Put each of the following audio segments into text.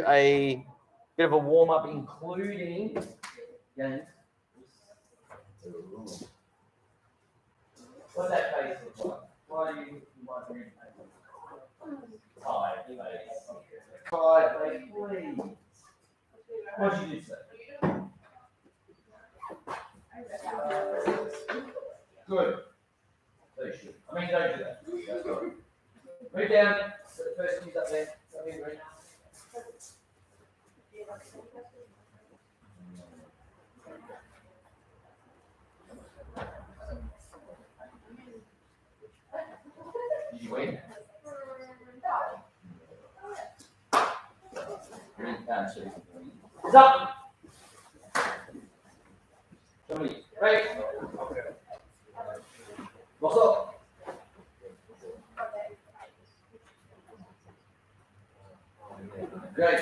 a bit of a warm up, including games. What's that face look like? Why do you want to read it? Tired face. Tired face, please. What did you do, sir? Good. So you should. I mean, don't do that. That's good. Move down. So the first news up there. Did you win? It's up. Somebody, right? What's up? Great.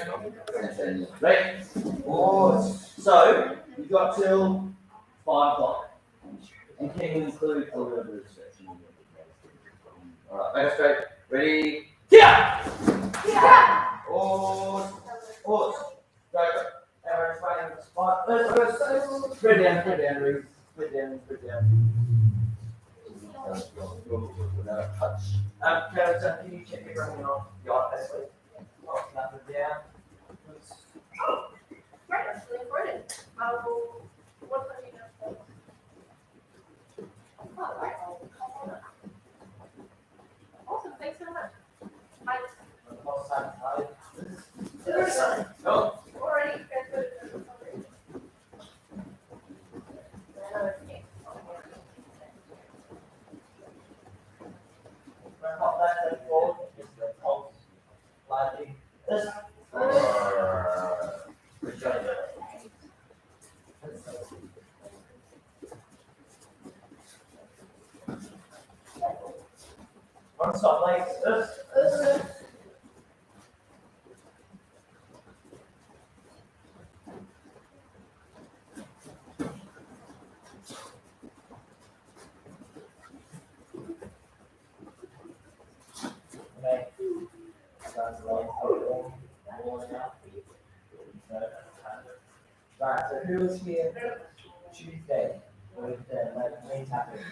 Right. Oh, so you got till 5 o'clock. And can you include a little bit of research? Alright, back straight. Ready? Yeah! Yeah! Oh, go. Everyone's fighting the spot. Let's spread down, Ruth. Spread down. Touch. Karen, can you check everything on your iPad, please? Oh, nothing down. Oh, right, actually, recorded. What do you know? Oh, right. Awesome, thanks so much. Mike. No. Already. One stop, legs. Right, so who was here Tuesday with main tapping?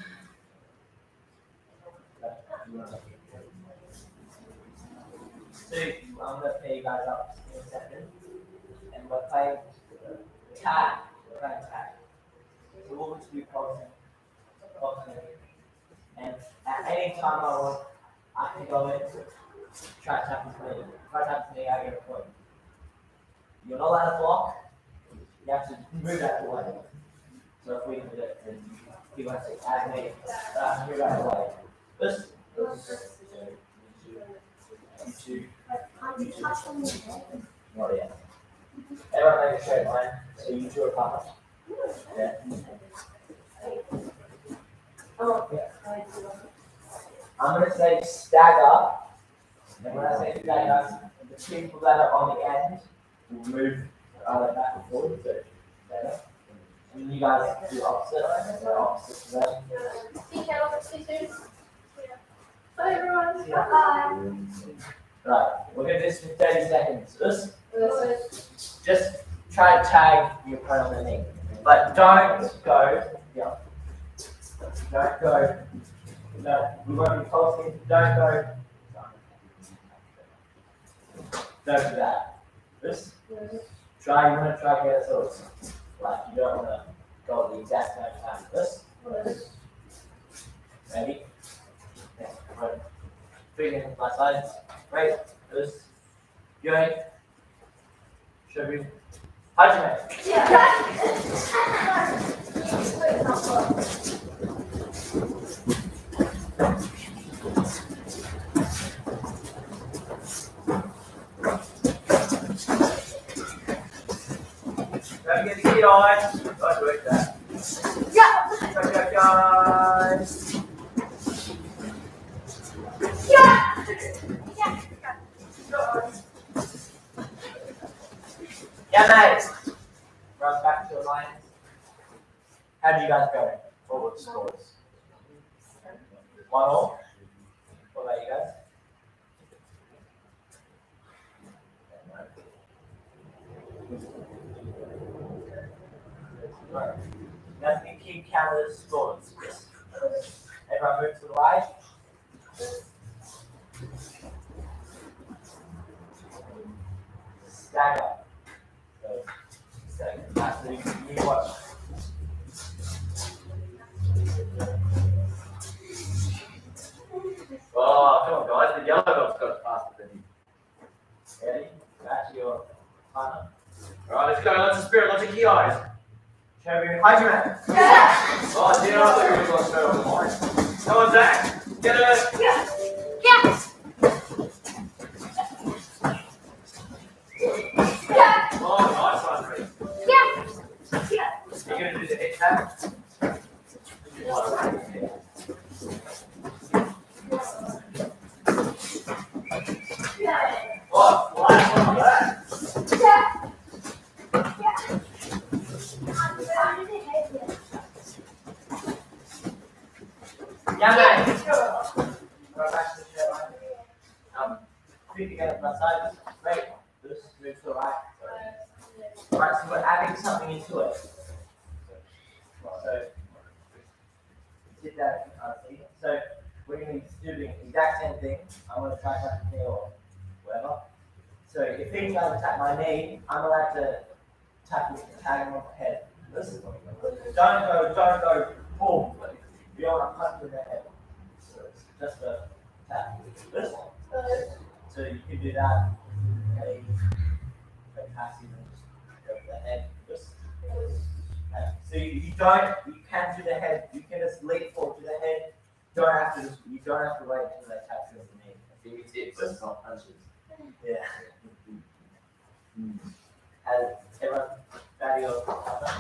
So I'm going to pay you guys up in a second, and we're playing tag. We're playing tag. So we'll just do crossing, and at any time I want, I can go in, try to tap into me. If I tap into me, I get a point. You're not allowed to block. You have to move out of the way. So if we can do it, then you want to add me, move out of the way. This. You not yet. Everyone make a straight line. So you two are apart. Yeah. Oh, yeah. I'm going to say stagger. And when I say stagger, the people that are on the end will move either back and forward. So stagger. And you guys do opposite. So opposite to that. See you soon. Bye everyone. Bye. Right, we're going to do this for 30 seconds. Just try to tag your opponent on the knee. But don't go. Yeah. Don't go. No, we won't be pulsing. Don't go. Don't do that. This. You want to try to get it sort of like you don't want to go the exact same time. This. Ready? Yeah. Right. Bring my sides. Right. This. Going. Should we? How'd you make? Yeah. Don't get the kid on. Don't do that. Yeah. Go, guys. Yeah. Yeah, mate. Run back to the line. How'd you guys go? What were the scores? 1-1. What about you guys? Right. Now you keep count of scores. Yes. Everyone move to the right. Stagger. So that's the new watch. Oh, come on, guys. The yellow dog's got it faster than you. Ready? Back to your partner. All right, let's go. Lots of spirit, lots of key eyes. Show me hide your man. Oh, dear, I thought you were going to straight off the line. Come on, Zach. Get it. Yes. Oh, nice one, Reece. You're going to do the head tap. Oh, last one for that. Yeah, man. Go back to the chair line. Feet together front side. Right. This move to the right. Right, so we're adding something into it. So sit down. So we're going to do the exact same thing. I'm going to try that knee or whatever. So if he's going to tap my knee, I'm allowed to tag him on the head. Listen. Don't go boom. You don't want to punch in the head. So it's just a tap. Listen. So you can do that. Okay. Passive and just go for the head. Just. So you can do the head. You can just leap forward to the head. You don't have to wait until they tap you on the knee. Fingertips, it's not punches. Yeah. Has everyone got your partner?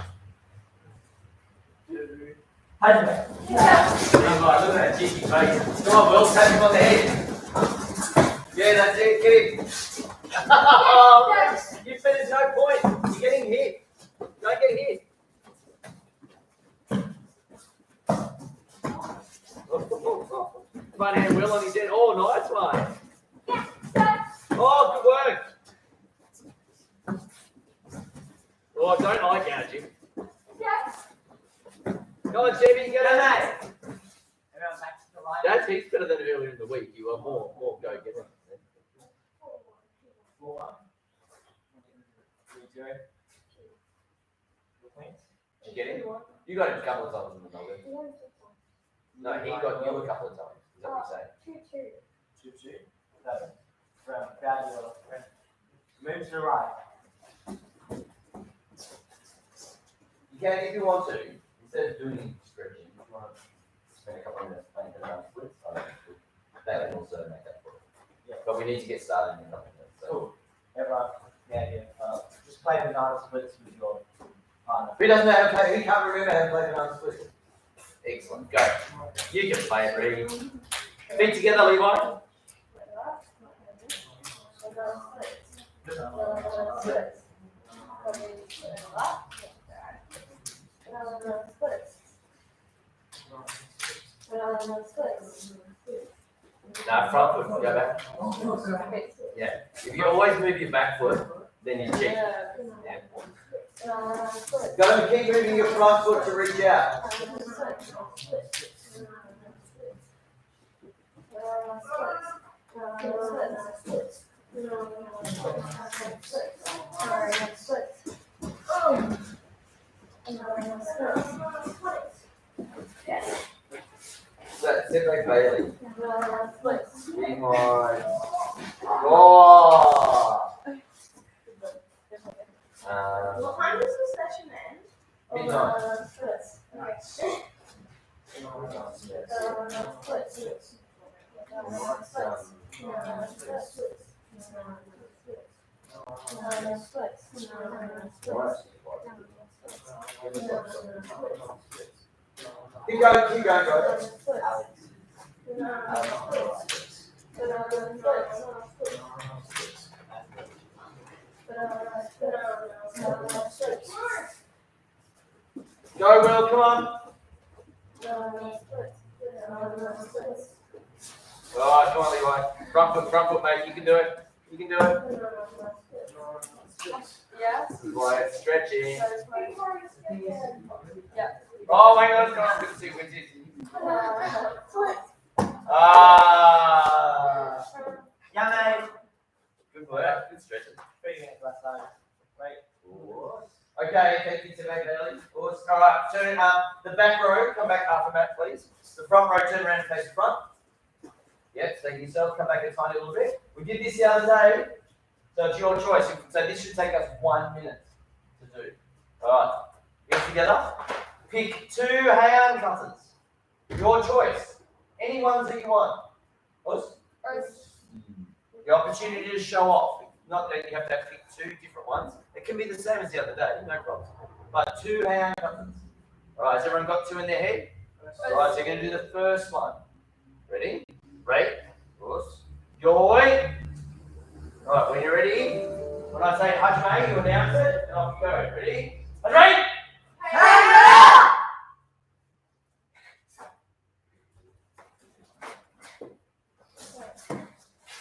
How's it? Look at that cheeky face. Come on, Will, tap him on the head. Yeah, that's it. Get him. You finished, no point. You're getting hit. Don't get hit. Front hand Will on his head. Oh, nice one. Oh, good work. Oh, don't eye gouge him. Come on, Jimmy, get on that. Everyone back to the line. That's he's better than earlier in the week. You are more go get him. 4-1. 3-0. Did you get him? You got him a couple of times in the Melbourne. No, he got you a couple of times. Is that what you're saying? 2-2. So, from crowd your friend. Move to the right. You can, if you want to, instead of doing stretching, if you want to spend a couple of minutes playing the splits, that can also make that for it. Yeah. But we need to get started in a couple of minutes. So. Cool. Everyone, just play banana splits with your partner. Who doesn't know how to play? Who can't remember how to play banana splits? Excellent. Go. You can play it, Reedy. Feet together, Levi. Now, front foot, go back. Yeah. If you always move your back foot, then you check. Yeah. Go and keep moving your front foot to reach out. Sit back, Bailey. Be more. Oh. What time does the session end? Midnight. Keep going, guys. Go, Will, come on. Oh, come on, Levi. Front foot, mate. You can do it. You can do it. Yes. This is why it's stretching. That is my. Yeah. Oh my God, it's going on good sequences. Yeah, mate. Good work. Good stretching. 3 minutes last time. Right. Okay, thank you to Meg Bailey. All right, turn the back row, come back half a mat, please. The front row, turn around and face the front. Yep, thank you yourself, come back a tiny little bit. We did this the other day, so it's your choice. So this should take us 1 minute to do. Alright, get together. Pick 2 hand cutters. Your choice. Any ones that you want. Us? The opportunity to show off. Not that you have to pick 2 different ones. It can be the same as the other day, no problem. But 2 hand cutters. Alright, has everyone got 2 in their head? Alright, so you're going to do the first one. Ready? Right? Us. Joy. Alright, when you're ready, when I say Hajime, you announce it, and off you go. Ready? Hajime!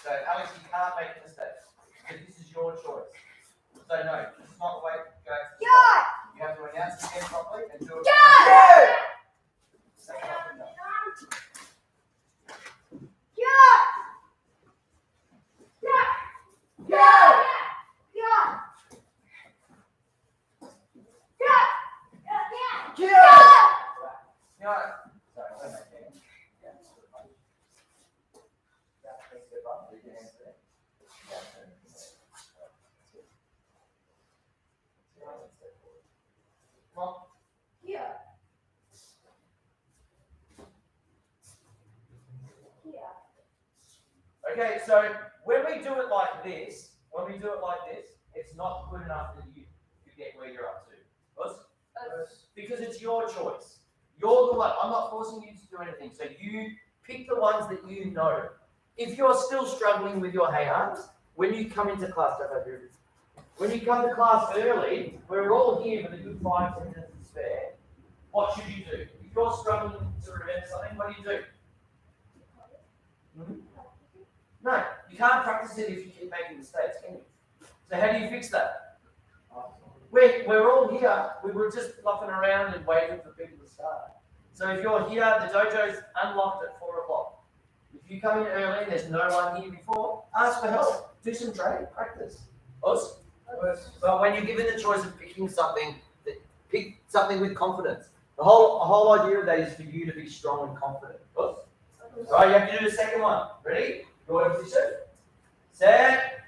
So, Alex, you can't make a mistake. Because this is your choice. So, no, this is not the way to go. You have to announce it again properly and do it. Okay, so when we do it like this, it's not good enough that you get where you're up to. Us? Because it's your choice. You're the one. I'm not forcing you to do anything. So you pick the ones that you know. If you're still struggling with your hands, when you come into class, when you come to class early, we're all here for the good 5-10 minutes to spare. What should you do? If you're struggling to remember something, what do? No, you can't practice it if you keep making mistakes, can you? So how do you fix that? We're all here. We were just fluffing around and waiting for people to start. So if you're here, the dojo's unlocked at 4 o'clock. If you come in early and there's no one here before, ask for help. Do some training, practice. Us? But when you're given the choice of picking something, pick something with confidence. The whole idea of that is for you to be strong and confident. Us? Right, you have to do the second one. Ready? Your position. Set.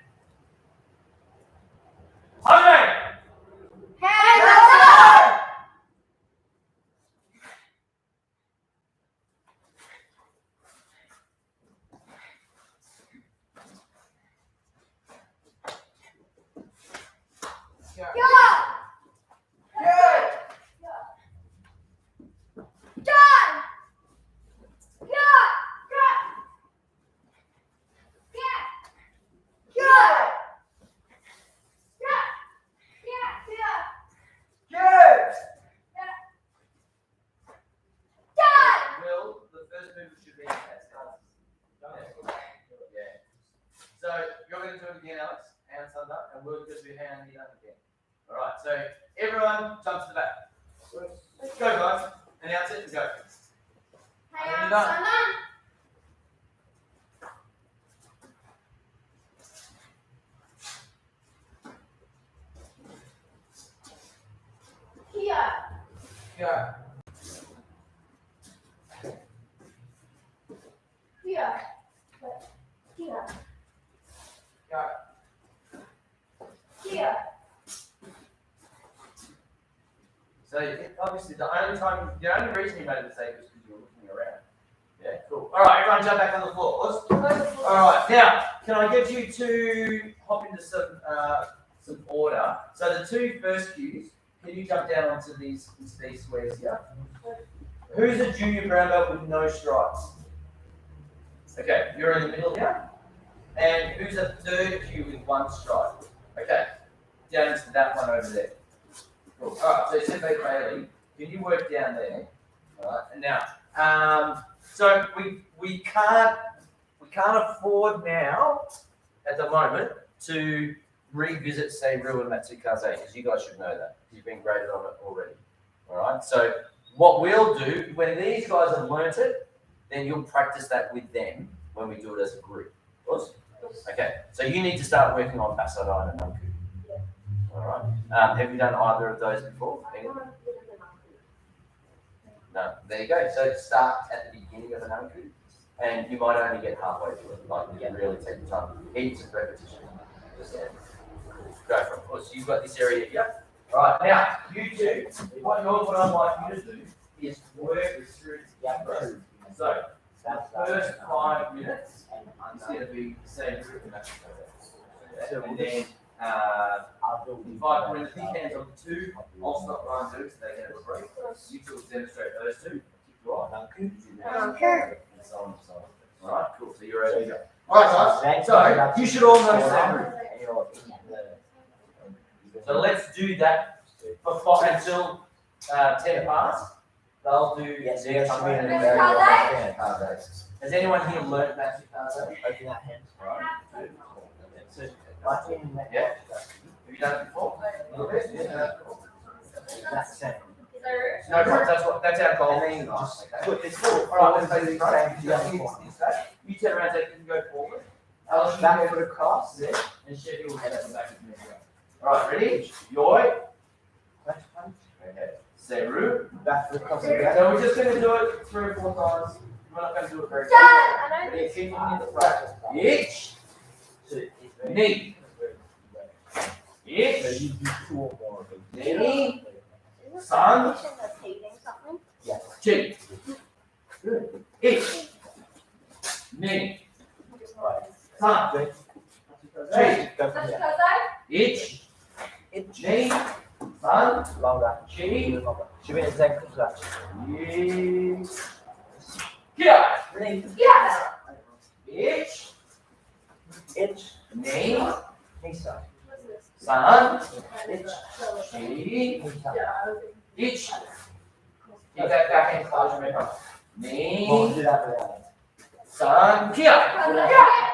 Hungry! So you're going to do it again, Alex, hands under, and we'll just do hand here again. All right, so everyone jump to the back. Go, guys. Announce it and go. Hands done. under. Here. Go. Here. Here. Go. Here. So obviously the only reason you made a mistake was because you were looking around. Yeah, cool. All right, everyone jump back on the floor. All right, now can I get you to hop into some order? So the 2 first cues, can you jump down onto these squares here? Who's a junior brown belt with no stripes? Okay, you're in the middle here. And who's a 3rd cue with 1 stripe? Okay, down into that one over there. Cool. All right, so Senpai Bailey, can you work down there? All right, and now, so we can't afford now at the moment to revisit Seiru and Matsukaze because you guys should know that. You've been graded on it already. All right. So what we'll do when these guys have learnt it, then you'll practice that with them when we do it as a group. Okay. So you need to start working on Basadai and Nanku. All right. Have you done either of those before? No. There you go. So start at the beginning of an Nanku, and you might only get halfway through it. Like you can really take the time. Heaps of repetition. Just go from it. So you've got this area here. All right. Now you two. What I'd like you to do is work through the group. So the first 5 minutes is going to be the same group and then 5 minutes, keep hands on the 2. I'll stop what I'm doing so they can have a break. You two will demonstrate those 2. And so on and so on. Alright, cool. So you're ready to go. Alright guys, so you should all know Seiru. So let's do that for 5 until 10 past. They'll do their Has anyone here learnt Matsukaze? Open that hand. Right. Yeah. Have you done it before? That's it. No problem. That's our goal. And then just put this All right, let's face it right. You turn around so you can go forward. Alice, back foot across, and Sheffield will head up the back of me. All right, ready? Yoi. Okay. Seiru. Back foot across again. So we're just going to do it 3 or 4 times. We're not going to do it very Dad! Ready? Keep it in the front. Itch. Knee. So Itch. you do 2 or more of them. Knee. Sun. Yeah. Cheek. Good. Itch. Knee. Right. Sun. Good. Cheek. Go from there. Itch. Itch. Knee. Sun. Longer. Cheek. Longer. Should be the same contraction. Yes. Get up. Knee. Yeah! Itch. Itch. Knee. Knee side. Sun. Itch. Cheek. Knee side. Itch. Keep that back hand close, remember. Well, Knee. do that without Sun. Here. Yeah!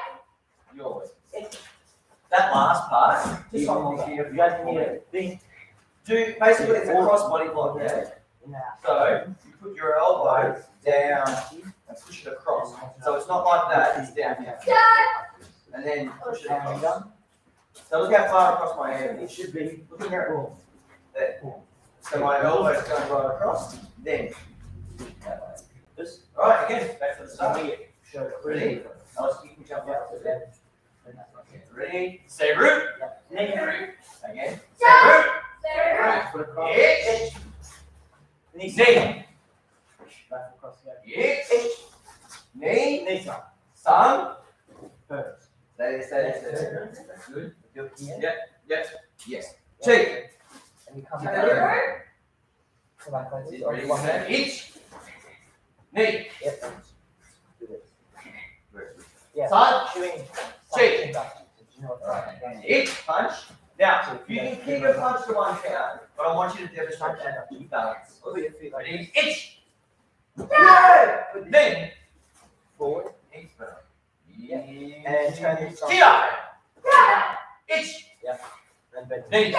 Yours. That last part, just on the You guys need a thing do basically it's a cross body block, yeah? in that. So you put your elbow down and push it across. So it's not like that, it's down here. And then push it across. So look how far across my hand. It should be. Look at where there. So my elbow is going right across, then this. Alright, again, back to the start. Show it. Ready? You can jump out to that. Ready? Say root. Knee. Root. Again. Say root. There. Foot across. Itch. Knee. Knee. Back across again. Itch. Knee. Knee side. Sun. First. Stay there. Good. Your hand. Yep. Yes. Cheek. And you come Cheek. back. Come back like this. Ready? One hand. Itch. Knee. Yep. Do this. Yeah. Sun. Chewing. Cheek. Chin back. You know what? Itch. Punch. Now, you can keep a punch to one count, but I want you to demonstrate that you balance. Put your feet like Ready? Itch. Yeah. Then. Forward. Itch. Yeah. And turn this side. Here. Itch. And bend. Knee.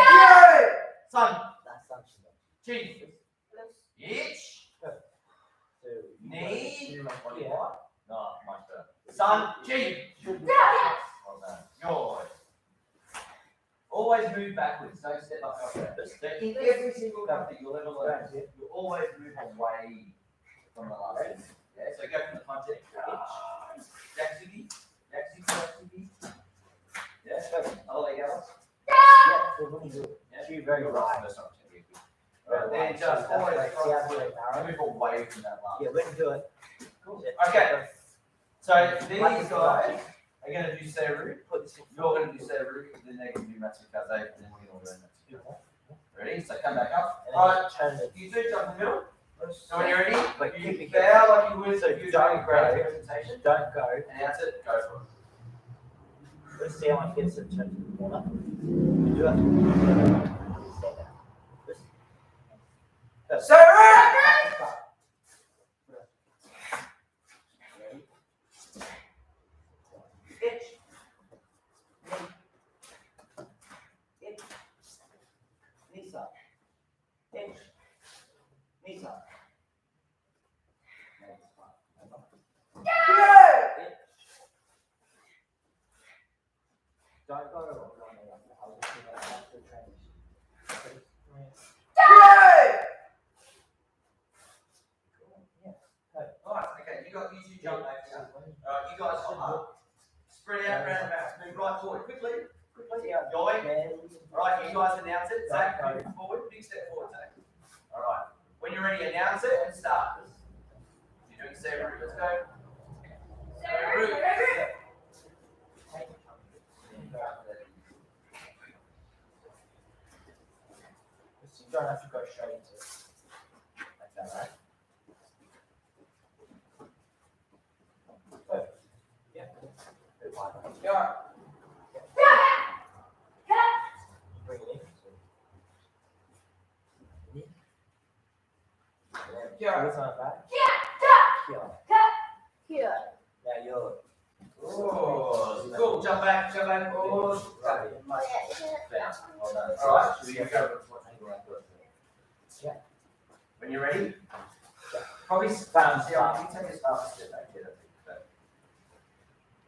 Sun. That's suction. Chin. Itch. So Knee. Yeah. No, much better. Sun. Chin. Should be. Well done. Yours. Always move backwards. Don't step up first. So in every single cup that you'll ever learn, you'll always move away from the last one. Yeah, so go from the punch in. Jack-Ziggy. Yeah, I'll let you go. Yeah. So when you do it, Yeah, chew very right. First time, check it. Right, then just always like, see how very narrow. move away from that last. Yeah, when you do it. Cool. Okay. So these guys are going to do Seiru. Put this in. You're going to do Seiru, then they're going to do Matsukaze, then we're going to learn Matsukaze. Ready? So come back up. And Alright, then turn it. you two jump in the middle. So when you're ready, But you keep it bow like you would So if you're don't doing a great go. presentation. Don't go. Announce it, go for it. Let's see how much gets it turned to the corner. You do it. Stand down. This. Seiru! Itch. Itch. Knees up. Don't go to rock. I'll just do that after training. Alright, okay, you two jump back now. Alright, you guys spread out round about. Move right forward. Quickly. Going. Alright, you guys announce it. Zach, move forward. Big step forward, Zach. Alright. When you're ready, announce it and start. You're doing Sarah. Let's go. Sarah. You don't have to go straight into it. Like that, right? Good. Yeah. Good one. Go. Bring it in. Go. What's on the back? Here. Now you're. Oh, cool. Jump back. Oh, alright, so you go. Yeah. When you're ready, Probably stand you take a step back here.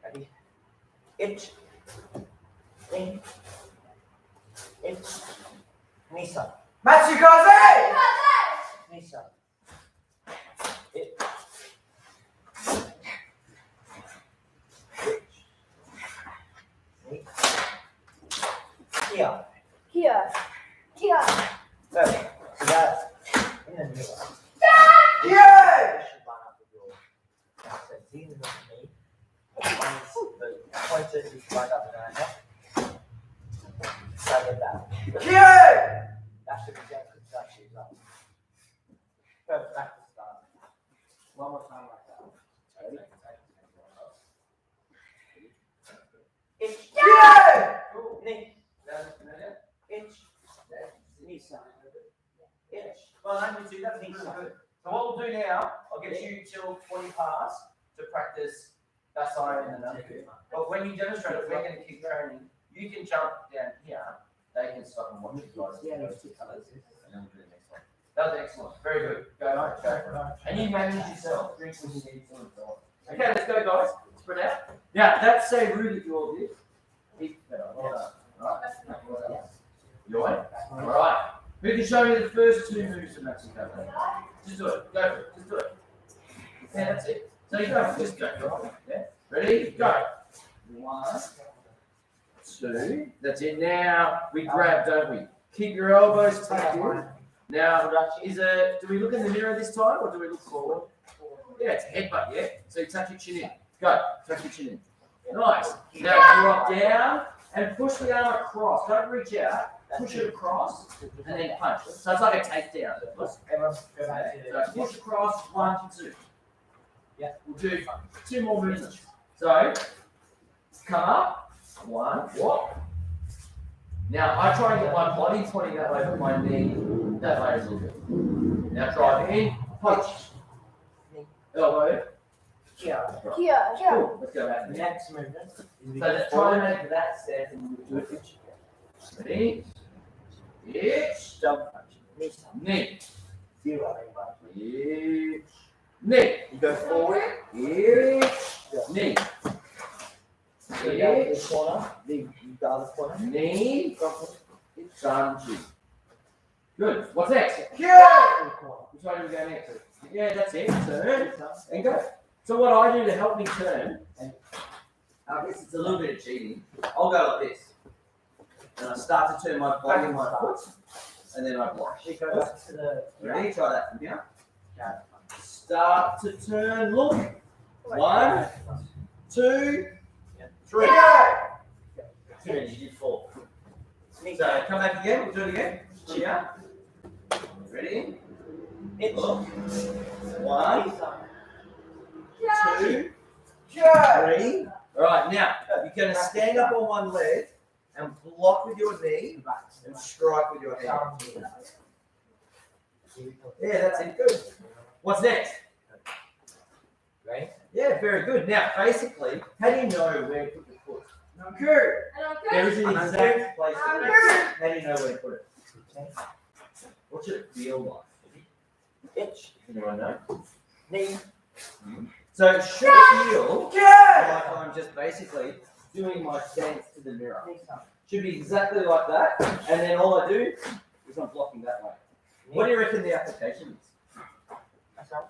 Ready? Itch. In. Itch. Knees up. Matsukaze! Knees up. Itch. Knee. Here. Perfect. So that's in the middle. Yeah! You should line up with your. So these are not me. The pointer is right up behind that. Start it down. Yeah! That should be gentle touches up. Perfect. Back to start. One more time like that. Ready? Itch. Yeah! Knee. Itch. Knees up. Itch. Well, I can do that. Really good. So what we'll do now, I'll get you till 20 past to practice that side and another. But when you demonstrate it, we're going to keep training. You can jump down here. They can stop and watch you guys. Yeah, those two colours, and then we'll do the next one. That was excellent. Very good. Go. And you manage yourself. Drink when you need to. Okay, let's go, guys. Spread out. Now, that's say Rudy you all did. Keep better. Well done. Alright. You all right? Alright. Who can show me the first two moves of Mexico? Just do it. Go for it. Just do it. Yeah, that's it. So you go. Just go. Yeah. Ready? Go. 1, 2. That's it. Now we grab, don't we? Keep your elbows tucked in. Now, do we look in the mirror this time or do we look forward? Yeah, it's headbutt, yeah? So you tuck your chin in. Go. Tuck your chin in. Nice. Now drop down and push the arm across. Don't reach out. Push it across and then punch. So it's like a takedown. Everyone go back to So push across, 1, 2. Yeah. We'll do 2 more movements. So come up, 1, walk. Now I try and get my body pointing that way, but my knee that way is a little bit. Now drive in, punch. Elbow. here. Cool. Let's go back. Next movement. So let's try and make that stance and we'll do it. Ready? Itch. Double punch. Knees up. Knee. 0. Itch. Knee. You go forward. Itch. Knee. So you go to the corner. The other corner. Knee. Sanji. Good. What's next? Yeah! To the corner. Which way do we go next? Yeah, that's it. Turn and go. So what I do to help me turn, and I guess it's a little bit of cheating, I'll go like this. And I start to turn my body and my foot, and then I block. You go back to the. Ready? Try that from here. Yeah. Start to turn. Look. 1, 2, 3. Yeah! Too many. You did 4. Knees So up. come back again. We'll do it again. Here. Ready? Itch. Look. 1, Knees up. 2, Yeah! 3. All right. Now you're going to stand up on one leg and block with your knee and strike with your hand. Yeah, that's it. Good. What's next? Ready? Yeah, very good. Now, basically, how do you know where to put your foot? There is an exact place to put it. How do you know where to put it? What should it feel like? Itch. Anyone know? Knee. So should it feel Good. like I'm just basically doing my stance to the mirror? Knee some. Should be exactly like that, and then all I do is I'm blocking that way. What do you reckon the application is? That's right.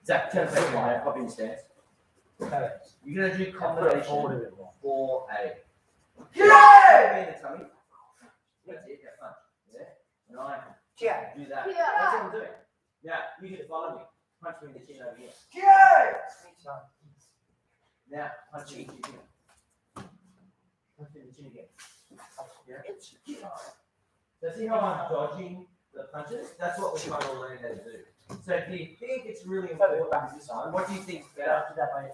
Zach, turn face one, pop in your stance. Okay. You're gonna do Forward a combination bit more. 4A. Good. Put me in the tummy. That's it, yeah, punch. Yeah? And I Yeah. do that. That's what I'm doing. Now, you can follow me. Punch me in the chin over here. Good. Knee some. Now, punch me in the chin. Punch me in the chin again. Yeah. So see how I'm dodging the punches? That's what we're trying to learn how to do. So if you think it's really important this time, what do you think's better?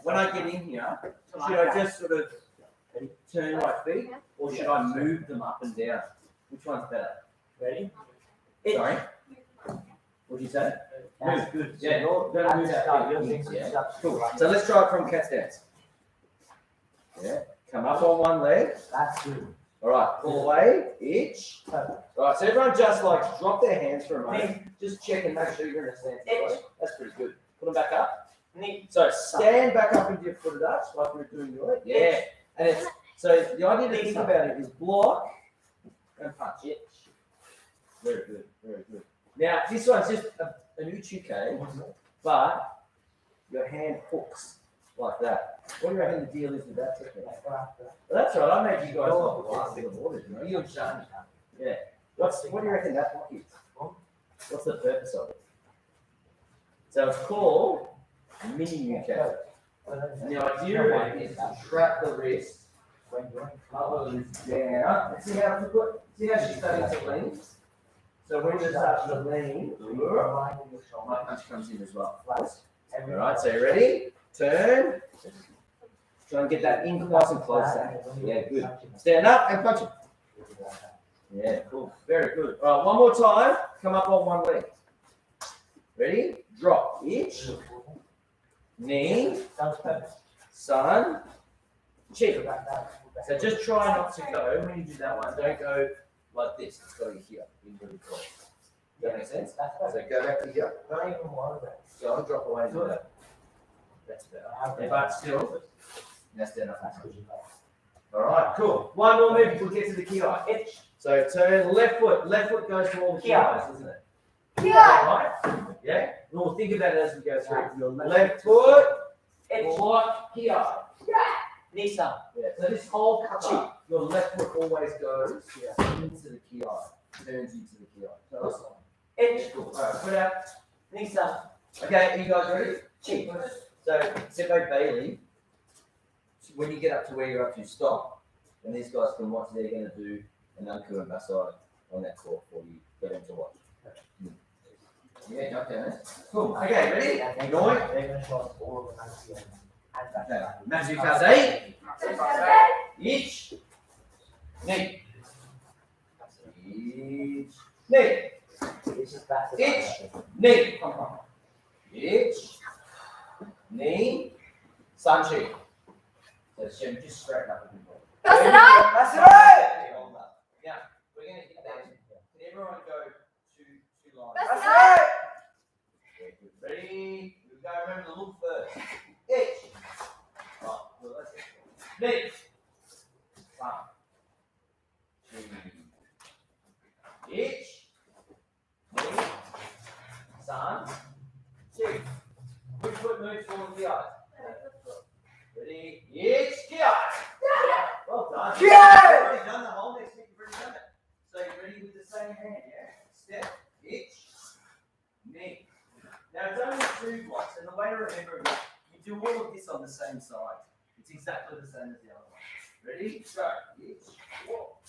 When I get in here, should I just sort of turn my feet, or should I move them up and down? Which one's better? Ready? Sorry? What'd you say? That's good. Yeah, you're gotta move that feet. Yeah. Cool. So let's try it from cat stance. Yeah. Come up on one leg. That's good. All right. Pull away. Itch. Perfect. All right. So everyone just like drop their hands for a moment. Just check and make sure you're in a stance. Itch. That's pretty good. Put them back up. Knee. So stand back up into your footed arch like we were doing yours. Yeah. And it's so the idea to think about it is block and punch. Itch. Very good. Very good. Now this one's just an uchuke, but your hand hooks like that. What do you reckon the deal is with that technique? Well, that's right. I made you guys like the last thing of orders, you know. You and Shani. Yeah. What do you reckon that block is? What's the purpose of it? So it's called mini UK. And the idea is to trap the wrist, elbows down. See how she's starting to lean? So when she starts to lean, my punch comes in as well. Alright, so you ready? Turn. Try and get that in close and closer. Yeah, good. Stand up and punch it. Yeah, cool. Very good. Alright, one more time. Come up on one leg. Ready? Drop. Itch. Knee. Sun. Cheek. So just try not to go, when you do that one, don't go like this. It's got to be here. In really close. Does that make sense? So go back to here. Go and drop away and do that. That's better. Yeah, but still, now stand up. Alright, cool. One more move, we'll get to the ki. So turn left foot. Left foot goes to all the ki, isn't it? Right? Yeah? We'll think about it as we go through. Your left foot, block, ki. Knee some. Yeah. So this whole cover, your left foot always goes into the ki. Turns into the ki. So that's fine. Cool. Alright, put out. Knee some. Okay, are you guys ready? So, Sepo Bailey, when you get up to where you're up to, stop. And these guys can watch, they're going to do an unku and massage on that court for you. Get them to watch. Yeah, jump down. Cool. Okay, ready? Going. Okay. Matthew Kaze. Each. Knee. Each. Knee. Itch. Knee. Come on. Itch. Knee. Sun cheek. So just straighten up a bit more. That's it. Now, we're going to hit that. Can everyone go two lines? That's right. Very good. Ready? We've got to remember to look first. Itch. Right. Well, that's it. Knee. Sun. Cheek. Itch. Knee. Sun. Cheek. Which foot moves forward the eye? Ready? Itch. Ki. Well done. Ki. You've already done the whole next week. You've already done it. So you're ready with the same hand, yeah? Step. Itch. Knee. Now it's only 2 blocks, and the way to remember it is you do all of this on the same side. It's exactly the same as the other one. Ready? Go. Itch. Walk.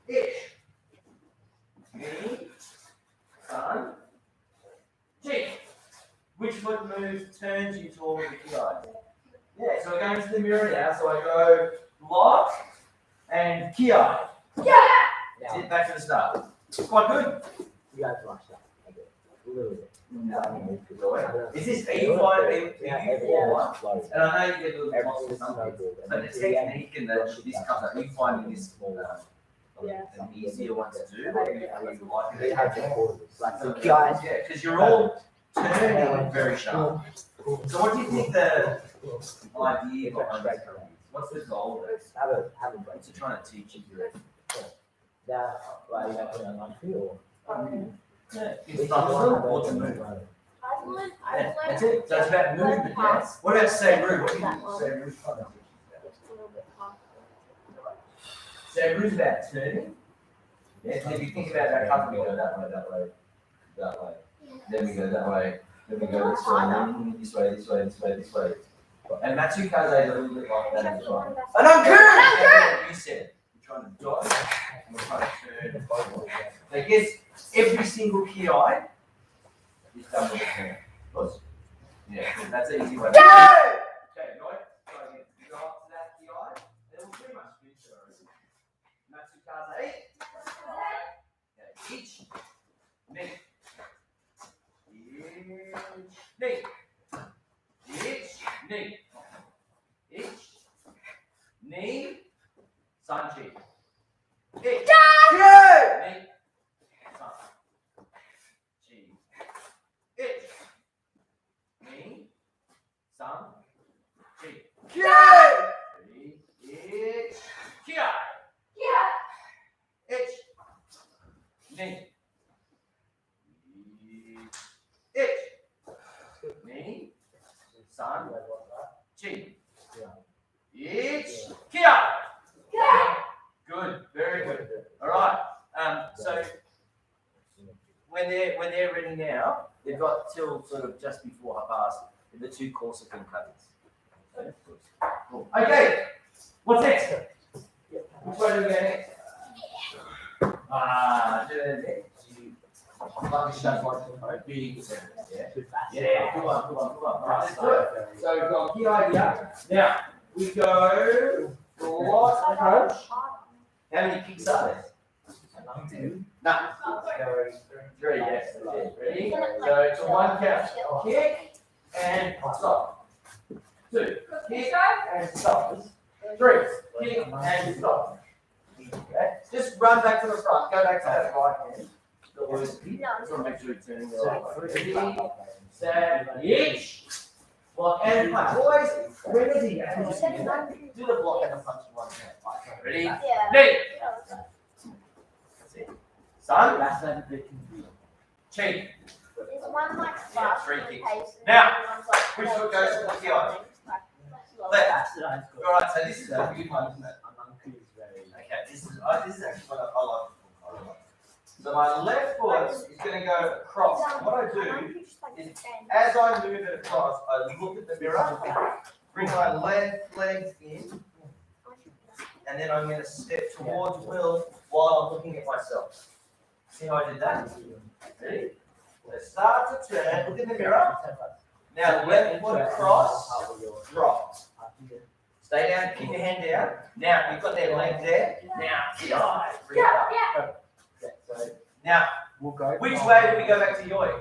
Itch. Knee. Sun. Cheek. Which foot moves, turns you toward the ki? Yeah, so we're going to the mirror now. So I go block and ki. That's it, back to the start. Quite good. You guys watch that. A little bit. Is this are you finding and I know you get a little lost or something, but the technique and this comes up, you finding this an easier one to do, or you like They it? have the borders. Like So, the guys. yeah, because you're all turning very sharp. So what do you think the idea behind this is? What's the goal of this? Have a break. What's it trying to teach you? Now, like you don't put it on my field. Yeah, it's not or to move. Yeah, that's it. So it's about movement. Yeah. What about say root? What do you think say root? Say root's about turning. Yeah, and if you think about that, how can we go that way, that way, that way? Then we go that way. Then we go this way, this way, this way, this way, this way. And Matsukaze is a little bit like that as well. And I'm good. You said you're trying to dodge and we're trying to turn. So I guess every single ki is done with a turn. Yeah, that's an easy way. Okay, right? So again, you go up to that ki, then we'll pretty much finish it already. Matsukaze. Okay, each, knee. Knee. Each, knee. Each, knee, Sanji. Each, Good. knee, San. Chi. Each, knee, San, Chi. Good. Ready? Each, Ki. Each, knee. Each, knee, San, Chi. Each, Kia. Good, very good. All right. So when they're ready now, they've got till sort of just before 1:30 the two Corsican cuttings. Cool. Okay. What's next? Which one do we go next? Do it next. Yeah, good one. All right, let's do it. So we've got key idea. Now we go what approach? How many kicks are there? Two. No. Three, yes. Ready? So to one count. Kick and stop. Two. Kick and stop. Three. Kick and stop. Okay. Just run back to the front. Go back to that right hand. Just want to make sure you're turning the right way. Ready? Set. Each. Block and punch. Always. Where is he? Do the block and the punch in one hand. Ready? Knee. That's it. Son. Cheek. Yeah, 3 kicks. Now, which foot goes to the ki? Left. Alright, so this is a good one, isn't it? Okay, this is actually what I like. So my left foot is going to go across. And what I do is, as I move it across, I look at the mirror, bring my left leg in, and then I'm going to step towards Will while I'm looking at myself. See how I did that? Ready? So start to turn, look in the mirror. Now left foot across, drop. Stay down, keep your hand down. Now you've got that leg there. Now, bring it up. Now, which way do we go back to yoi?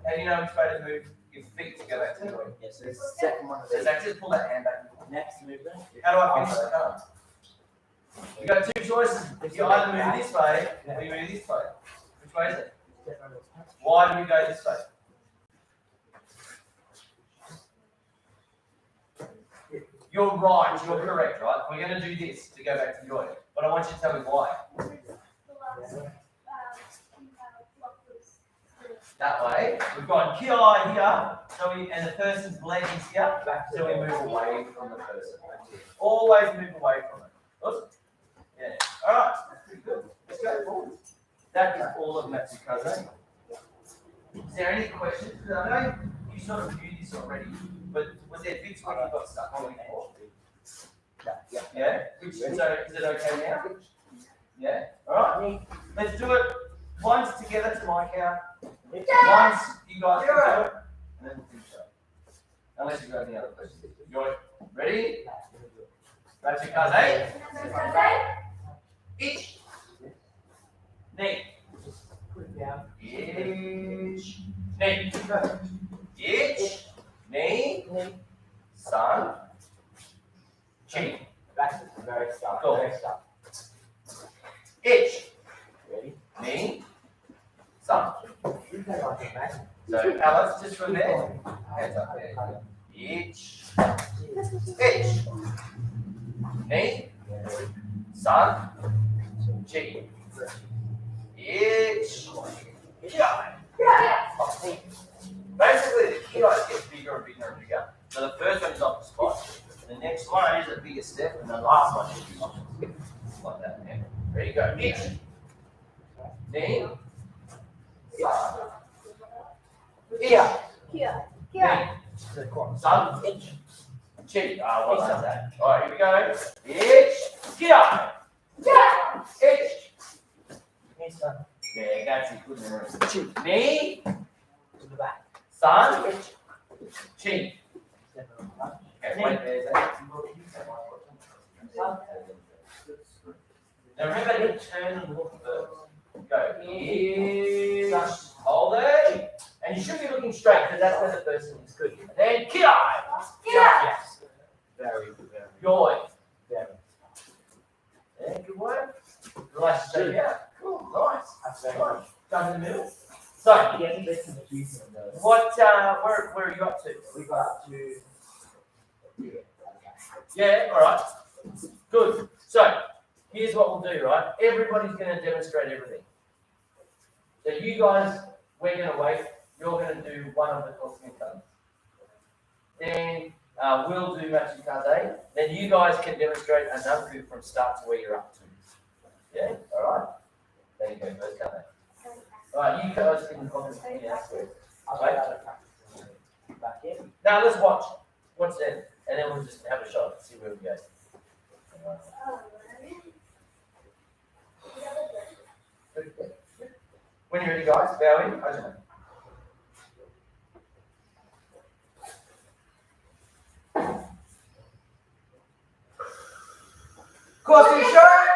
How do you know which way to move your feet to go back to yoi? Yes, so the second one So just pull that hand back. next movement. How do I finish the cut? You've got two choices. You either move this way or you move this way. Which way is it? Why do you go this way? You're right, you're correct, right? We're going to do this to go back to yoi. But I want you to tell me why. That way. We've got ki here, and the person's leg is here, so we move away from the person. Always move away from it. Good? Yeah. Alright, that's pretty good. Let's go forward. That is all of Matsukaze. Is there any questions? Because I know you sort of knew this already, but was there bits where you got stuck on before? Yeah? So is it okay now? Yeah? Alright. Let's do it once together to my count. Once you guys can do it, and then we'll finish up. Unless you got any other questions. You're ready? Matsukaze. Each. Knee. Each. Knee. Each. Knee. San. Chi. Very sharp. Cool. Very sharp. So Alice, just from there. Hands up there. Itch. Itch. Knee. Sun. Cheek. Itch. Yeah. Basically, the key gets bigger and bigger and bigger. So the first one is off the spot. The next one is a bigger step, and the last one should be off the spot. Like that. Yeah. Ready, go. Itch. Knee. Sun. Ear. Here. Knee. Sun. Itch. Cheek. Ah, what was that? All right, here we go. Itch. Get up. Itch. Yeah, that's it. Good memory. Knee. To the back. Sun. Cheek. Okay, wait, there's that. Now remember to turn and look first. Go. Here. Hold it. And you should be looking straight because that's where the person is good. And then kid eye. Yes. Very, very. Joy. Very. Yeah, good work. Relax. Yeah. Cool. Nice. That's very Nice. Down in the middle. So, He hasn't listened to Tuesday on those. what? Where are you up to? We got up to. Yeah. All right. Good. So, here's what we'll do. Right. Everybody's going to demonstrate everything. So you guys, we're going to wait. You're going to do one of the cosmic colors. Then we'll do matching kaze. Then you guys can demonstrate a nanku from start to where you're up to. Yeah. All right. There you go. First kaze. All right. You guys can concentrate. Yeah. I'll wait out back in. Now let's watch. Watch then, and then we'll just have a shot and see where we go. When you're ready, guys, bow in. Ajahn. Cross your shirt.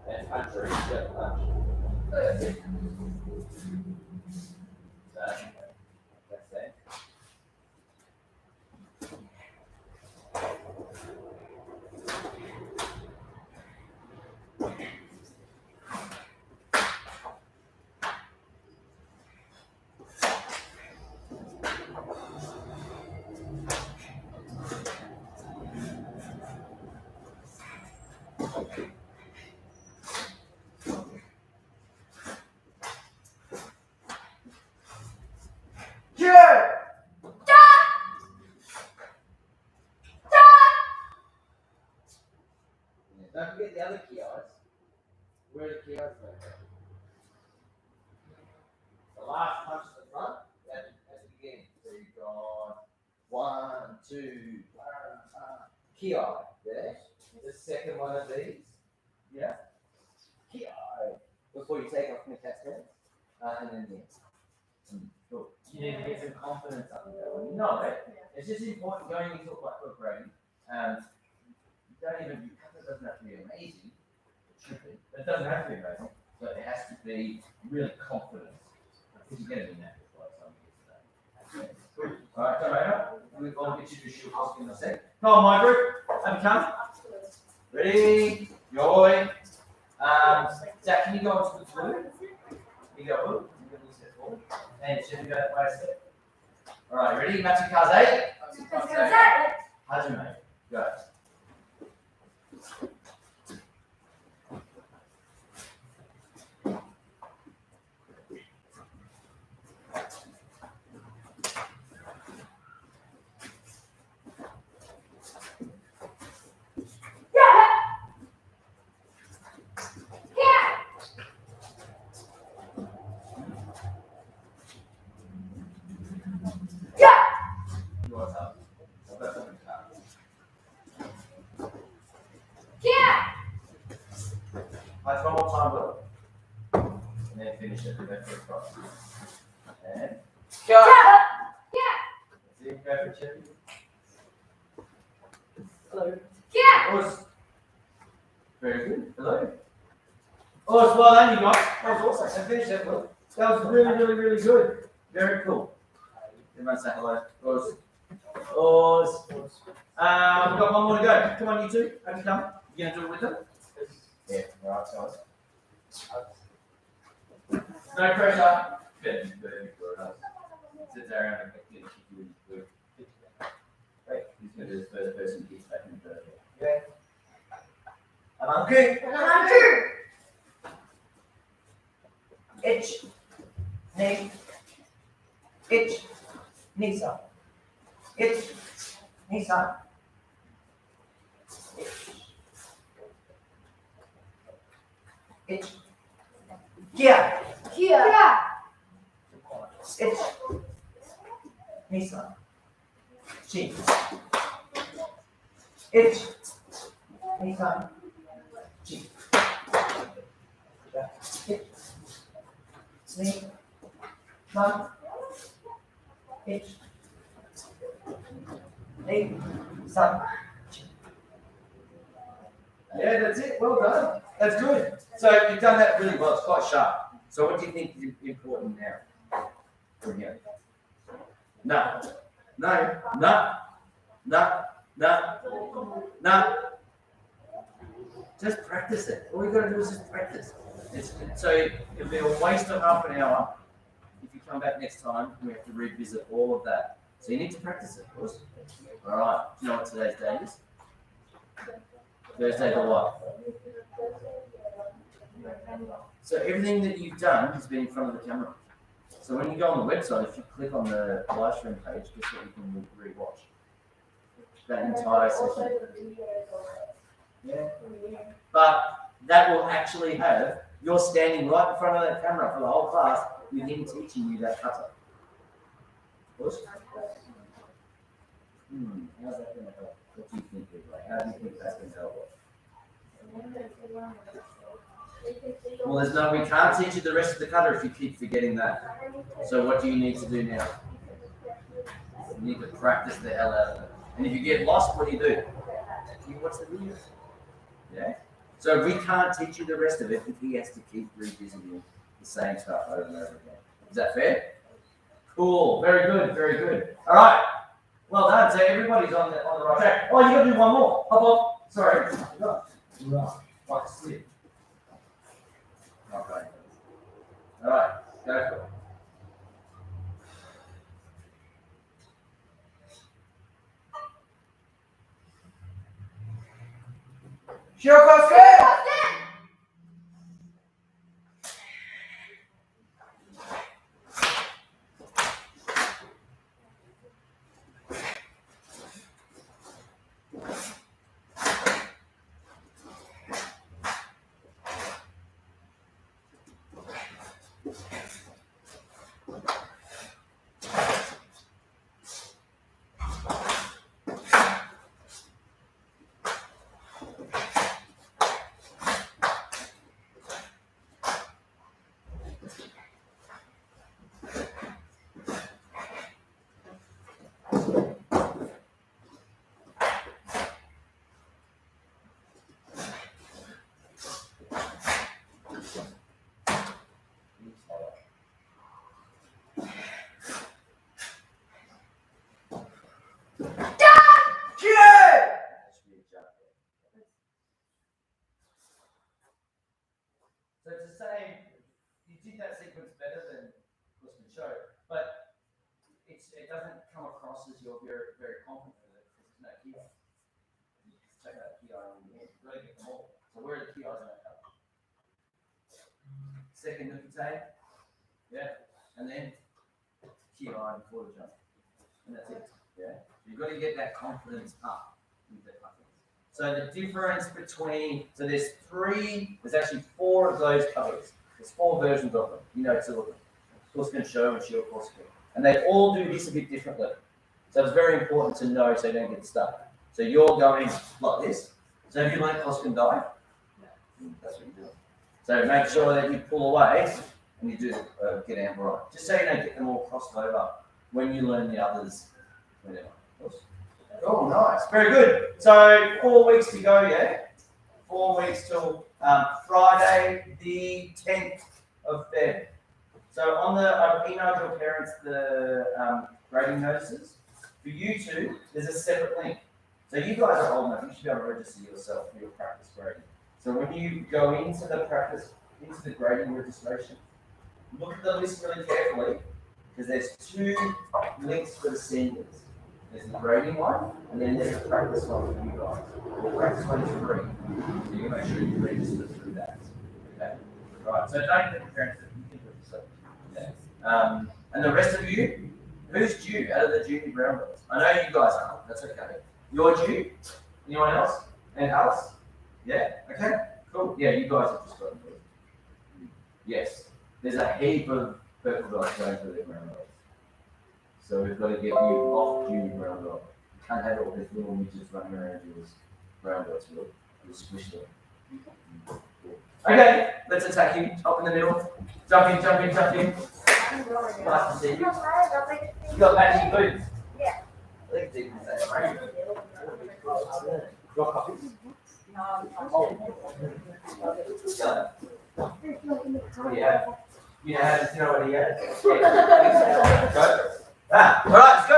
And punch or step punch. That's it. That's it. Don't forget the other kiosks. Where are the kiosks going? The last punch at the front, at the beginning. So you've got 1, 2, kiosk there. The second one of these. Yeah. Kiosk. Before you take off from the cascade. And then here. Cool. You need to get some confidence up there. When you know it, it's just important going into a black book rating. You don't even, it doesn't have to be amazing. It should be. But it doesn't have to be amazing. But it has to be really confident. Because you're going to be natural by the time you get to that. Cool. Alright, Tomato. I'll get you to shoot off in a sec. Come on, my group. Have a come. Ready? Joy. Zach, can you go onto the blue? You go blue. You go step forward. And should we go that way a step? Alright, ready? Matching kaze. Hajime. Go. What's up? I've got something to tell you. Let's one more time, Will. And then finish it with that first cross. And Chip, go for Chip. Hello. Yeah. Awesome. Very good. Hello. Awesome. Well done, you guys. That was awesome. I finished that well. That was really good. Very cool. Everyone say hello. Awesome. Awesome. We've got one more to go. Come on, you two. Have you come? You gonna do it with them? Yeah. All right, guys. No pressure. Good. Sit there and get you. Great. He's gonna do the first person gets back in the third. Okay. And I'm good. Another. Itch. Knee. Itch. Knee side. Itch. Knee side. Itch. Kia. Kia. Itch. Knee side. Chin. Itch. Knee side. Chin. Itch. Knee. Side. Itch. Knee. Side. Yeah, that's it. Well done. That's good. So you've done that really well. It's quite sharp. So what do you think is important now? From here. No. Just practice it. All you got to do is just practice. So it'll be a waste of half an hour if you come back next time. We have to revisit all of that. So you need to practice it, of course. All right. Do you know what today's date is? Thursday the what? So everything that you've done has been in front of the camera. So when you go on the website, if you click on the live stream page, guess what you can re-watch? That entire session. Yeah. But that will actually have, you're standing right in front of that camera for the whole class with him teaching you that kata. How's that going to help? What do you think, people? How do you think that's going to help? Well, we can't teach you the rest of the kata if you keep forgetting that. So what do you need to do now? You need to practice the hell out of it. And if you get lost, what do? You watch the videos. Yeah? So we can't teach you the rest of it if he has to keep revisiting the same stuff over and over again. Is that fair? Cool. Very good. All right. Well done. So everybody's on the right track. Oh, you got to do one more. Hop on. Sorry. Right. Like a slip. Okay. All right. Go for it. Shiokosuke! So to say you did that sequence better than Gusman showed, but it doesn't come across as you're very confident with it because there's no key. You just take that key on in the end. You've got to get them all. So where are the key eyes in that cover? Second hook attack. Yeah. And then key eye before the jump. And that's it. Yeah. You've got to get that confidence up with the confidence. So the difference between, there's actually 4 of those covers. There's 4 versions of them. You know, 2 of them. Gusman Show and Shio Kosuke. And they all do this a bit differently. So it's very important to know so you don't get stuck. So you're going like this. So if you let Gusman die, that's what you do. So make sure that you pull away and you do get out right. Just so you don't get them all crossed over when you learn the others Whatever. Oh, nice. Very good. So 4 weeks to go, yeah? 4 weeks till Friday, the 10th of Feb. So I've emailed your parents the grading notices. For you two, there's a separate link. So you guys are old enough, you should be able to register yourself for your practice grading. So when you go into the grading registration, look at the list really carefully, because there's 2 links for the seniors. There's the grading one, and then there's the practice one for you guys. The practice one is free. So you can make sure you register through that. Okay? Right, so don't let your parents do it, you can register. Okay. And the rest of you, who's due out of the junior brown belts? I know you guys aren't, that's okay. You're due? Anyone else? And Alice? Yeah? Okay? Cool. Yeah, you guys have just got to do it. Yes. There's a heap of purple belts going for their brown belts. So we've got to get you off junior brown belt. You can't have all these little midgets running around you as brown belts, you'll squish them. Okay, let's attack him. Up in the middle. Jump in, jump in, jump in. Nice to see you. You got matching boots? Yeah. I think it's even the same, right? Your copies? Yeah. What do you have? You know how to know what he has? Yeah. Go. Alright, let's go.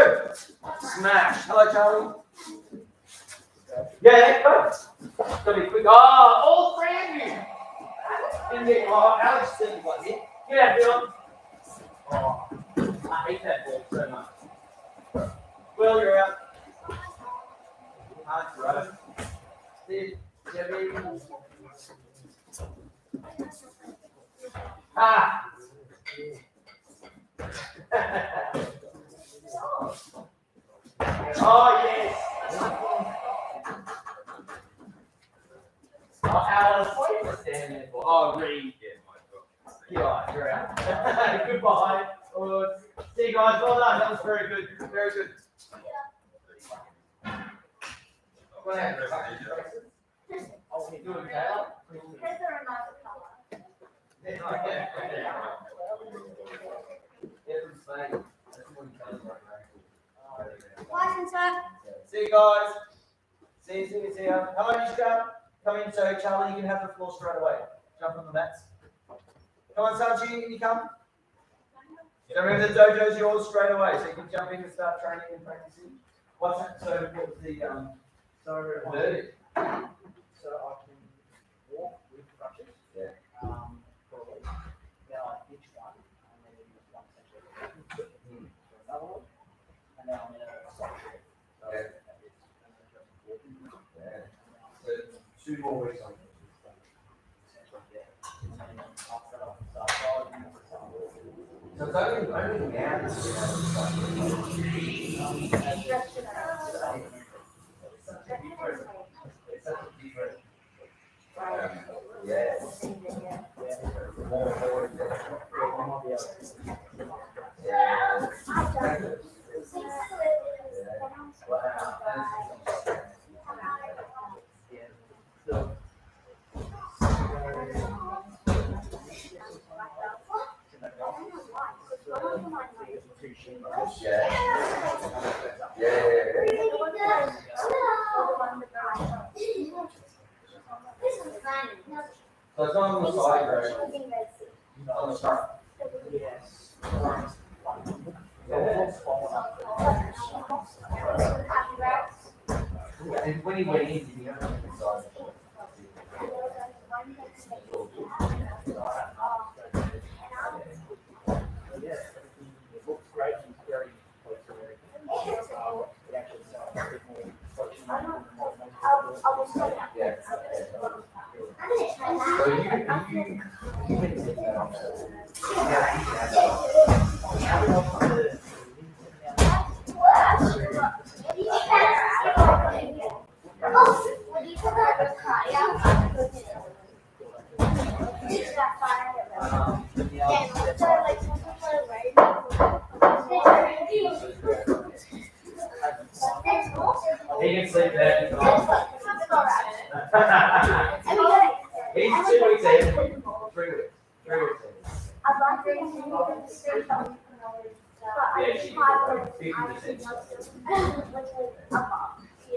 Smash. Hello, Charlie. Yeah, go. Gotta be quick. Oh, all 3 of you. Didn't get Alex said you got hit. Get out, Bill. Oh, I hate that ball so much. Will, you're out. Hard throw. Steve, Debbie. Ah! Oh, yes. Oh, Alice, what are you standing there for? Oh, Reed. Yeah, you're out. Goodbye. Oh, see you guys. Well done. That was very good. Very good. What happened? Oh, you doing Taylor? Because they're another color. Every Spain. That's what he tells right now. License, sir. See you guys. See you. Hello, Mishka. Come in, so Charlie, you can have the floor straight away. Jump on the mats. Come on, Sanchi, can you come? So remember the dojo's yours straight away, so you can jump in and start training and practicing. What's that? So what was the verdict? So I can walk with crutches. Yeah. For a week. Then I ditch one, and then use one essentially. For another one, and then I'm in a soft shell. So Yeah. it's Yeah. So 2 more weeks on. essentially there. And then after that, I can start riding. So it's only now that you it's such a different. Yes. More forward. Yeah. Wow. So it's not on the side, right? On the front. Yes. And when he went in, did he have to decide? Yeah, it looks great. It's very close to very. It actually sounds a bit more functional. Yeah. So you can sit down. He can sleep there. He's 2 weeks in. 3 weeks. 3 weeks in. Yeah, she 50%.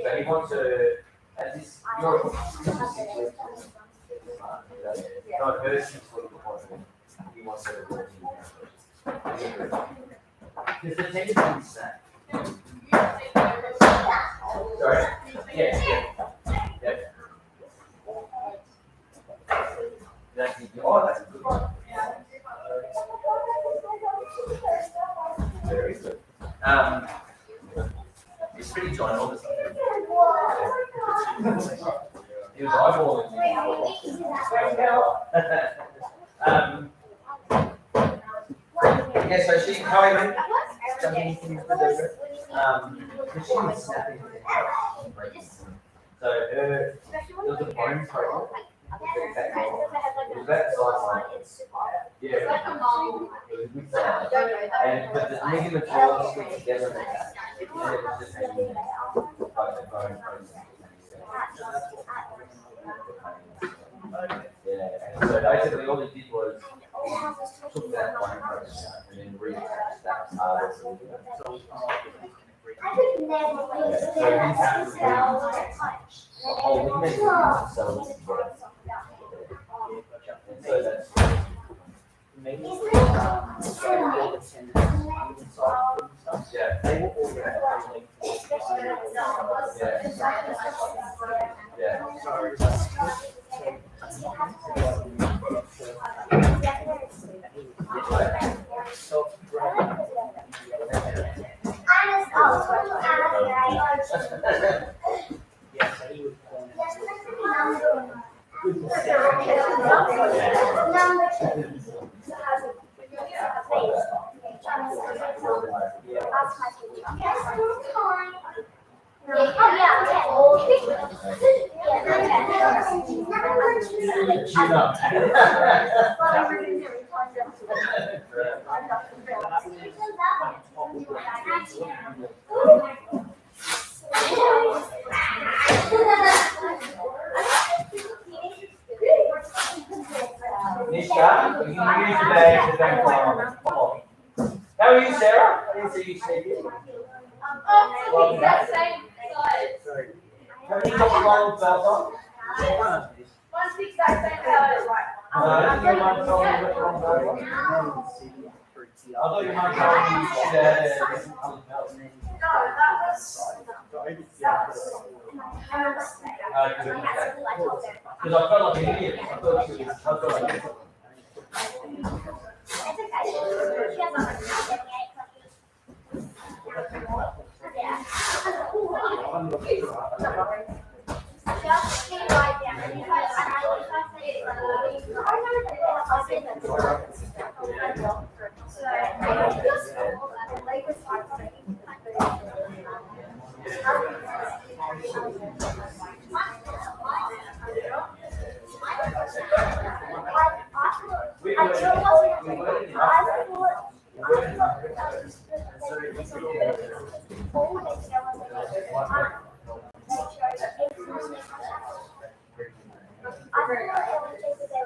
So he wants to, at this, your, this is 6 weeks. Not her 6 week appointment. He wants her to work in because the thing is insane. Sorry? Yes, yeah. Yep. That's it. Oh, that's a good one. Very good. It's pretty ginormous. He was eyeballing me. Yeah, so she came in, jumping into the desert. But she was snapping. So there was a bone throw. It was that size. Yeah. It was good size. And but the ligaments were all stick together in the back. And it was just hanging like the bone yeah. And so basically all he did was took that bone process and then reattached that part of the ligament. So he's happy to the whole ligament so so that's Maybe yeah. they will order it. Yeah. Yeah, so he would Tune up. Nisha, you can use today to thank Mom. How are you, Sarah? I didn't see you say it. Oh, exact same size. Have you got one belt One's the exact same size. on? Your mum told me which one's that one? I thought your mum told me you should have a different colored belt. No, that was. Because I felt like an idiot. I thought she was, I felt like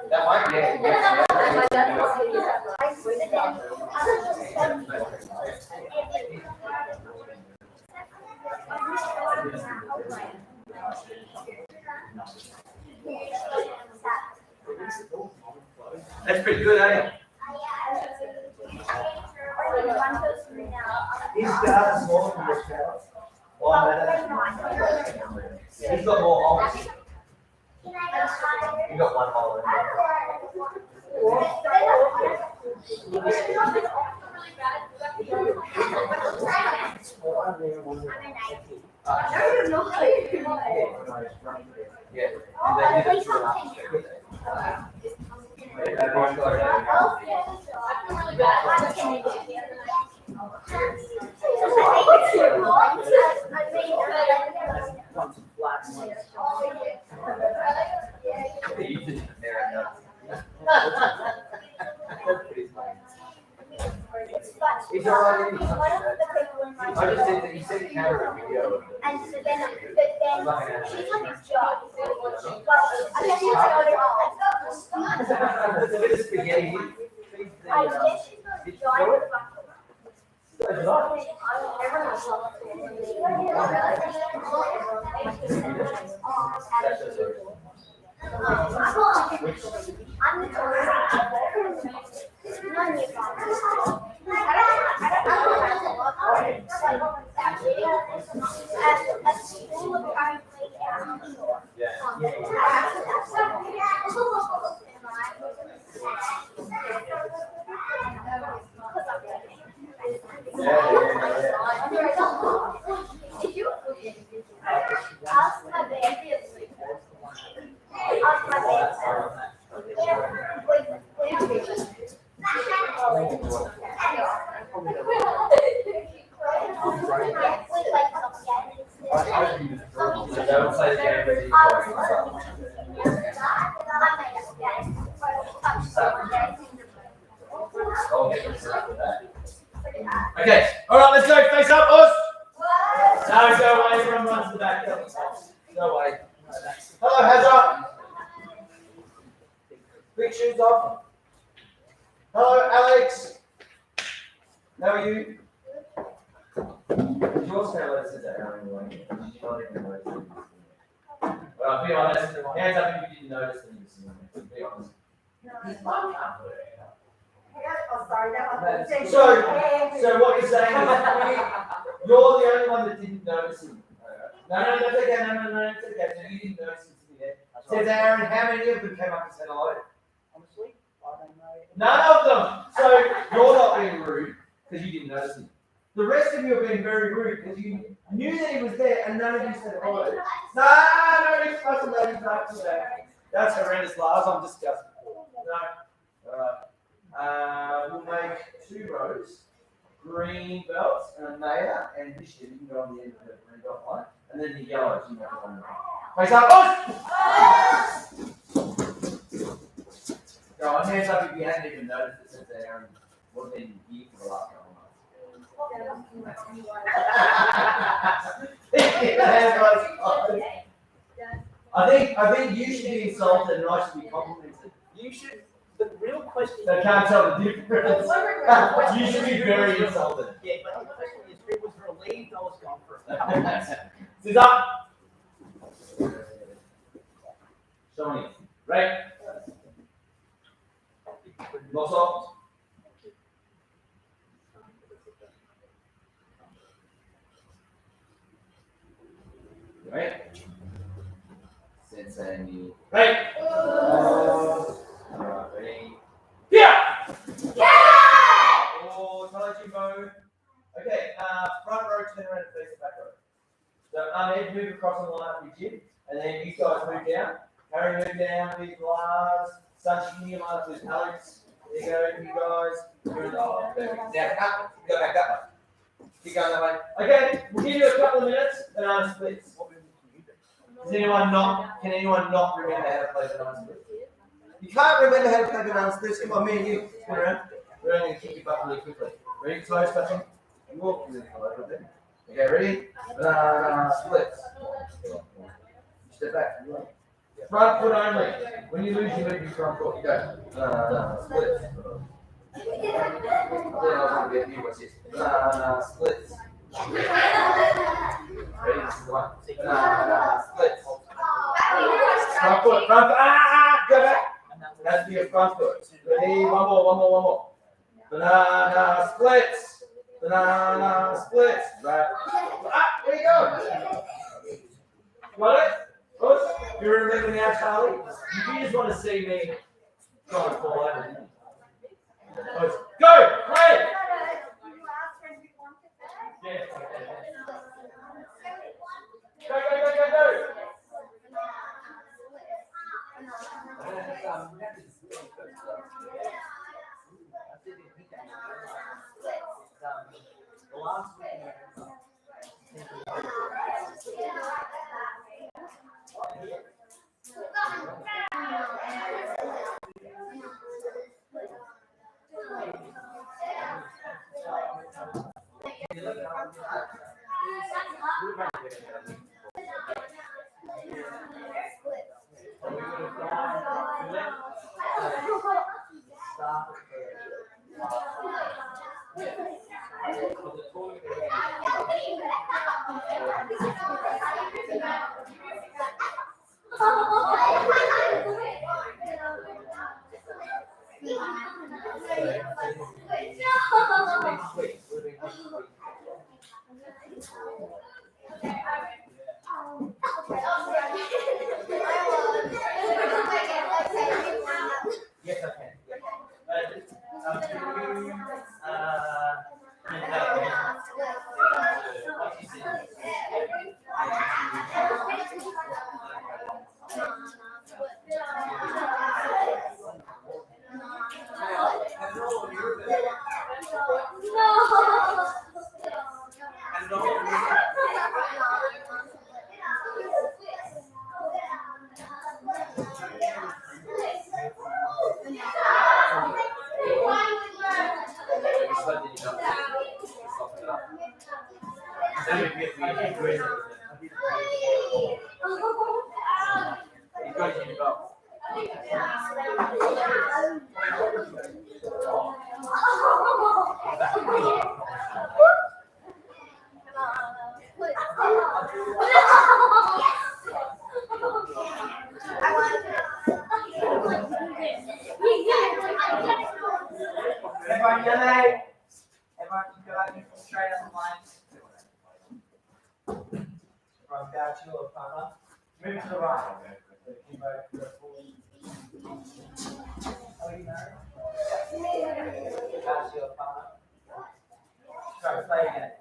that might be That's pretty good, ain't it? He's got a small from this house. He's got more holes. You got one hole in there. Yeah. And they did it through last year. Everyone's got it. You did it there. He's alright. I just said that he said camera video. And so then, but then she's on his job. I guess she's It's a bit of spaghetti. I guess she's on his job. Okay, all right, let's go. Face up, us. No, go away. Everyone runs to the back. Go away. Hello, Hazard. Quick shoes off. Hello, Alex. How are you? Did yours say let's sit down anyway? Did you not even notice it? Well, be honest. Hands up if you didn't notice that you were sitting there. Be honest. So what you're saying is you're the only one that didn't notice him. No, that's okay. No, it's okay. So you didn't notice him sitting there. Says Aaron, how many of them came up and said hello? Honestly, I don't know. None of them. So you're not being rude because you didn't notice him. The rest of you are being very rude because you knew that he was there and none of you said hello. No, it's fucking ladies not today. That's horrendous, Lars. I'm disgusted. No. Alright. We'll make 2 rows. Green belts and a mayor and this year you can go on the end of the green belt line. And then the yellows you make on the right. Face up, Go on, hands up if you hadn't even noticed it since Aaron wasn't in here for the last couple of months. I think you should be insulted and I should be complimented. You should. The real question. They can't tell the difference. You should be very insulted. Yeah, but the question is, who was relieved I was gone for a couple minutes. Sit up. Show me. Right. Loss off. Right. Sensei me. Right. Alright, ready? Yeah! Yeah! Oh, Jimbo. Okay, front row, turn around and face the back row. So Ahmed, move across the line with Jim, and then you guys move down. Harry, move down with Lars. Sunshine, you line up with Alex. There you go, you guys. Oh, perfect. Now, up. Go back that way. Keep going that way. Okay, we'll give you a couple of minutes, banana splits. Can anyone not remember how to play banana splits? You can't remember how to play banana splits. Come on, me and you. Spin around. We're only going to kick your butt really quickly. Ready? Toes touching. And walk. Okay, ready? Banana splits. Step back. Front foot only. When you lose, you move your front foot. You go. Banana splits. I was going to get you. What's this? Banana splits. Ready? This is the one. Banana splits. Front foot. Front foot. Go back. That's to your front foot. Ready? One more. Banana splits. Banana splits. Right. Where you go? Got it? Push. You remember now, Charlie? You just want to see me try and fall over. Push. Go! Play! Yeah. Go! The last Yes, I can. Everyone, yellow. Everyone, go out and straight up the line. Everyone, down to your partner. Move to the right. So keep over Oh, you know? Down to your partner. Sorry, play again.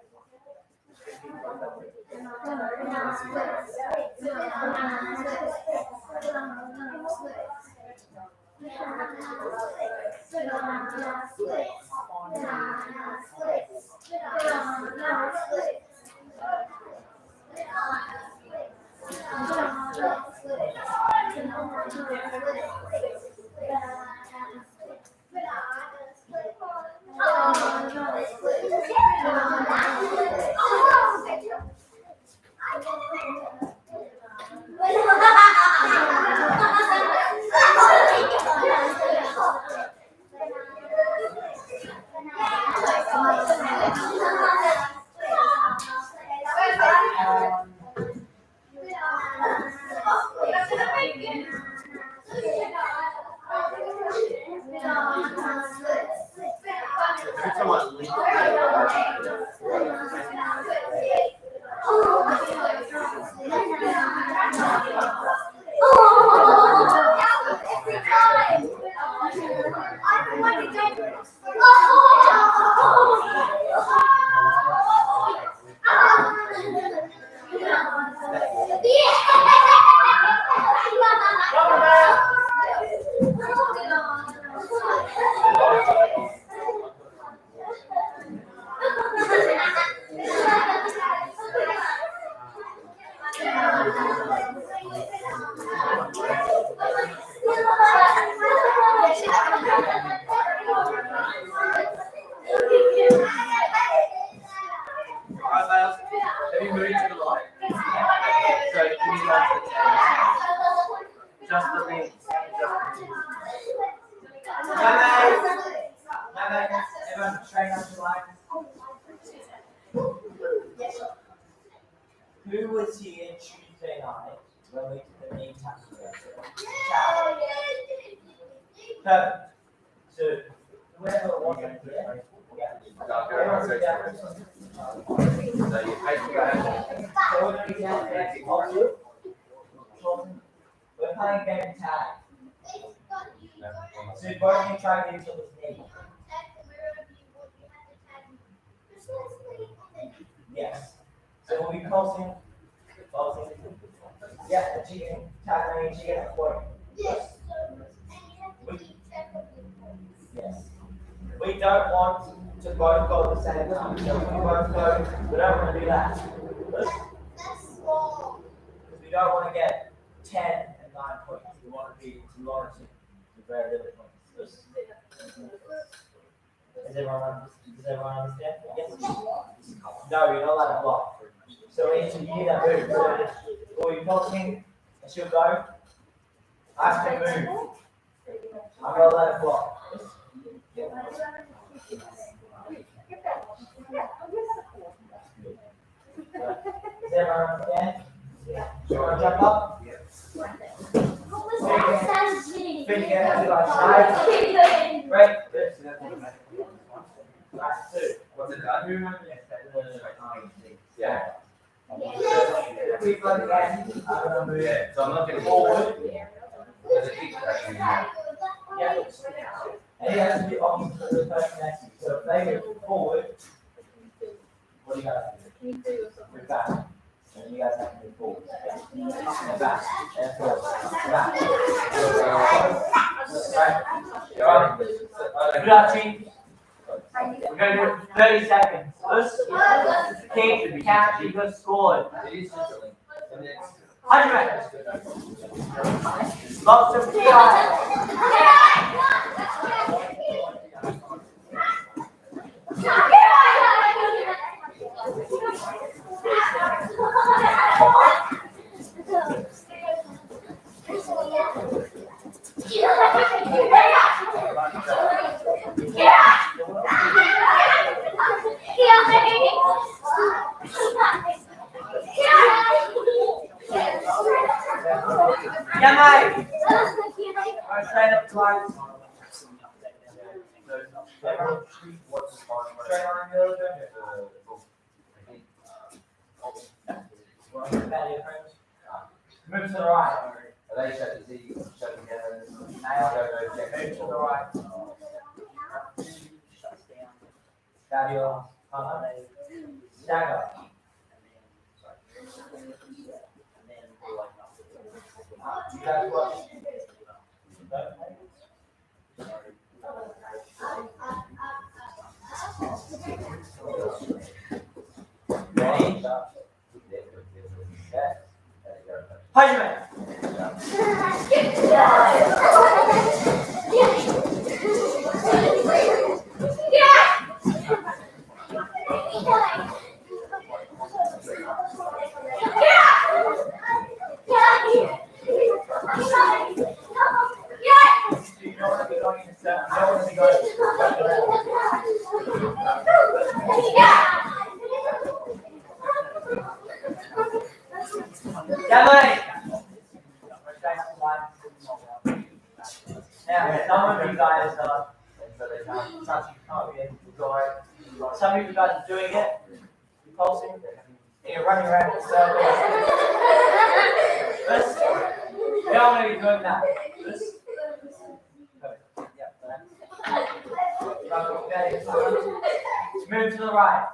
Who was here Tuesday night when we did the knee tap together? Perfect. So whoever it was here, everyone sit down. So we're going to be down there. We're playing game tag. So both of you try to get each other's knee. Yes. So we'll be pulsing. Yeah, the chicken, tackling, chicken, and quarter. Yes. We don't want to both go at the same time. So if we both go, we don't want to do that. Because we don't want to get 10 and 9 points. We want to be very little points. Does everyone understand? Yes. No, you're not allowed to block. So we need to hear that move. So we'll be pulsing, and she'll go. I have to move. I'm not allowed to block. everyone again? You want to jump up? Feet together to our side. Right. Right, two. What's it done? Yeah. If we float again, I'm going to move Yeah. So I'm looking forward. There's a kick actually. Yeah. And you have to be opposite to the person next to you. So if they move forward, what do you guys do? Move back. And you guys have to move forward. And back. And forward. Back. Right. Good afternoon. We're going to do 30 seconds. Let's keep count because scored. It is interesting. 100. Lots of PI. Yeah, mate. Alright, stand up twice. What's the time? Straight line, middle, move to the right. Are they shutting down? Nail. Move to the right. Fabulous. Stagger. You guys watch. Ready? Punishment. You don't want to be going into step. You don't want to be going. Yeah, mate. Now, some of you guys are. Some of you guys are doing it. You're pulsing. And you're running around in circles. This. We don't want to be doing that. This. Move to the right.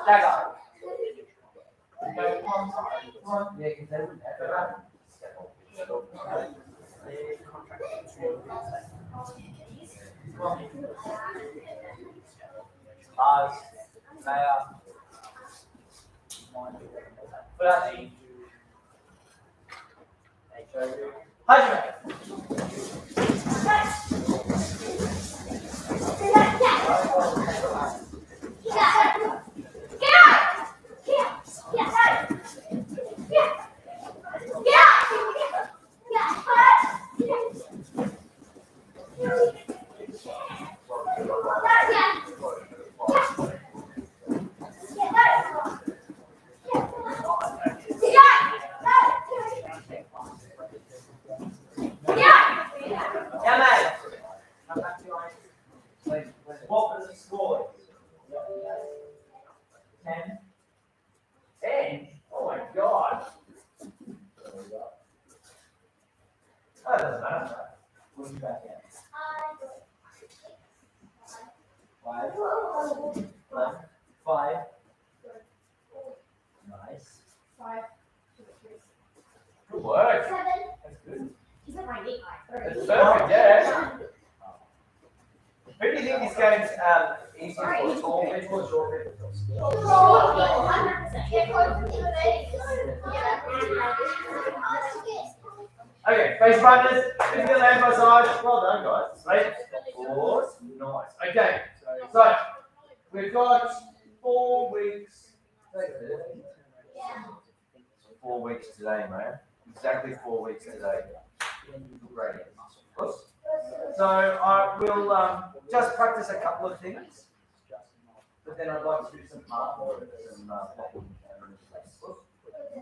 Stagger. Yeah, because they wouldn't have to. Bars. Layer. Put out the. Yeah, mate. What was the score? 10. 10? Oh my god. That doesn't matter. What did you back in? 5. 5. Nice. 5. Good work. 7. That's good. He's not right. That's perfect, yeah. Who do you think this game's easier for? Tall people or short people? 100%. Okay, face runners, who's gonna land by side? Well done, guys. Right? Pause. Nice. Okay, so we've got 4 weeks. 4 weeks today, man. Exactly 4 weeks today. Great. Whoops. So I will just practice a couple of things, but then I'd like to do some artwork and some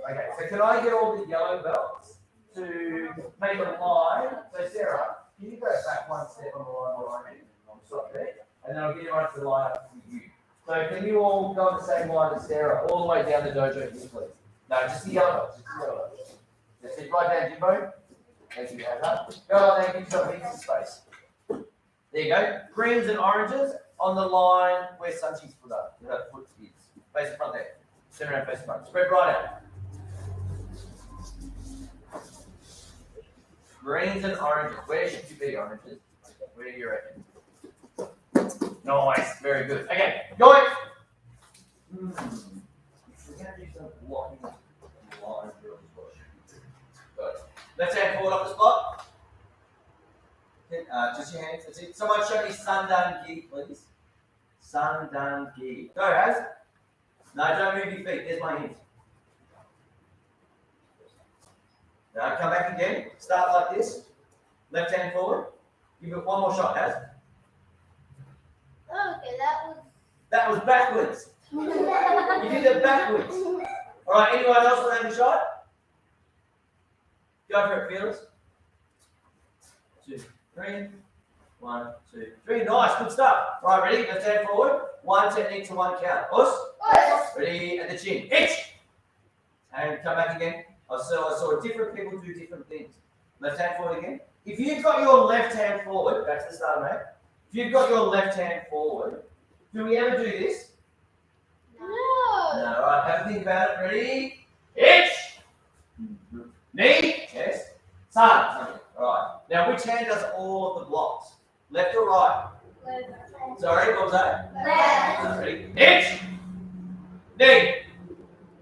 Okay, so can I get all the yellow belts to make a line? So Sarah, can you go back one step on the line behind me? I'll stop there, and then I'll get everyone to line up with you. So can you all go on the same line as Sarah, all the way down the dojo, please? No, just the yellow belts, just the yellow belts. That's it, right down, Jimbo. Thank you, Hazard. Go on, thank you, so here's the space. There you go. Greens and oranges on the line where Sunchi's foot up. Her foot is. Face the front there. Turn around, face the front. Spread right out. Greens and oranges. Where should you be, oranges? Where do you reckon? Nice. Very good. Okay, go it. We're going to do some blocking line drills. Good. Left hand forward off the spot. Just your hands. That's it. Someone show me Sandan Gi, please. Sandan Gi. Go, Haz. No, don't move your feet. There's my hands. Now come back again. Start like this. Left hand forward. Give it one more shot, Haz. Okay, That was backwards. You did it backwards. All right. Anyone else want to have a shot? Go for it, fearless. 2, 3. 1, 2, 3. Nice, good stuff. All right, ready? Left hand forward. One technique to one count. Us. Ready at the chin. Itch. And come back again. I saw different people do different things. Left hand forward again. If you've got your left hand forward, back to the start, mate. If you've got your left hand forward, do we ever do this? No. No. All right, have a think about it. Ready? Itch. Knee. Yes. Sun. All right. Now, which hand does all of the blocks? Left or right? Left. Sorry, what was that? Left. Ready? Itch. Knee.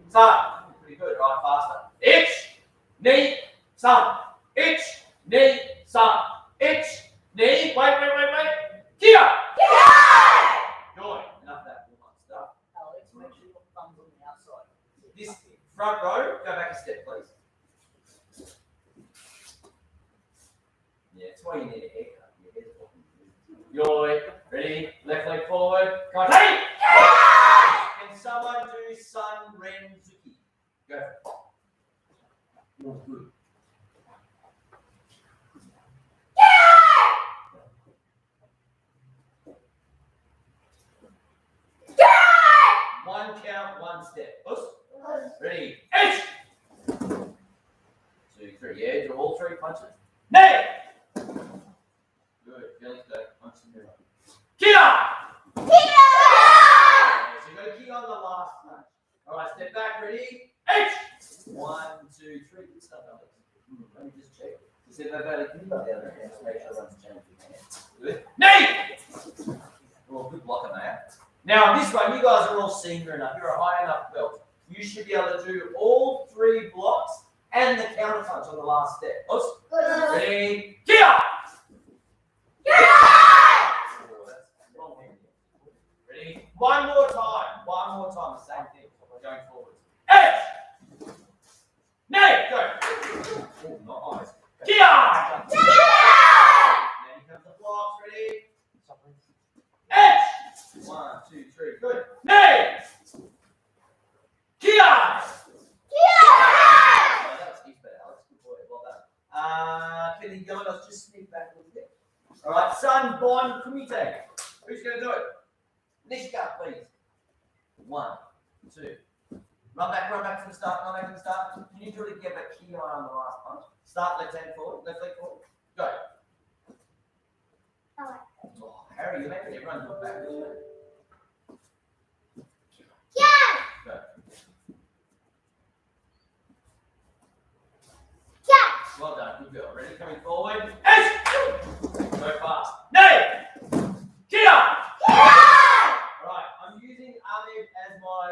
Sun. Pretty good. Right, faster. Itch. Knee. Sun. Itch. Knee. Sun. Itch. Knee. Wait. Kia. Good. Enough of that stuff. Alex, make sure you put thumbs on the outside. This front row, go back a step, please. Yeah, that's why you need a haircut. Your hair's fucking good. Ready? Left leg forward. Come on, hey! Can someone do Sun Ren Zuki? Go. Good. One count, one step. Us. Ready? H. 2, 3. Yeah, do all 3 punches. Nay. Good. Feelings good. Punch the mirror. Kia. So you got to key on the last punch. All right, step back. Ready? H. 1, 2, 3. Good stuff, Alex. Let me just check. You said that about a key down there. Just make sure everyone's changing hands. Good. Nay. Oh, good blocker, mate. Now, this one, you guys are all senior enough. You're a high enough belt. You should be able to do all 3 blocks and the counter punch on the last step. Us. Ready? Kia! Oh, that's wrong hand. Ready? One more time, the same thing. We're going forwards. H! Nay! Go! Oh, nice. Kia! Now here comes the blocks. Ready? H! 1, 2, 3. Good. Nay! Kia! That's easy, Alex. Good boy. Well done. Can the yellow belts just sneak back a little bit? All right. Sun Bon Kumite. Who's going to do it? Nishika, please. 1, 2. Run back to the start. Can you do it again, but key on the last punch? Start left hand forward, left leg forward. Go. Oh, Harry, you're making everyone look back this way. Go. Well done, good girl. Ready? Coming forward. H! Go fast. Nay! Kia! Alright, I'm using Ahmed as my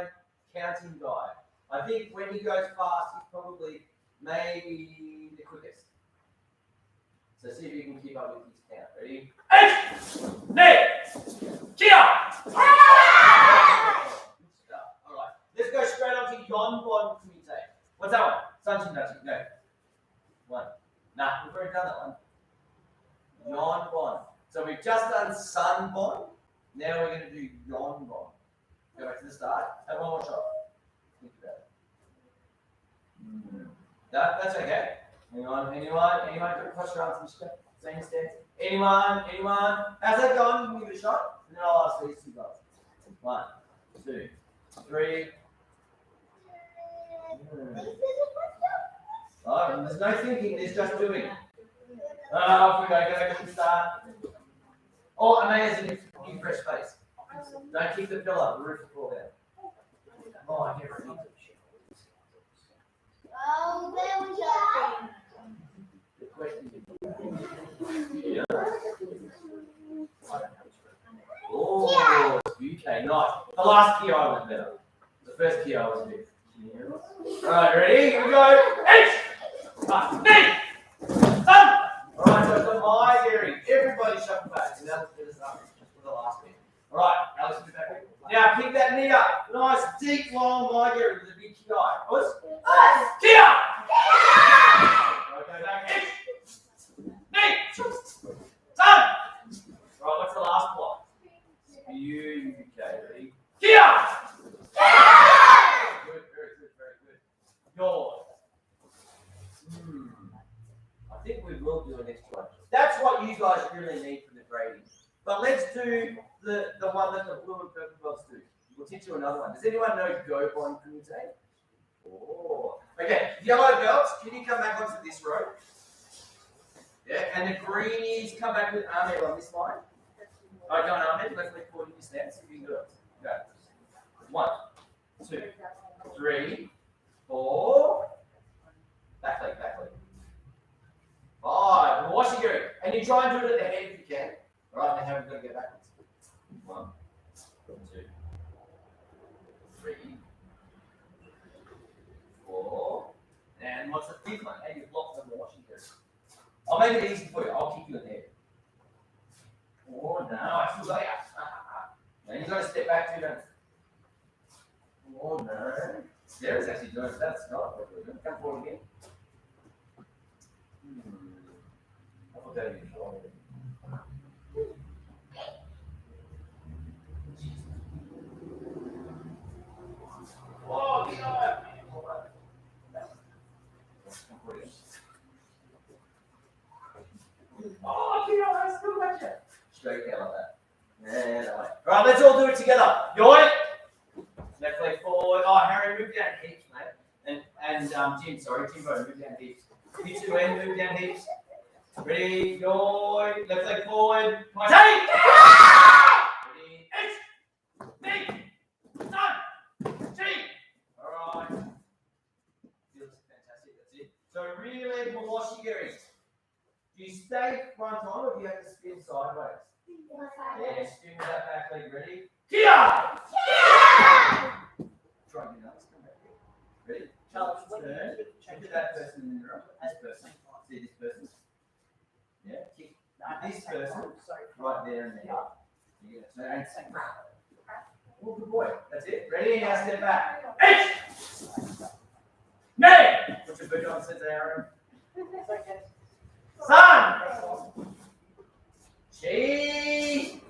counting guide. I think when he goes fast, he's probably maybe the quickest. So see if you can keep up with his count. Ready? H! Nay! Kia! Good stuff. Alright, let's go straight on to Yonbon Kumite. What's that one? Sanchin Dachi. Go. 1. Nah, we've already done that one. Yon bon. So we've just done sun bon. Now we're going to do yon bon. Go back to the start. Have one more shot. Think about it. That's okay. Hang on. Anyone? Cross your arms, Mr. Same stance. Anyone? How's that going? Give it a shot. And then I'll ask these two guys. 1, 2, 3. Oh, there's no thinking, there's just doing. Off we go back to the start. Oh, amazing, you fresh face. Don't kick the pillar, the roof will fall down. Oh, I never need to. Oh, there we go. The question is, yeah. Oh, UK, nice. The last KI was better. The first KI was better. Alright, ready? Here we go. H! Alright, so it's on my Gary. Everybody shuffle back. And now let's do this up for the last bit. Alright, now let's do back. Now pick that knee up. Nice, deep, long my Gary with a big KI. Us? KI! Okay, back. H! Knee! Son! Right, what's the last block? You, okay, ready? KI! Good, very good. Yours. I think we will do an extra one. That's what you guys really need for the grading. But let's do the one that the blue and purple belts do. We'll teach you another one. Does anyone know Go Bon Kumite? Oh. Okay, yellow belts, can you come back onto this row? Yeah, and the greenies come back with Ahmed on this line. Okay, on Ahmed, let's look forward in your stance. If you can do it. Go. 1, 2, 3, 4. Back leg. 5. Washi giri. And you try and do it at the head if you can. Alright, now we've got to go backwards. 1, 2, 3, 4. And what's the fifth one? And you block the washi giri. I'll make it easy for you. I'll kick you in the head. Oh no, I still got you. Now you've got to step back too, don't you? Oh no. Sarah's actually doing it. That's not what we're doing. Come forward again. I put that in your shoulder. Oh, get on. Oh, get on. I still got you. Straight down like that. And away. All right, let's all do it together. Yoink. Left leg forward. Oh, Harry, move down heaps, mate. And Jim, move down heaps. You two in, move down heaps. Ready, yoink. Left leg forward. My take. Ready, H. Knee. Son. G. All right. Feels fantastic. That's it. So rear leg Mawashi Giri. Do you stay front on or do you have to spin sideways? Yeah, spin with that back leg. Ready? Kia! Try and get up. Come back here. Ready? Charles, turn. Look at that person in the mirror. This person. See this person? Yeah. Kick. This person. Right there and there. You're going to turn. Oh, good boy. That's it. Ready? Now step back. H! Nay! Put your boot on, says Aaron. Son! G!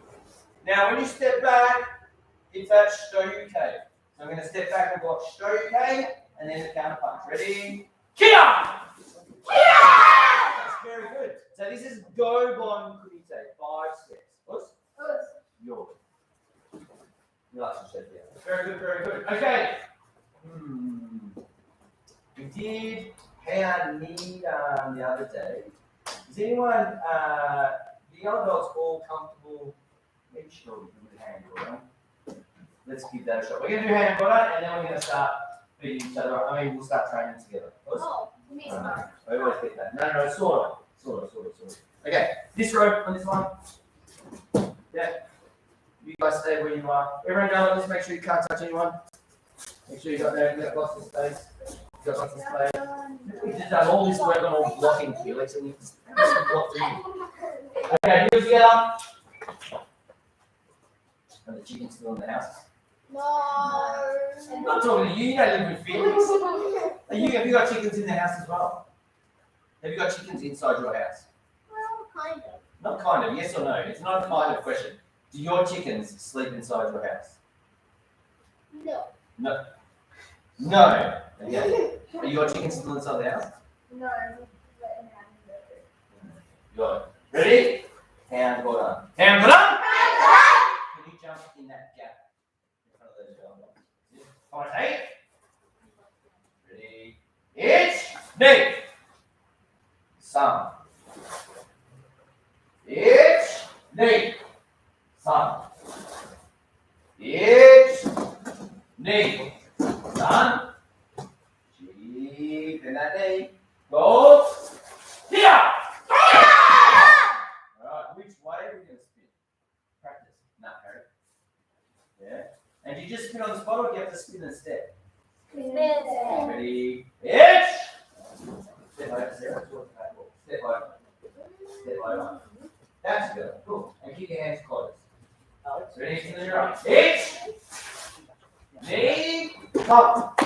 Now when you step back, it's that Shoryuken. So I'm going to step back and block Shoryuken and then the counter punch. Ready? Kia! That's very good. So this is Go Bon Kumite. 5 steps. What's? Yours. Relax your head down. Very good. Okay. We did hand knee the other day. Is anyone, the yellow belts all comfortable? Maybe sure we can do hand water. Let's give that a shot. We're going to do hand water and then we're going to start beating each other up. I mean, we'll start training together. Oh, me sorry. I always get that. No, sort of. Okay, this rope on this one. Yeah. You guys stay where you are. Everyone go, just make sure you can't touch anyone. Make sure you got lots of space. You got lots of space. We've just done all this work on all blocking Felix and you just block through you. Okay, heels together. And the chicken's still in the house. No. I'm not talking to you, you don't live with Felix. Have you got chickens in the house as well? Have you got chickens inside your house? Well, kind of. Not kind of, yes or no? It's not a kind of question. Do your chickens sleep inside your house? No. No. No. Okay. Are your chickens still inside the house? No. Good. Ready? Hand hold on. Hand hold on. Can you jump in that gap in front of those elbows? Come on, eight. Ready? It's knee. Some. It's knee. Some. It's knee. Some. Keep in that knee. Go. Here. Alright, which way are we going to spin? Practice. No, Harry. Yeah. And you just spin on the spot or do you have to spin and step? Ready? It's. Step over, Sarah. Towards the back wall. Step over. Step over. That's good. Cool. And keep your hands closed. Ready to the right. It's. Knee. Up.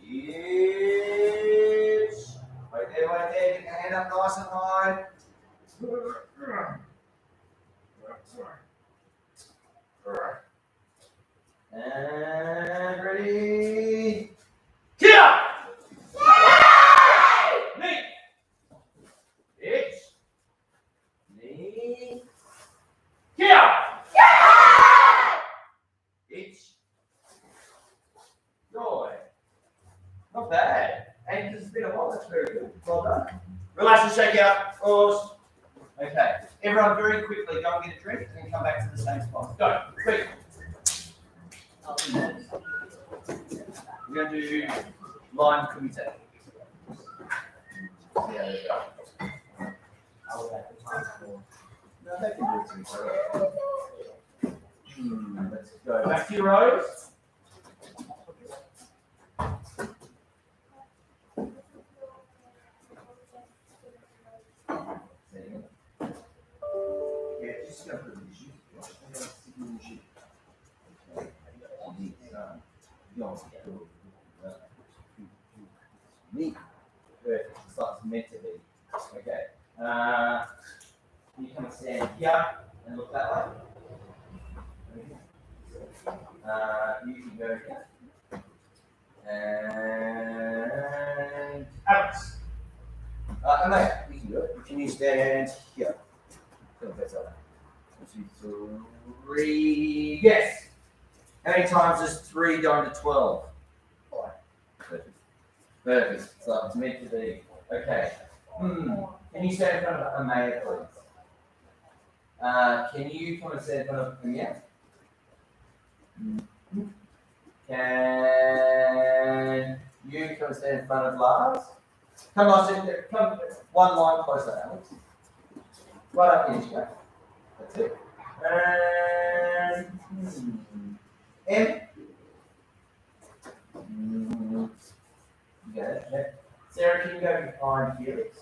It's. Right there, right there. Get your hand up nice and high. And ready. Here! Knee. It's. Knee. Here! It's. Joy. Not bad. And it's been a while. That's very good. Well done. Relax and shake out. Pause. Okay. Everyone, very quickly, go and get a drink and then come back to the same spot. Go. Quick. We're going to do line kumite. Yeah, there you go. No, they can do it to each other. Let's go back to your rows. Yeah, just go for the shoe. Neat. Perfect. It's like it's meant to be. Okay. You come and stand here and look that way. You can go here. And out. Mate, you can do it. Can you stand here? That's all right. 1, 2, 3. Yes. How many times does 3 go into 12? 4. Perfect. Perfect. So it's meant to be. Okay. Can you stand in front of Amaya, please? Can you come and stand in front of Amaya? Can you come and stand in front of Lars? Come on, come one line closer, Alex. Right up here, Jack. That's it. And M. Yeah. Sarah, can you go behind Felix?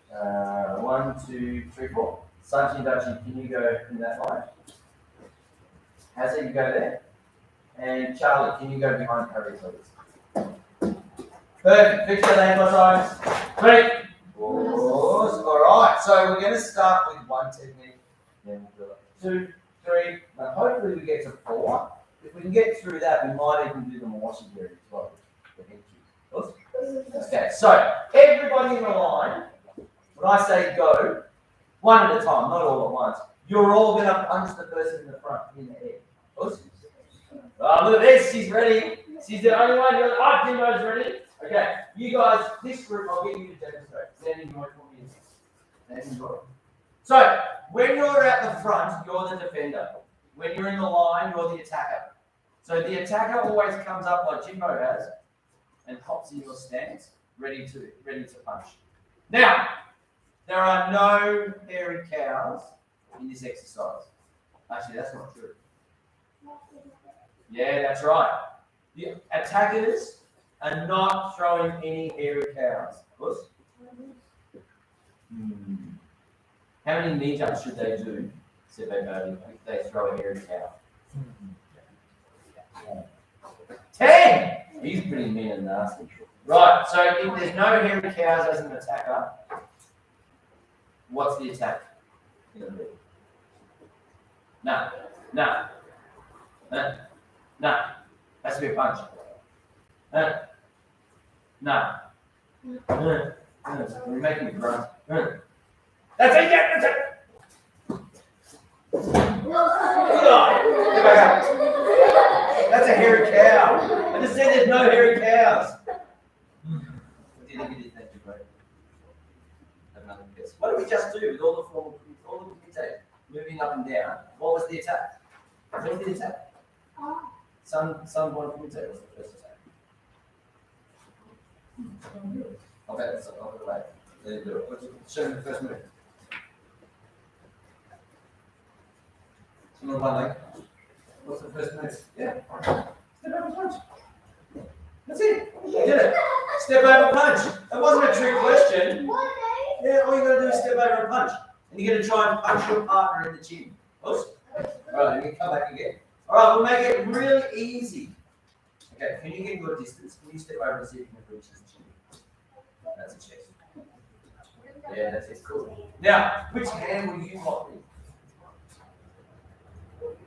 1, 2, 3, 4. Sanchi Dachi, can you go in that line? Hazzy, you go there. And Charlie, can you go behind Harry, please? Perfect. Fix your leg size. Ready? Pause. All right. So we're going to start with 1 technique. Then we'll do 2, 3. Now hopefully we get to 4. If we can get through that, we might even do the Morsi here as well. Okay. So everybody in the line. When I say go, one at a time, not all at once. You're all going to punch the person in the front in the head. Oh, look at this. She's ready. She's the only one. Timbo's ready. Okay. You guys, this group, I'll get you to demonstrate. Standing joint for me. Standing joint. So, when you're at the front, you're the defender. When you're in the line, you're the attacker. So the attacker always comes up like Jimbo has and hops in your stance, ready to punch. Now, there are no hairy cows in this exercise. Actually, that's not true. Yeah, that's right. The attackers are not throwing any hairy cows. How many knee jumps should they do, said if they throw a hairy cow? 10! He's pretty mean and nasty. Right, so if there's no hairy cows as an attacker, What's the attack? No. Has to be a punch. No. You're making me grunt. That's it, yeah, that's it. Get back up. That's a hairy cow. I just said there's no hairy cows. What do you think it is then, Jibbo? Have another guess. What did we just do with all the kumite moving up and down? What was the attack? What was the attack? Sunborn kumite was the first attack. I'll bet that's I'll go away. There you go. Show me the first move. Someone one leg. What's the first move? Yeah. Step over punch. That's it. You did it. Step over punch. That wasn't a trick question. Yeah, all you gotta do is step over and punch. And you're gonna try and punch your partner in the chin. Awesome. Alright, let me come back again. Alright, we'll make it really easy. Okay, can you get your distance? Can you step over and see if you can reach his chin? That's a chest. Yeah, that's it. Cool. Now, which hand will you block with?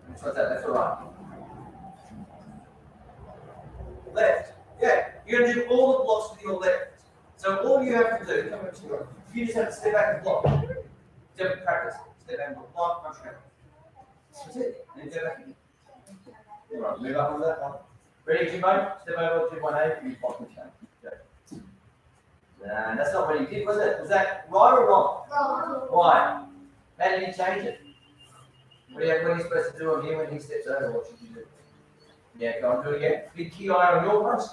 What's that? That's all right. Left. Yeah, you're going to do all the blocks with your left. So all you have to do, come back to your, you just have to step back and block. Don't practice. Step back and block, punch back. That's it. And go back again. All right, move up on that one. Ready, Jimbo? Step over to 1A, you block and change. Go. Nah, that's not what you did, was it? Was that right or wrong? Wrong. Why? How did you change it? What are you supposed to do on him when he steps over? What should you do? Yeah, go on, do it again. Big key eye on your punch.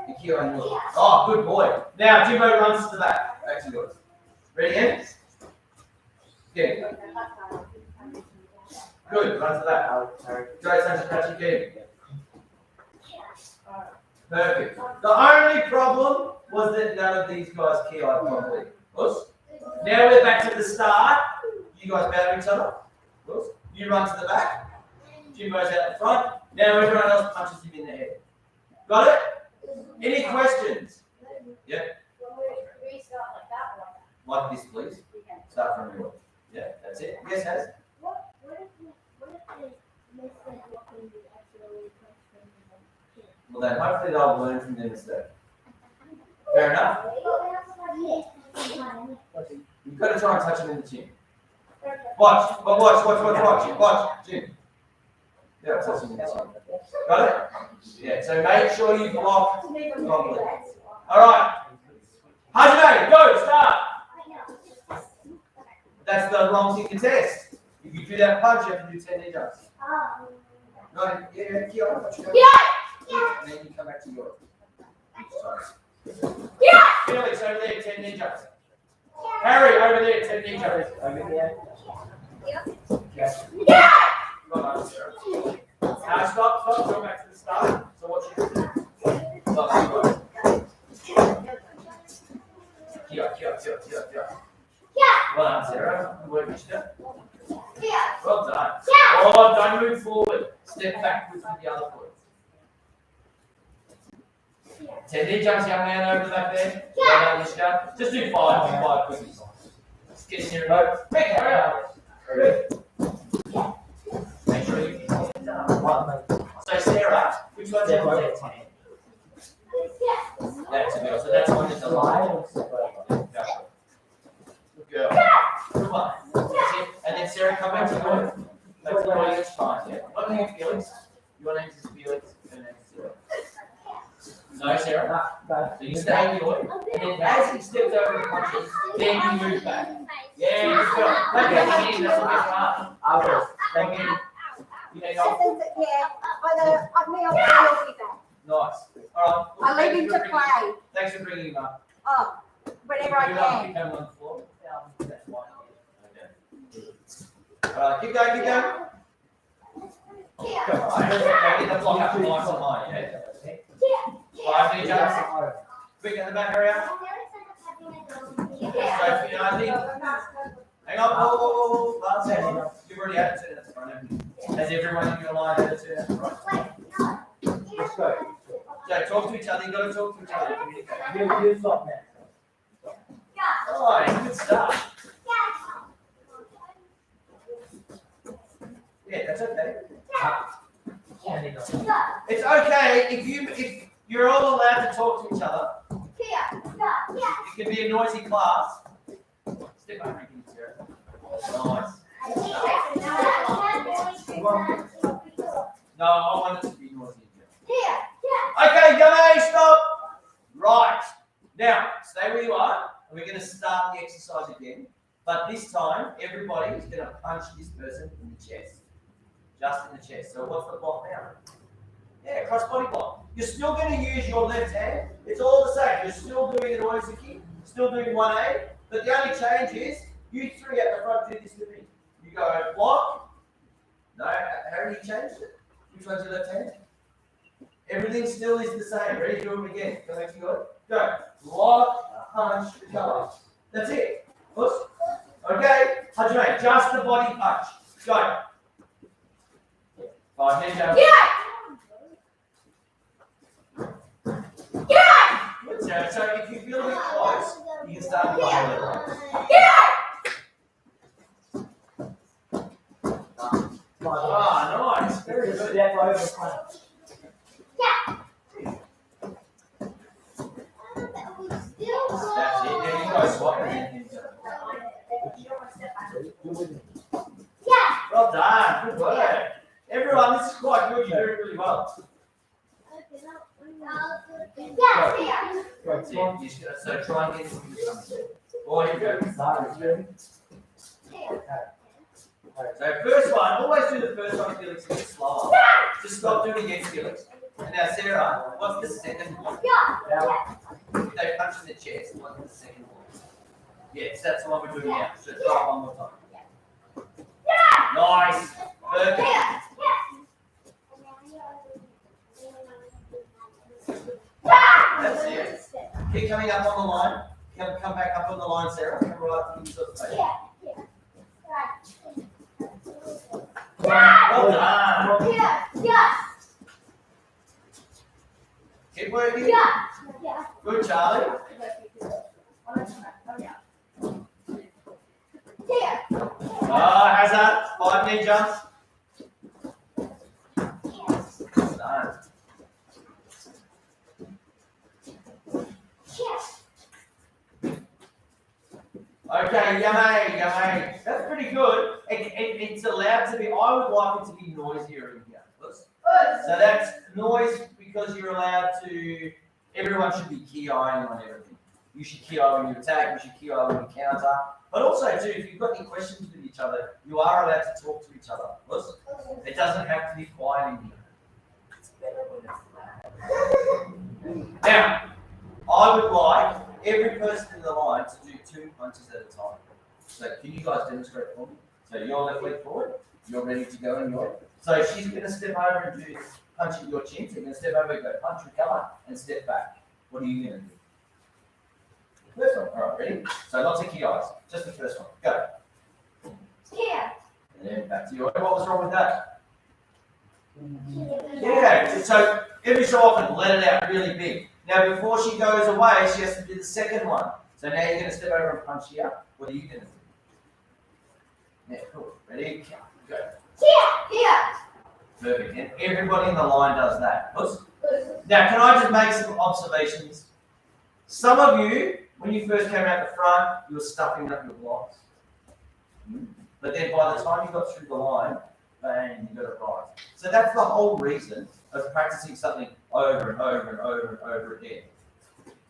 Big key eye on yours. Oh, good boy. Now, Jimbo runs to the back. Back to yours. Ready again? Yeah. Good, run to the back. Great, Sanjay, catch again. Perfect. The only problem was that none of these guys key eye properly. Us? Now we're back to the start. You guys battle each other. Us? You run to the back. Jimbo's out the front. Now everyone else punches him in the head. Got it? Any questions? Yeah. Restart like that one. Like this, please. Start from your. Yeah, that's it. Yes, has. What if they miss like what they actually Well, then hopefully they'll learn from their mistake. Fair enough. You've got to try and touch him in the chin. Watch. Chin. Yeah, touch him in the chin. Got it? Yeah, so make sure you block properly. Alright. Hajime, go, start. That's the wrong thing to test. If you do that punch, you have to do 10 knee jumps. No, yeah, and then you come back to yours. Sorry. Felix over there, 10 knee jumps. Harry over there, 10 knee jumps. Over there. Yeah. Well done, Sarah. Now stop, go back to the start. So what you do? Stop, Well done, Sarah. Good work, Mister. Well done. Oh, don't move forward. Step backwards with the other foot. 10 knee jumps, young man over the back there. Well done, Mister. Just do 5 quickies. Just get in your boat. Quick, hurry up. Make sure you So Sarah, which one's your favorite? That's a girl. So that's one that's alive. Good girl. Good one. That's it. And then Sarah, come back to your. That's the boy each time. Yeah. What name is Felix? Your name is Felix. Her name is Sarah. No, Sarah. So you stay in your. And then as he steps over the punches, then you move back. Yeah, good girl. Don't get him in. That's the best part. I will. Thank you. Nice. All right. I leave him to play. Thanks for bringing him up. Oh, whenever I can. Keep him on the floor. That's fine. Okay. All right, keep going. Come on. Okay, get the block up nice and high. Yeah. 5 knee jumps. Quick at the back area. Go for your own thing. Hang on. Whoa. Last second. You've already had it. That's fine. Has everyone in your line had it? That's right. Let's go. So talk to each other. You've got to talk to each other. Communicate. You stop now. Oh, good stuff. can be a noisy class. Step over again, Sarah. Nice. No, I want it to be noisy again. Okay, Yummy, stop. Right. Now, stay where you are. And we're going to start the exercise again. But this time, everybody is going to punch this person in the chest. Just in the chest. So what's the block now? Yeah, cross body block. You're still going to use your left hand. It's all the same. You're still doing an oisiki, still doing 1A. But the only change is you three at the front do this with me. You go block. No, how do you change it? Which one's your left hand? Everything still is the same. Ready to do it again? Go back to your go. Block, punch, recover. That's it. Push. Okay, Hajime, just the body punch. Go. 5 minutes. Yeah. So if you feel a bit close, you can start with nice. Very good. Step over punch. That's it. There you go. Swap it. Well done. Good work. Everyone, this is quite good. You're doing really well. That's it. So try and get into the Oh, here we go. So first one, always do the first one, Felix, a bit slower. Just stop doing it again, Felix. And now, Sarah, what's the second one? If they punch in the chest, what's the second one? Yes, that's the one we're doing now. So try it one more time. Nice. Perfect. That's it. Keep coming up on the line. Come back up on the line, Sarah. Come right up into the space. Well done. Keep working. Good, Charlie. Hazard. 5 knee jumps. Done. Okay, yummy. That's pretty good. It's allowed to be, I would like it to be noisier in here. So that's noise because you're allowed to, everyone should be key-eyeing on everything. You should key-eye when you attack, you should key-eye when you counter. But also, too, if you've got any questions with each other, you are allowed to talk to each other. It doesn't have to be quiet in here. Now, I would like every person in the line to do 2 punches at a time. So can you guys demonstrate for me? So your left leg forward, you're ready to go in your. So she's going to step over and do punch at your chin. So you're going to step over, go punch, recover, and step back. What are you going to do? First one. All right, ready? So not to key eyes, just the first one. Go. And then back to your. What was wrong with that? Yeah. So every so often, let it out really big. Now, before she goes away, she has to do the second one. So now you're going to step over and punch here. What are you going to do? Yeah, cool. Ready? Go. Perfect. And everybody in the line does that. Now, can I just make some observations? Some of you, when you first came out the front, you were stuffing up your blocks. But then by the time you got through the line, bang, you got it right. So that's the whole reason of practicing something over and over and over and over again.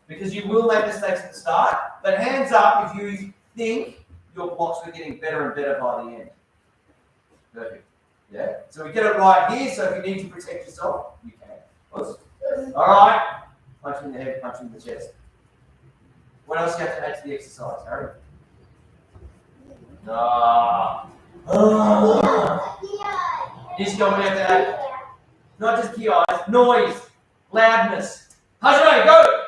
Because you will make mistakes at the start, but hands up if you think your blocks were getting better and better by the end. Perfect. Yeah? So we get it right here, so if you need to protect yourself, you can. Alright? Punch in the head, punch in the chest. What else do you have to add to the exercise, Harry? This is what we have to add. Not just key eyes, noise, loudness. Hajime, go!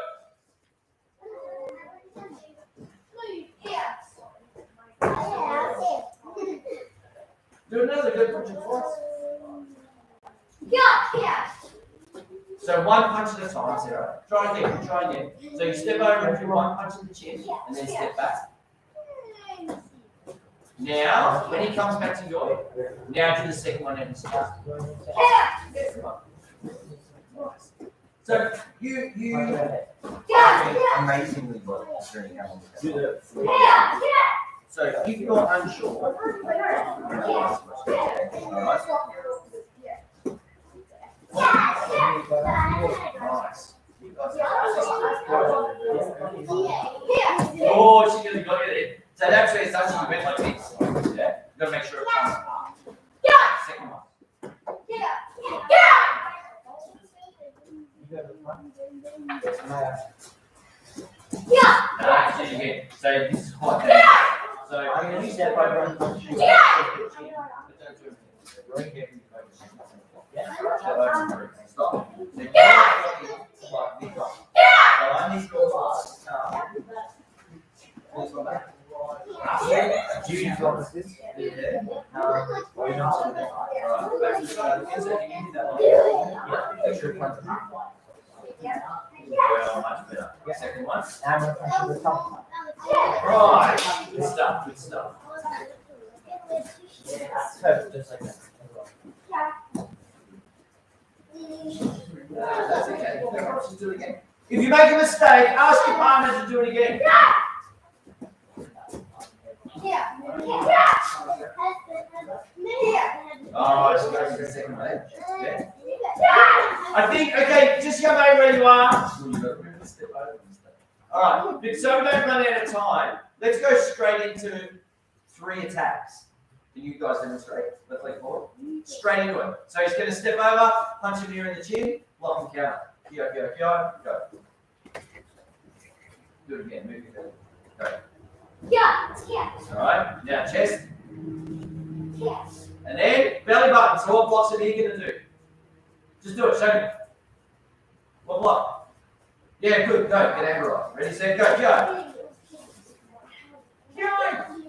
Do another good punch and twice. So one punch at a time, Sarah. Try again. So you step over and do one punch in the chin, and then step back. Now, when he comes back to your, now do the second one and start. So So you amazingly well during our So if you're unsure, nice. Oh, she really got it. So that's where it's actually went like this. Yeah, you gotta make sure it comes up. Second one. No, so you get. So this is quite dangerous. So I'm going to step over and shoot. Stop. So I need to go fast. Pulls one back. Do you promise this? Yeah. Or you don't say that? Alright, back to the side. Insert, you can do that one. Yeah, make sure it comes up. Well, much better. Second one. I'm going to punch you the top. Right. Good stuff, good stuff. Perfect, just like that. That's okay. Just do it again. If you make a mistake, ask your partner to do it again. Oh, it's going to the second one. Yeah. I think, okay, just go back where you are. Alright, so we don't run out of time. Let's go straight into 3 attacks. Can you guys demonstrate? Let's play forward. Straight into it. So he's going to step over, punch him here in the chin, block and counter. Kyo, go. Do it again, move it. Go. Alright, now chest. And then belly button. So what blocks are you going to do? Just do it, show me. What block? Yeah, good, go. Get anger off. Ready, set, go.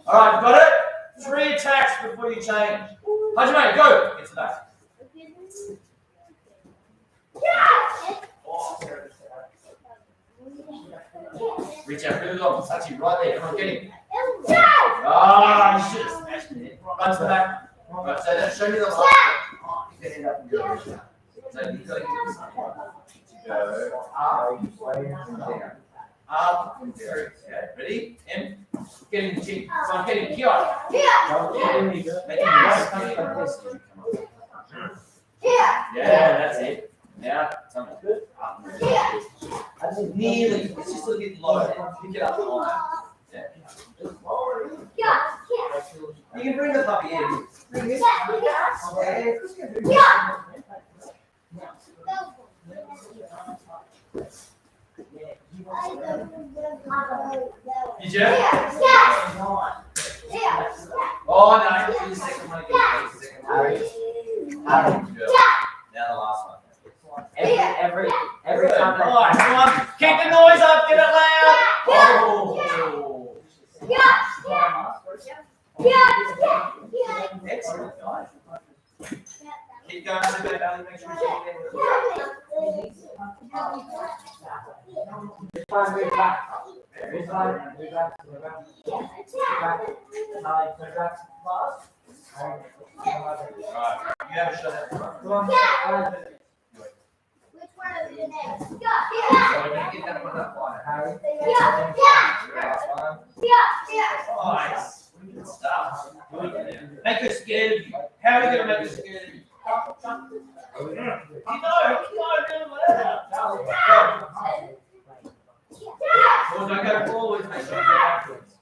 Alright, got it? 3 attacks before you change. Hajime, go! Get to that. Reach out really long. Touch him right there. Come on, get him. Ah, you should have smashed it. Run to the back. Right, so then show me the last one. Oh, you can end up and go. So you got to get this one. Go up, up and down. Okay, ready? And get in the chin. Come on, get in. Kyo. Make him right coming like this. Yeah, that's it. Now, tell me. Up. Nearly. It's just a little bit low. Pick it up higher. Yeah. You can bring the puppy in. Bring this. Did you? Oh no, do the second one again. Please. Second one. Good. Now the last one. Every time Alright, come on. Keep the noise up, get it loud. Oh. Excellent, guys. Keep going to the belly, make sure you get it. This time, move back. This time, move back. Move back. Move back. Alright, you have a shot. Come on. Which one of the next? So we're going to get that one up higher. Harry. Last one. Nice. Good stuff. Make her scared of you. How are you going to make her scared of you? You know, really loud. Well, don't go forward, make sure you go backwards.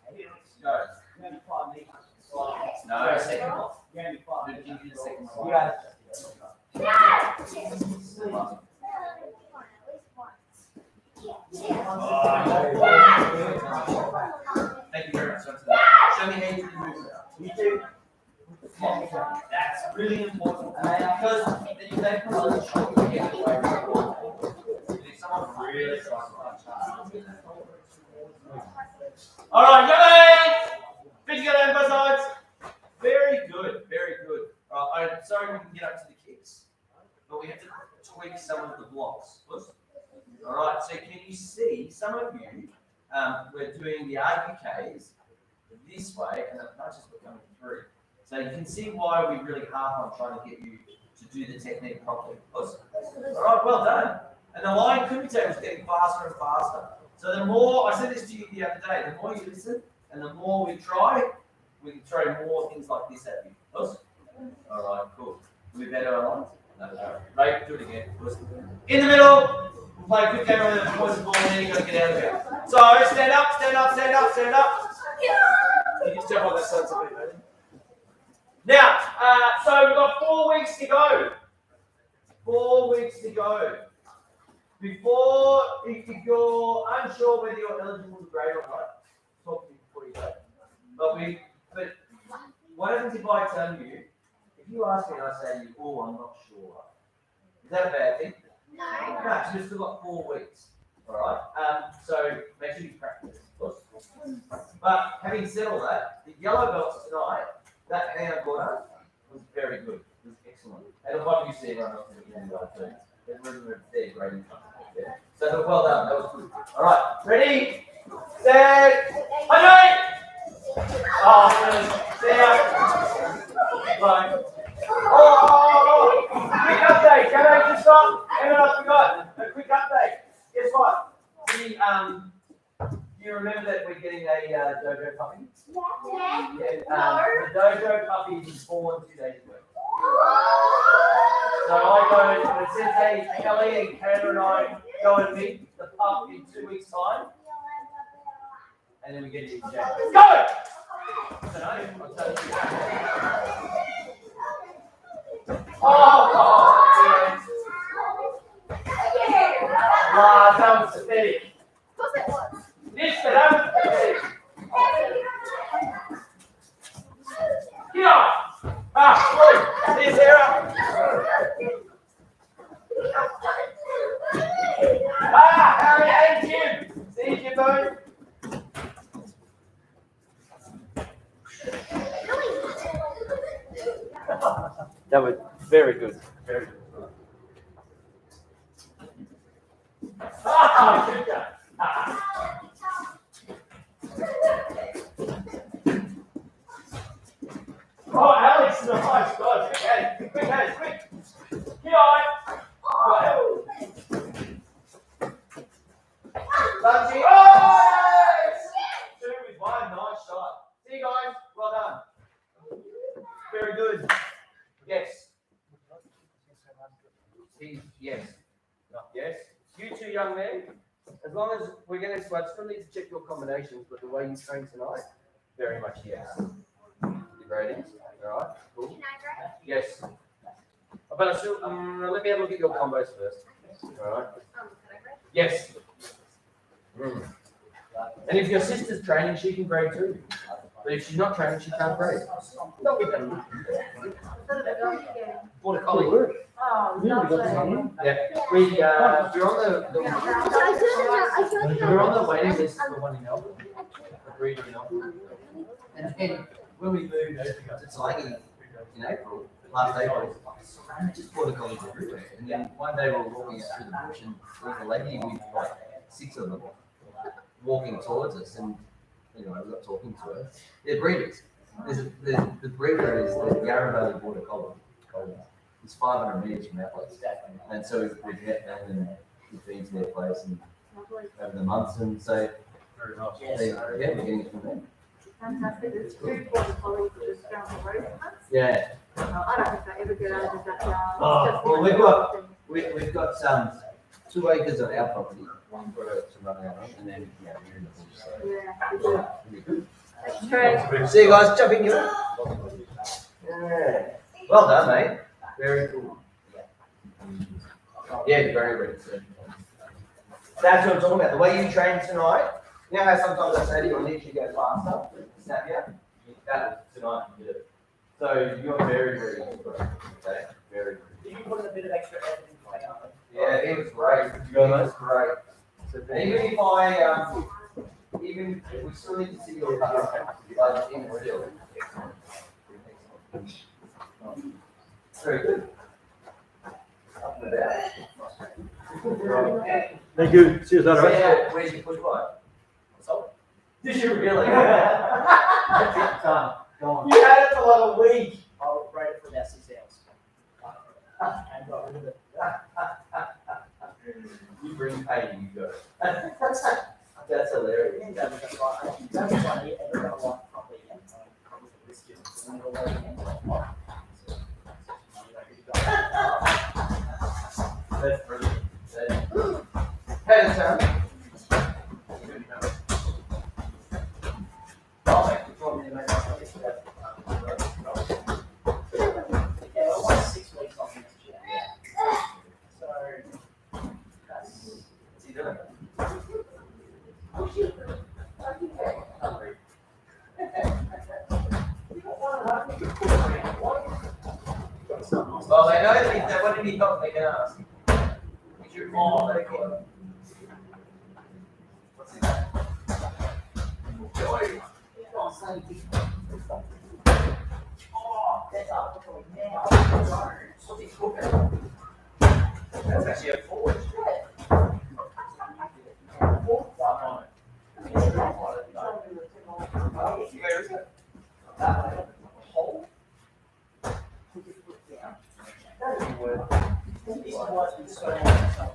Go. No, second one. Can you do the second one? You got Thank you very much. Show me how you can move it. You too. That's really important because they put on the shoulder to get away from it. If someone really tries to charge. All right, go Big go down both sides. Very good, very good. I'm sorry we can get up to the kicks, but we have to tweak some of the blocks. All right, so can you see some of you? We're doing the RUKs this way, and the punches were coming through. So you can see why we really harp on trying to get you to do the technique properly. Awesome. All right, well done. And the line kumite was getting faster and faster. So the more, I said this to you the other day, the more you listen and the more we try, we can throw more things like this at you. Yes? All right, cool. We better align? No. Right, do it again. In the middle, we'll play a quick game with the boys and ball, and then you're going to get out of here. So stand up, stand up, stand up, stand up. You can jump on that side a bit, ready? Now, so we've got 4 weeks to go. 4 weeks to go. Before, if you're unsure whether you're eligible to grade or not, talk to me before you go. But what happens if I tell you, if you ask me and I say to you, oh, I'm not sure. Is that a bad thing? No. No, so we've still got 4 weeks. All right. So make sure you practice, of course. But having said all that, the yellow belts tonight, that hand corner was very good. It was excellent. And what you see everyone else in the other too. They're great. Yeah. So well done. That was good. All right. Ready? Set. Hydrate. Oh, down. Right. Oh, quick update. Can I just stop? Hang on, I forgot. A quick update. Guess what? You remember that we're getting a dojo puppy? Yeah. Yeah. The dojo puppy is born 2 days ago. So I go, when it says, hey, Kelly and Kayla and I go and meet the pup in 2 weeks' time, and then we get it in January. Go! I don't know, I'll tell you. Oh, yes. Wow, that was pathetic. Of course it was. That was pathetic. Get on! Ah, good. See you, Sarah. Harry and Jim. See you, Jimbo. That was very good. Very good. Good job. Oh, Alex, nice. God, okay. Quick, hands, quick. Get on. Go. Lucky. Oh! 2 with 1. Nice shot. See you guys. Well done. Very good. Yes. Yes. Yes. You two young men, as long as we're going to, I still need to check your combinations, but the way you train tonight, very much yes. The gradings. All right. Cool. Yes. But I still, let me have a look at your combos first. All right. Yes. And if your sister's training, she can grade too. But if she's not training, she can't grade. Border collie. Oh, lovely. Yeah. We're on the waiting list for one in Melbourne. Agreed in Melbourne. And then when we moved to Tonga in April, last April, just border collies everywhere. And then one day we were walking out through the bush and there was a lady with like 6 of them walking towards us, and anyway, we got talking to her. They're breeders. The breeder is the Yarra Valley Border Collie. It's 500 metres from our place. And so we get them and we feed to their place and over the months, and so Very nice. we're getting it from them. Fantastic. There's 2 border collies just down the road. Yeah. I don't think I ever get out of that yard. Oh, well, we've got 2 acres on our property, one for to run out on, and then we're in the bush. So Yeah. pretty good. True. See you guys, jump in here. Yeah. Well done, mate. Very cool. Yeah, very ready. That's what I'm talking about. The way you train tonight, you know how sometimes I say to you, I need you to go faster, snap you? That tonight you did it. So you're very, very good. Okay? Very good. Did you put in a bit of extra effort into playing on it? Yeah, it was great. It was great. And even if we still need to see your like in the field. Very good. Up and about. Thank you. See you later. Yeah, where's your push bike? So, did you really? Go on. You had it for like a week. I'll rate it for about 6 hours. And got rid of it. You bring pain, you go. That's hilarious. That's brilliant. Hey, Sam. I'll make the problem you make. Yeah, I want 6 weeks off next year. So, that's, What's he doing? hungry. Well, I know that what did he help make an ask? Is your mom like what's he got? Joy. Oh, that's up for now. What's he cooking? That's actually a forge. Where is it? Hole. Put your foot down. That doesn't work. This is why it's been so long.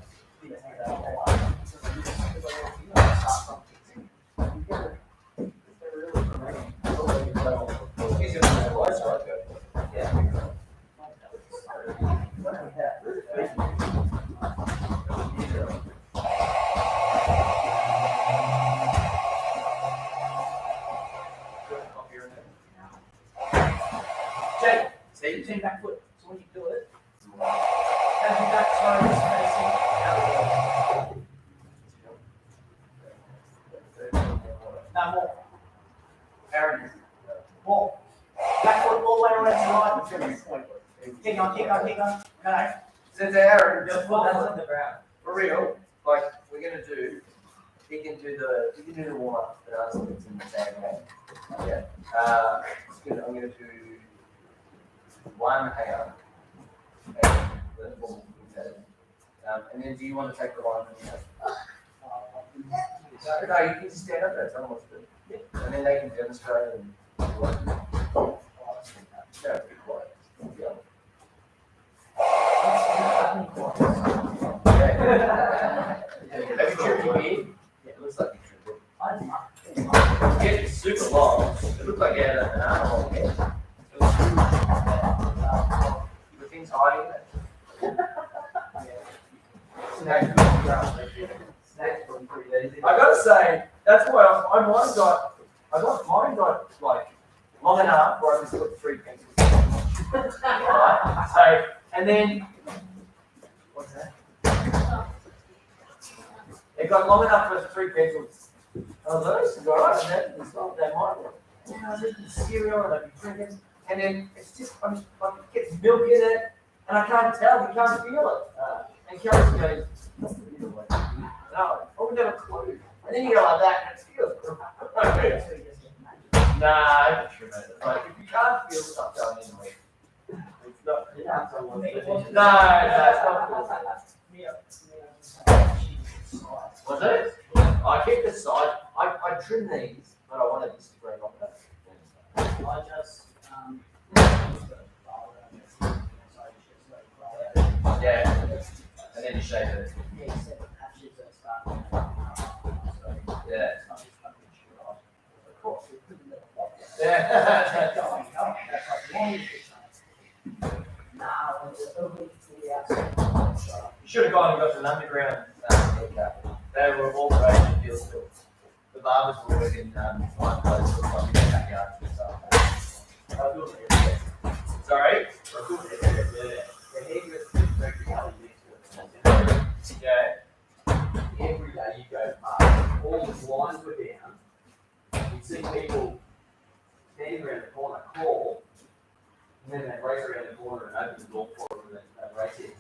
Jake, see, you turn back foot. So when you do it, have your back toes facing out. No, more. Aaron. More. Back foot all the way around to the right. Keep on, keep on, keep on. No. Since Aaron, Just put that on the ground. for real, like we're gonna do, he can do the warm up and us it's in the same way. Yeah. I'm gonna do one hang on. And then do you want to take the one? No, you can just stand up there, tell them what to do. And then they can demonstrate and do what to do. Yeah, be quiet. Yeah. Have you tripped your beard? Yeah, it looks like you tripped it. Yeah, it's super long. It looked like you had an animal head. It was the thing's hiding it. I gotta say, that's why mine got like long enough where I can put 3 pencils. Right? So, and then, what's that? It got long enough for 3 pencils. I was like, this is alright, and then it's not that might work. And I was eating cereal and I'd be drinking, and then it's just, it gets milk in it, and I can't tell, you can't feel it. And Kelly goes, what's the deal? Like, no, I would never clue. And then you go like that, and it feels good. Nah, it's tremendous. Like, if you can't feel stuff going in the week, it's not. No, it's not cool. Was it? I keep the side. I trim these, but I want to disagree on that. I just, Yeah. And then you shape it. yeah, set the patches and stuff. Yeah. It's not just fucking shit off. Of course, we couldn't let it walk. Yeah. That's like long as nah, it's only for the outside. You should have gone and got an underground haircut. They were all great deals still. The barbers were working one place or something in the backyard and stuff. Sorry? Yeah. Every day you go past, all the blinds were down. You'd see people standing around the corner, call, and then they'd race around the corner and open the door for them and they'd race in.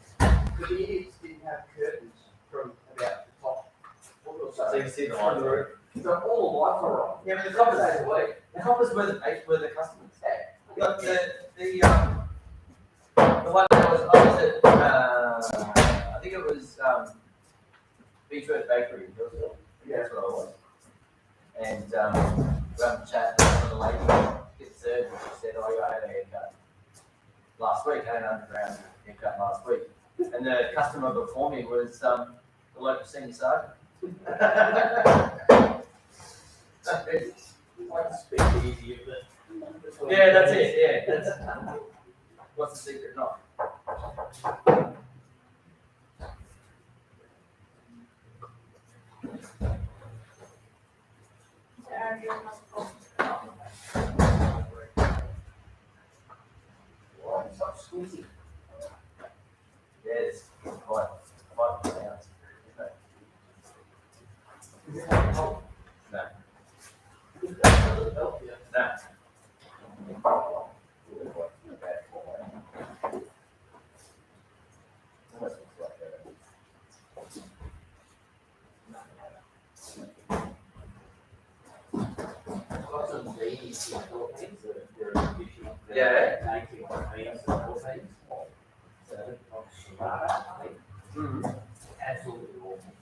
But the idiots didn't have curtains from about the top foot or so. So you can see the lights are on. So all the lights are on. Yeah, but the copper's Days a week. the copper's where the customers stay. Like the one that was opposite, I think it was Beechworth Bakery in Hillsville. Yeah, that's what I was. And we had a chat with the lady get served and she said, oh, I had a haircut last week. I had an underground haircut last week. And the customer before me was The local senior sergeant. Yeah, that's it. Yeah, that's. What's the secret? Not. Squeezy. Yeah, it's quite pronounced. No. No. Almost looks like Yeah. Absolutely awful.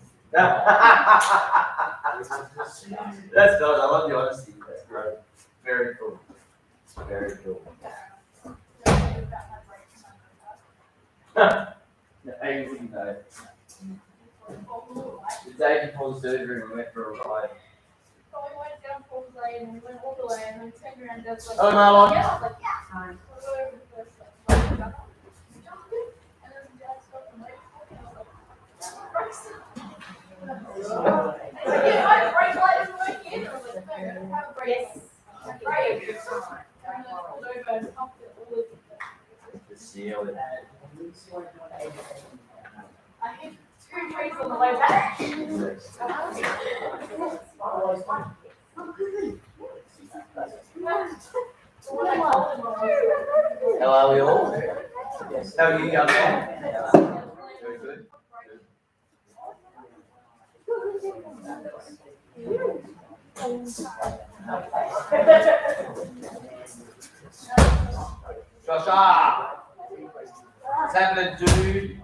That's good. I love the honesty. That's great. Very cool. Very cool. No, you wouldn't know. The day before surgery, we went for a ride. So we went down Paul's Lane and we went all the way and then turned around and was like, Oh, no. yeah, I was like, yeah. So we were over the first like, and then Dad stopped and waited for me. I was like, and he's like, yeah, my brake light isn't working. I was like, no, have a brake. Brake. And then I pulled over and pumped it all of The seal it. I hit 2 trees on the way back. How are we all? How are you, young man? Very good. Joshua! What's happening, dude?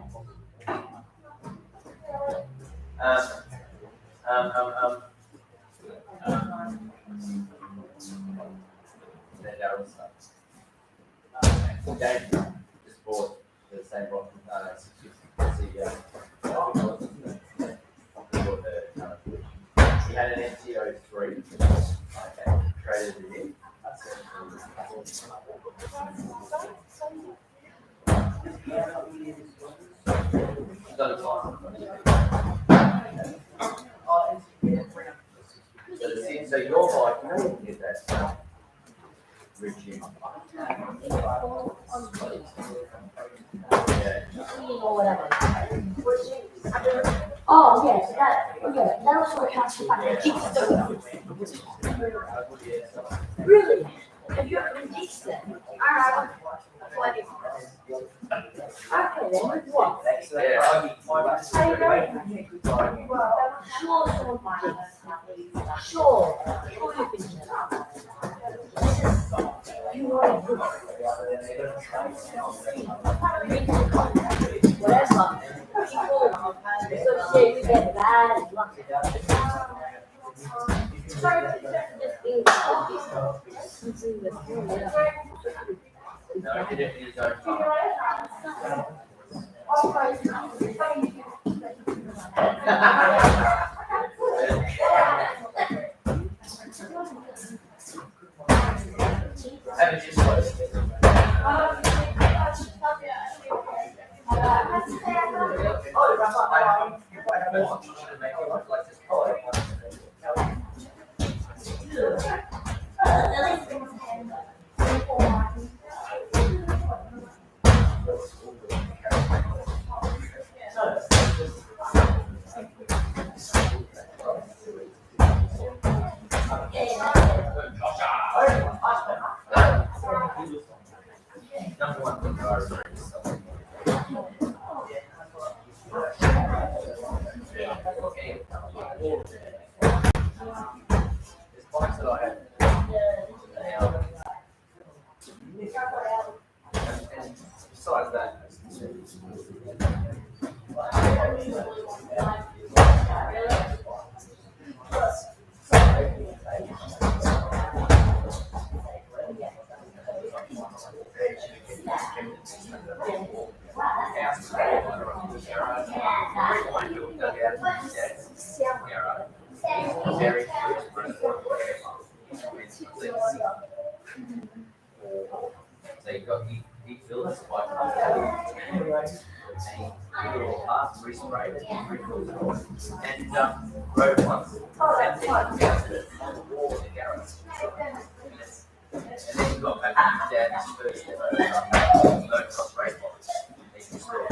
Dave just bought the same box he had an MTO3. Okay, traded it in. So your bike, you know you can get that stuff. Richie. Oh, yes, that was what happened. Really? Have you ever released that? I have. Okay, then what? Yeah. Sure. Whatever. People associate with that bad. No, he didn't use our time. Have it just Number one thing There's bikes that I have now. And besides that, you feel this like and little parts resprayed it and wrote it once. And then mounted it on the wall in the garage. And then you got back to Dad's first ever motocross race box. He can still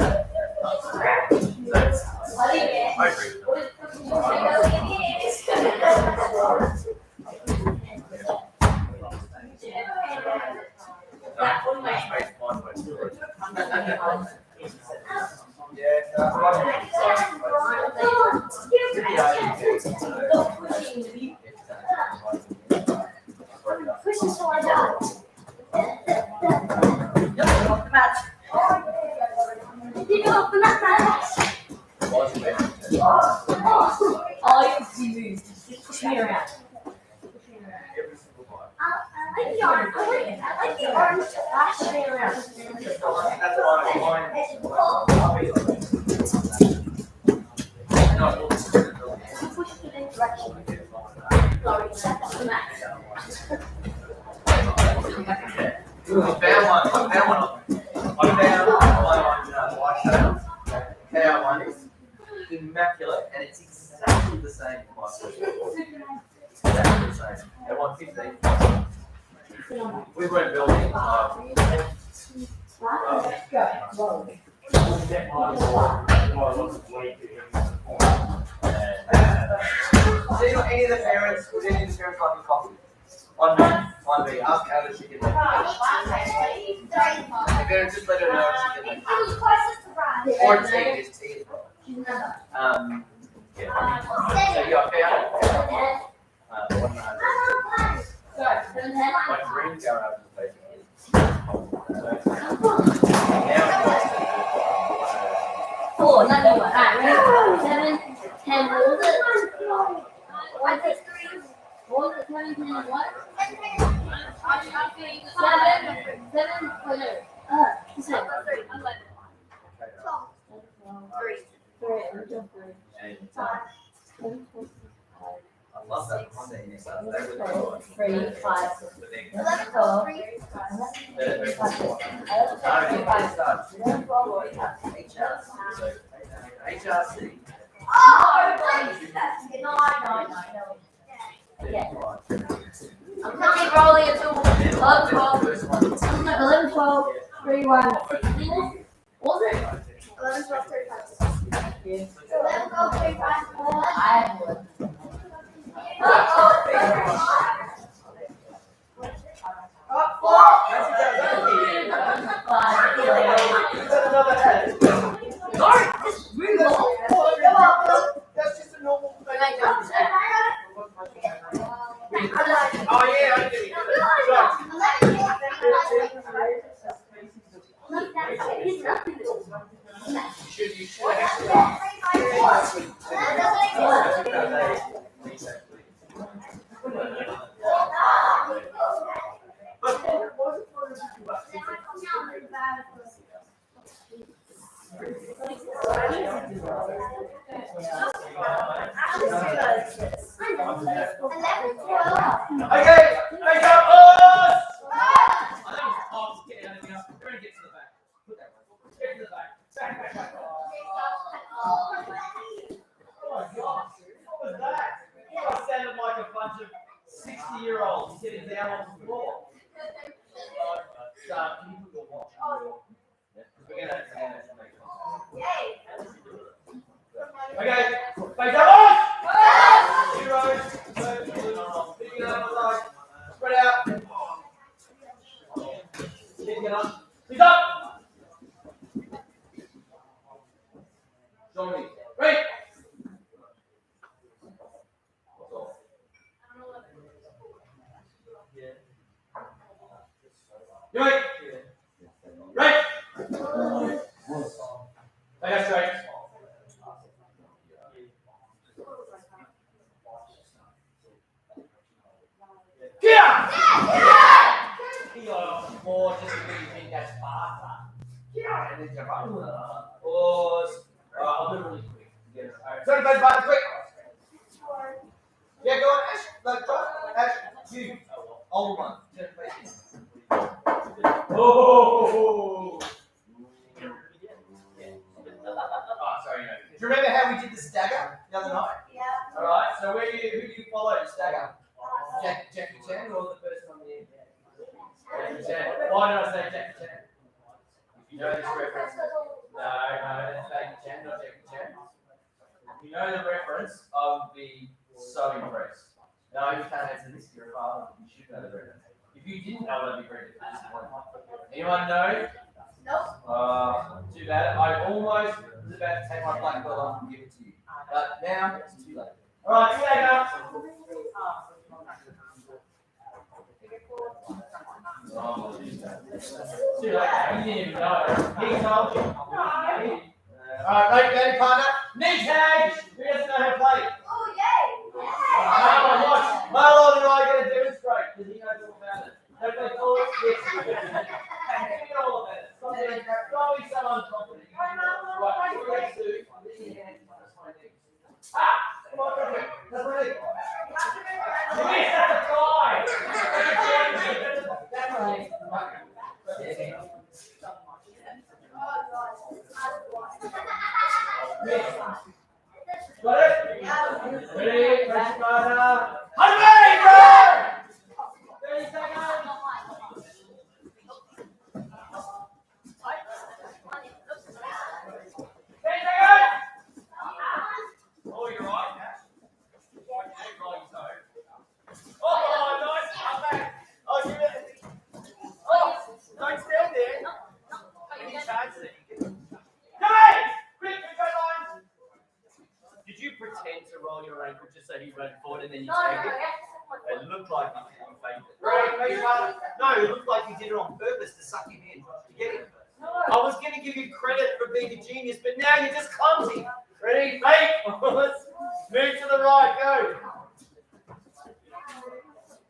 so I agree with immaculate, and it's exactly the same as my first one. Exactly the same. They want 15. We weren't building. Any of the parents, would any of the parents like a coffee? On me. Ask how does she get that? The parents just let her know she can make or tea, there's tea as well. Yeah. So you got fair. My dream garage is basically. Four, not new one. Alright, ready? 7, 10, what was it? 1, 6, 3. What was it? 7, 10, what? 7, oh no. You said 3. I love that Monday next time. They really go on. 3, 5, 6, But then 11, 12, 3, HRC. I'm coming rolling until 11, 12, 3, 1, 16. What was it? 11, 12, 35. 11, 12, 35. I would. That's just a normal thing. Oh, yeah, I get Okay, make up us! Get out of here. We're gonna get to the back. Put that one. Get to the back. Back. Oh my gosh, what was that? You guys sounded like a bunch of 60-year-olds sitting down on the floor. Can you put your watch on? We're gonna make it. Okay, face up us! Heroes, picking up the line. Spread out. Picking up. Pick up! Show me. Right! You right? Right! Take us straight. Yeah! More just because you think that's faster. Yeah, and then jump up. Pause. Alright, I'll do it really quick. Alright, so everybody's back quick. Yeah, go on, Ash. No, try. Ash, you. Old one. Turn face in. Oh! Oh, sorry, no. Do you remember how we did the stagger the other night? Yeah. Alright, so who do you follow to stagger? Jackie Chan or the person on the end? Jackie Chan. Why did I say Jackie Chan? If you know this reference. No, that's Jackie Chan, not Jackie Chan. If you know the reference, I would be so impressed. No, you can't answer this, you're a father. You should know the reference. If you didn't know, I'd be very disappointed. Anyone know? Nope. Too bad. I almost was about to take my black belt off and give it to you. But now it's too late. Alright, see you later. Oh, too late. You didn't even know. He told you. Alright, right, ready, partner? Knee tag! Who doesn't know how to play? Oh, yay! Watch. Marlon and I are going to demonstrate because he knows all about it. Don't play forward? Yes. Give me all of it. Stop being so unconfident. Right, what do you do? Ah! Come on, come on. That's what it is. You missed that guy! That's right. Got it? Ready? Press partner. 100! Go! 30 seconds. 10 seconds. Oh, you're right. Oh, nice comeback. Oh, give it. Oh, don't stand there. Any chance that you can. Come on! Quick, go lines. Did you pretend to roll your ankle just so you run forward and then you take it? It looked like you faked it. Right, no, it looked like you did it on purpose to suck him in. Get it? I was going to give you credit for being a genius, but now you're just clumsy. Ready? Fake. Let's move to the right. Go.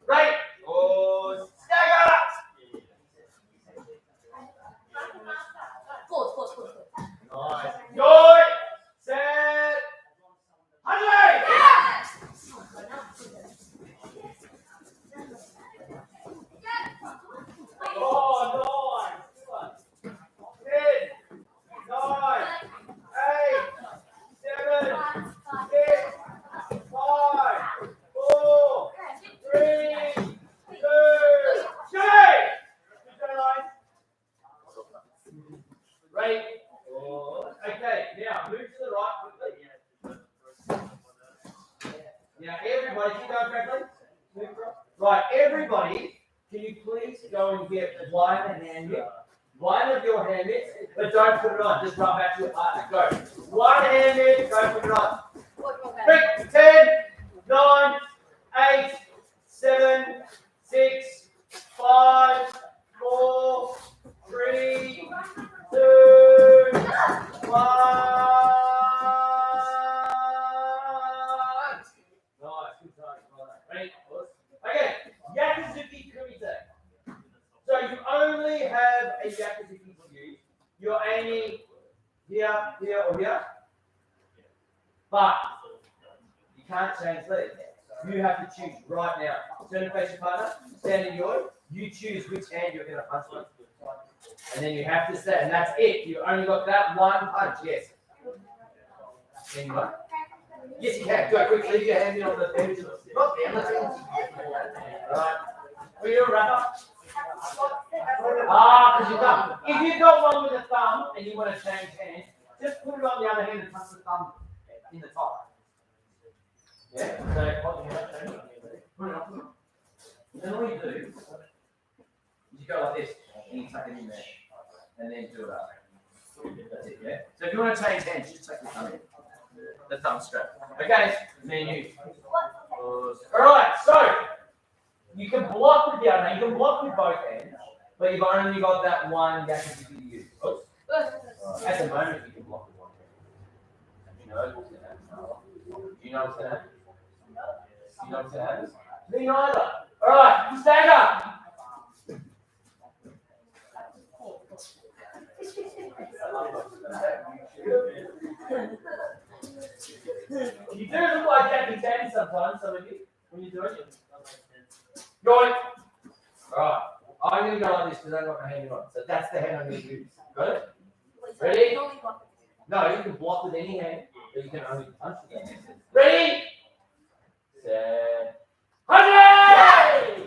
Right. Oh, stagger. Pause. Nice. Good. Set. 100. Oh, nice. 10, 9, 8, 7, 6, 5, 4, 3, 2, straight. Right. Okay, now move to the right quickly. Now everybody, can you go correctly? Right, everybody, can you please go and get one hand mitt? One of your hand mitts, but don't put it on, just run back to your partner. Go. One hand mitt, don't put it on. Quick, 10, 9, 8, 7, 6, 5, 4, 3, 2, 1. Nice, good time. Ready? Okay, Yakuzuki Kumite. So you only have a Yakuzuki to use. You're aiming here, here, or here. But you can't change legs. You have to choose right now. Turn and face your partner, stand in yours. You choose which hand you're going to punch with. And then you have to say, and that's it. You only got that one punch, yes. Anyone? Yes, you can. Go quick, leave your hand in on the bench. Not there, let's go. Alright. Are you a rapper? Because you're dumb. If you've got one with a thumb and you want to change hands, just put it on the other hand and touch the thumb in the top. Yeah? So, put it on. Then all you do is you go like this and you tuck it in there and then do it up. That's it, yeah? So if you want to change hands, just tuck your thumb in. The thumb strap. Okay, me and you. Alright, so you can block with the other hand, you can block with both hands, but you've only got that one Yakuzuki to use. Oops. At the moment you can block with one hand. Do you know what's going to happen? Do you know what's going to happen? Do you know what's going to happen? Me neither. Alright, stand up. You do look like Jackie Chan sometimes, some of you, when you do it. Going. Alright. I'm going to go like this because I've got my hand on. So that's the hand I'm going to use. Good? Ready? No, you can block with any hand, but you can only punch with that hand. Ready? Set. 100!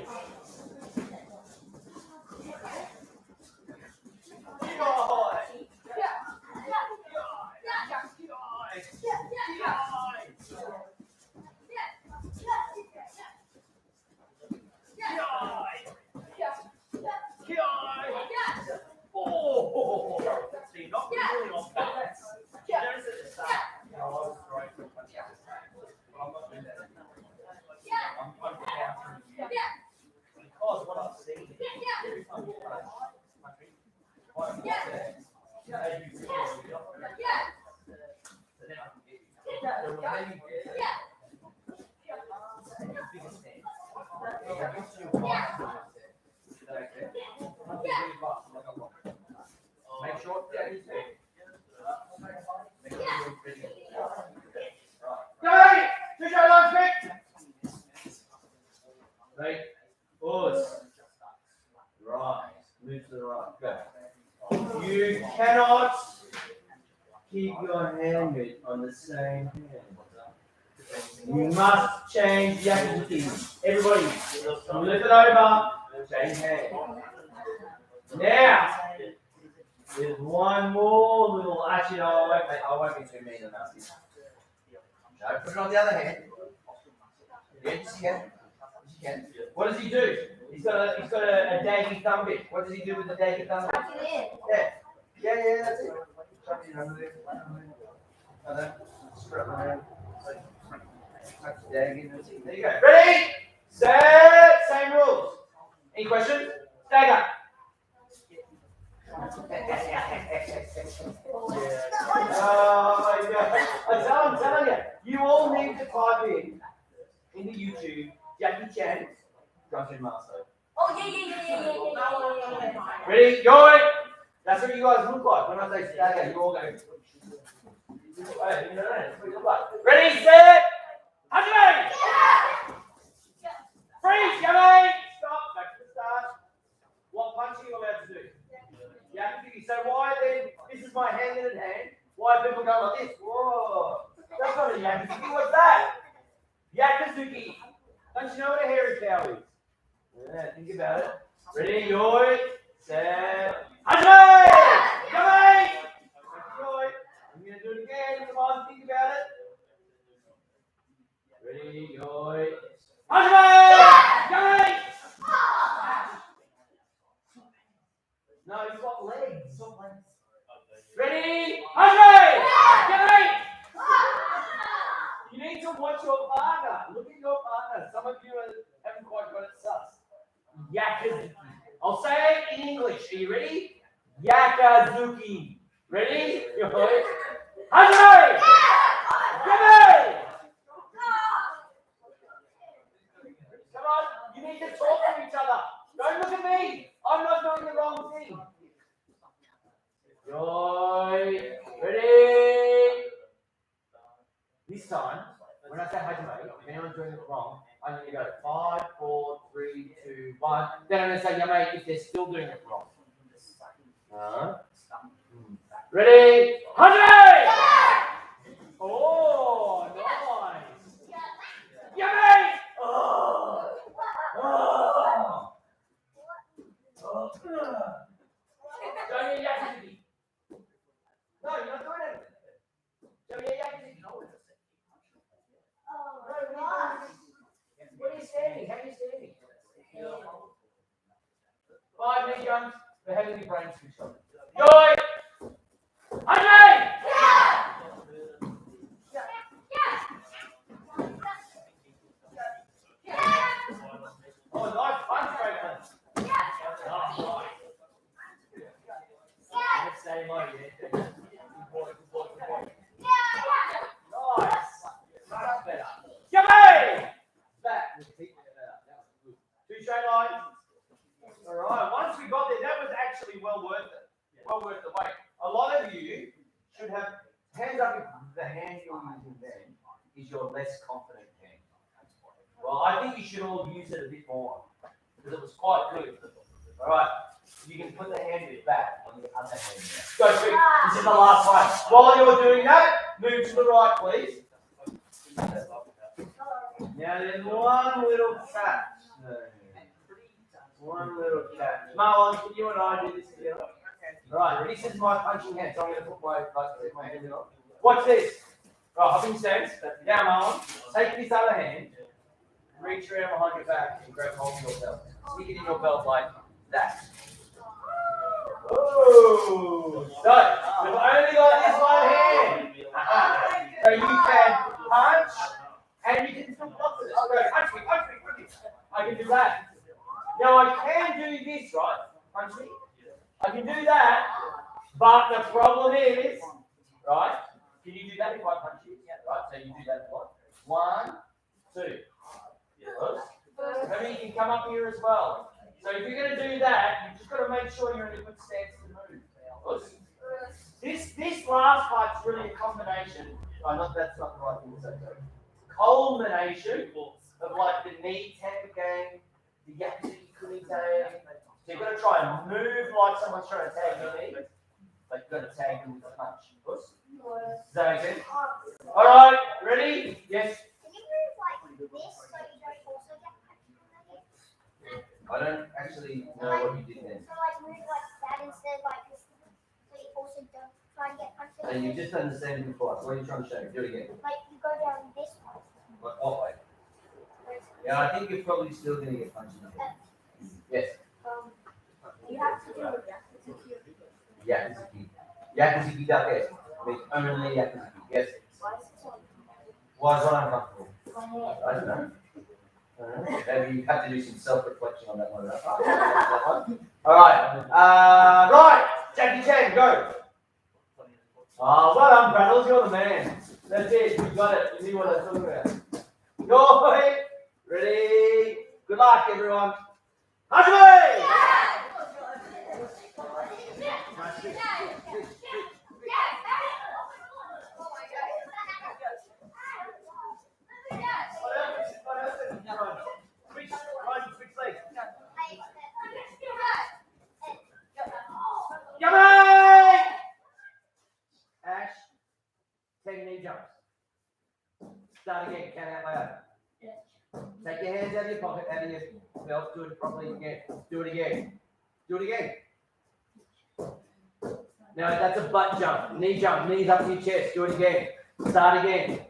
Oh, see, not really on purpose. Notice at the start, I was throwing for a punch at the time, but I'm not doing that anymore. I'm countering because what I've seen every time you punch, I'm there. As you feel the opposite. So then I can get you. So when you get it, the biggest hand. It gets you right to your set. Is that okay? Punch it really fast, like I'm not. Make sure that is there. Make sure you're ready. Right. Go! 2 show lines, quick! Right. Pause. Right. Move to the right. Go. You cannot keep your hand on the same hand. You must change the activity. Everybody, lift it over. Change hand. Now, there's one more little. Actually, no, I won't be too mean about this. No, put it on the other hand. Yes, you can. Yes, you can. What does he do? He's got a daggy thumb bit. What does he do with the daggy thumb bit? Yeah, that's it. Chuck it under there. And then strap it around. Tuck the dag in. There you go. Ready? Set. Same rules. Any questions? Stagger. I'm telling you, you all need to type into YouTube Jackie Chan Drunken Master. Yeah. Ready? Go! That's what you guys look like when I say stagger. You all go. That's what you look like. Ready? Set. 100! Freeze, yummy! Stop. Back to the start. What punching are you allowed to do? Yeah, so why then, this is my hand in hand, why are people going like this? Whoa, that's not a yakizuki, what's that? Yakizuki. Don't you know what a hairy cow is? Yeah, think about it. Ready, yoi, set, 100! Yummy! Yoi. I'm going to do it again, come on, think about it. Ready, yoi, 100! Yummy! No, you've got legs. Ready? 100! Yummy! You need to watch your partner. Look at your partner. Some of you haven't quite got it sus. Yakazuki. I'll say it in English. Are you ready? Yakazuki. Ready? 100! Yummy! Come on. You need to talk to each other. Don't look at me. I'm not doing the wrong thing. Yoi. Ready? This time, when I say hajime, if anyone's doing it wrong, I'm going to go 5, 4, 3, 2, 1. Then I'm going to say yame if they're still doing it wrong. Ready? 100! Oh, nice. Yummy! Oh. Show me a yakizuki. No, you're not doing it. Show me a yakizuki. No, what are you standing? How are you standing? 5 knee jumps. We're having the brain switch on. Joy! 100! Oh, nice punch, Franklin. Oh, nice. Let's stay low, yeah. Good boy. Nice. Right up better. Yummy! Back. 2 straight lines. Alright, once we got there, that was actually well worth it. Well worth the wait. A lot of you should have hands up if the hand you're using then is your less confident hand. Well, I think you should all use it a bit more. Because it was quite good. All right. You can put the hand bit back on the other hand. Now. Go quick. This is the last one. While you're doing that, move to the right, please. Now there's one little catch. One little catch. Marlon, can you and I do this together? Right. This is my punching hand. So I'm going to put my hand in on. Watch this. Right, hopping stance. Now, Marlon, take this other hand. Reach around behind your back and grab hold of your belt. Stick it in your belt like that. Oh! So, we've only got this one hand. So you can punch and you can still block it. So go, punch me. I can do that. Now I can do this, right? Punch me. I can do that, but the problem is, right? Can you do that if I punch you? Right, so you do that what? 1, 2. Maybe you can come up here as well. So if you're going to do that, you've just got to make sure you're in a good stance to move. This last part's really a combination. That's not the right thing to say. Culmination of like the knee tap again, the yakuza kumite. So you've got to try and move like someone's trying to tag your knee, but you've got to tag them with a punch. Does that make sense? All right, ready? Yes. Can you move like this so you don't also get punched? I don't actually know what you did then. So like move like that instead like this, so you also don't try and get punched. And you just understand it before. So what are you trying to show me? Do it again. Like you go down this way. Like what way? Yeah, I think you're probably still going to get punched in the head. Yes. You have to do it. Yakuza. Yakuza dake. Only Yakuza. Yes. Why is that uncomfortable? I don't know. Maybe you have to do some self-reflection on that one. All right. Right. Jackie Chan, go. Oh, well done, Bradley. You're the man. That's it. You got it. You knew what I was talking about. Go. Ready. Good luck, everyone. Hajime! Yummy! Ash, 10 knee jumps. Start again, count out loud. Take your hands out of your pocket, out of your belt, do it properly again. Do it again. Do it again. Now that's a butt jump, knees up to your chest. Do it again. Start again.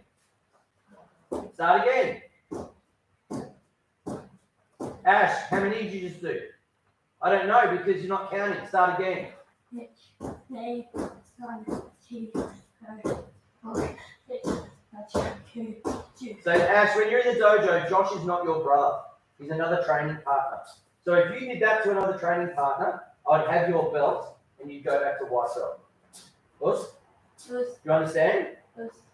Start again. Ash, how many did you just do? I don't know because you're not counting. Start again. So Ash, when you're in the dojo, Josh is not your brother. He's another training partner. So if you did that to another training partner, I'd have your belt and you'd go back to white belt. Do you understand?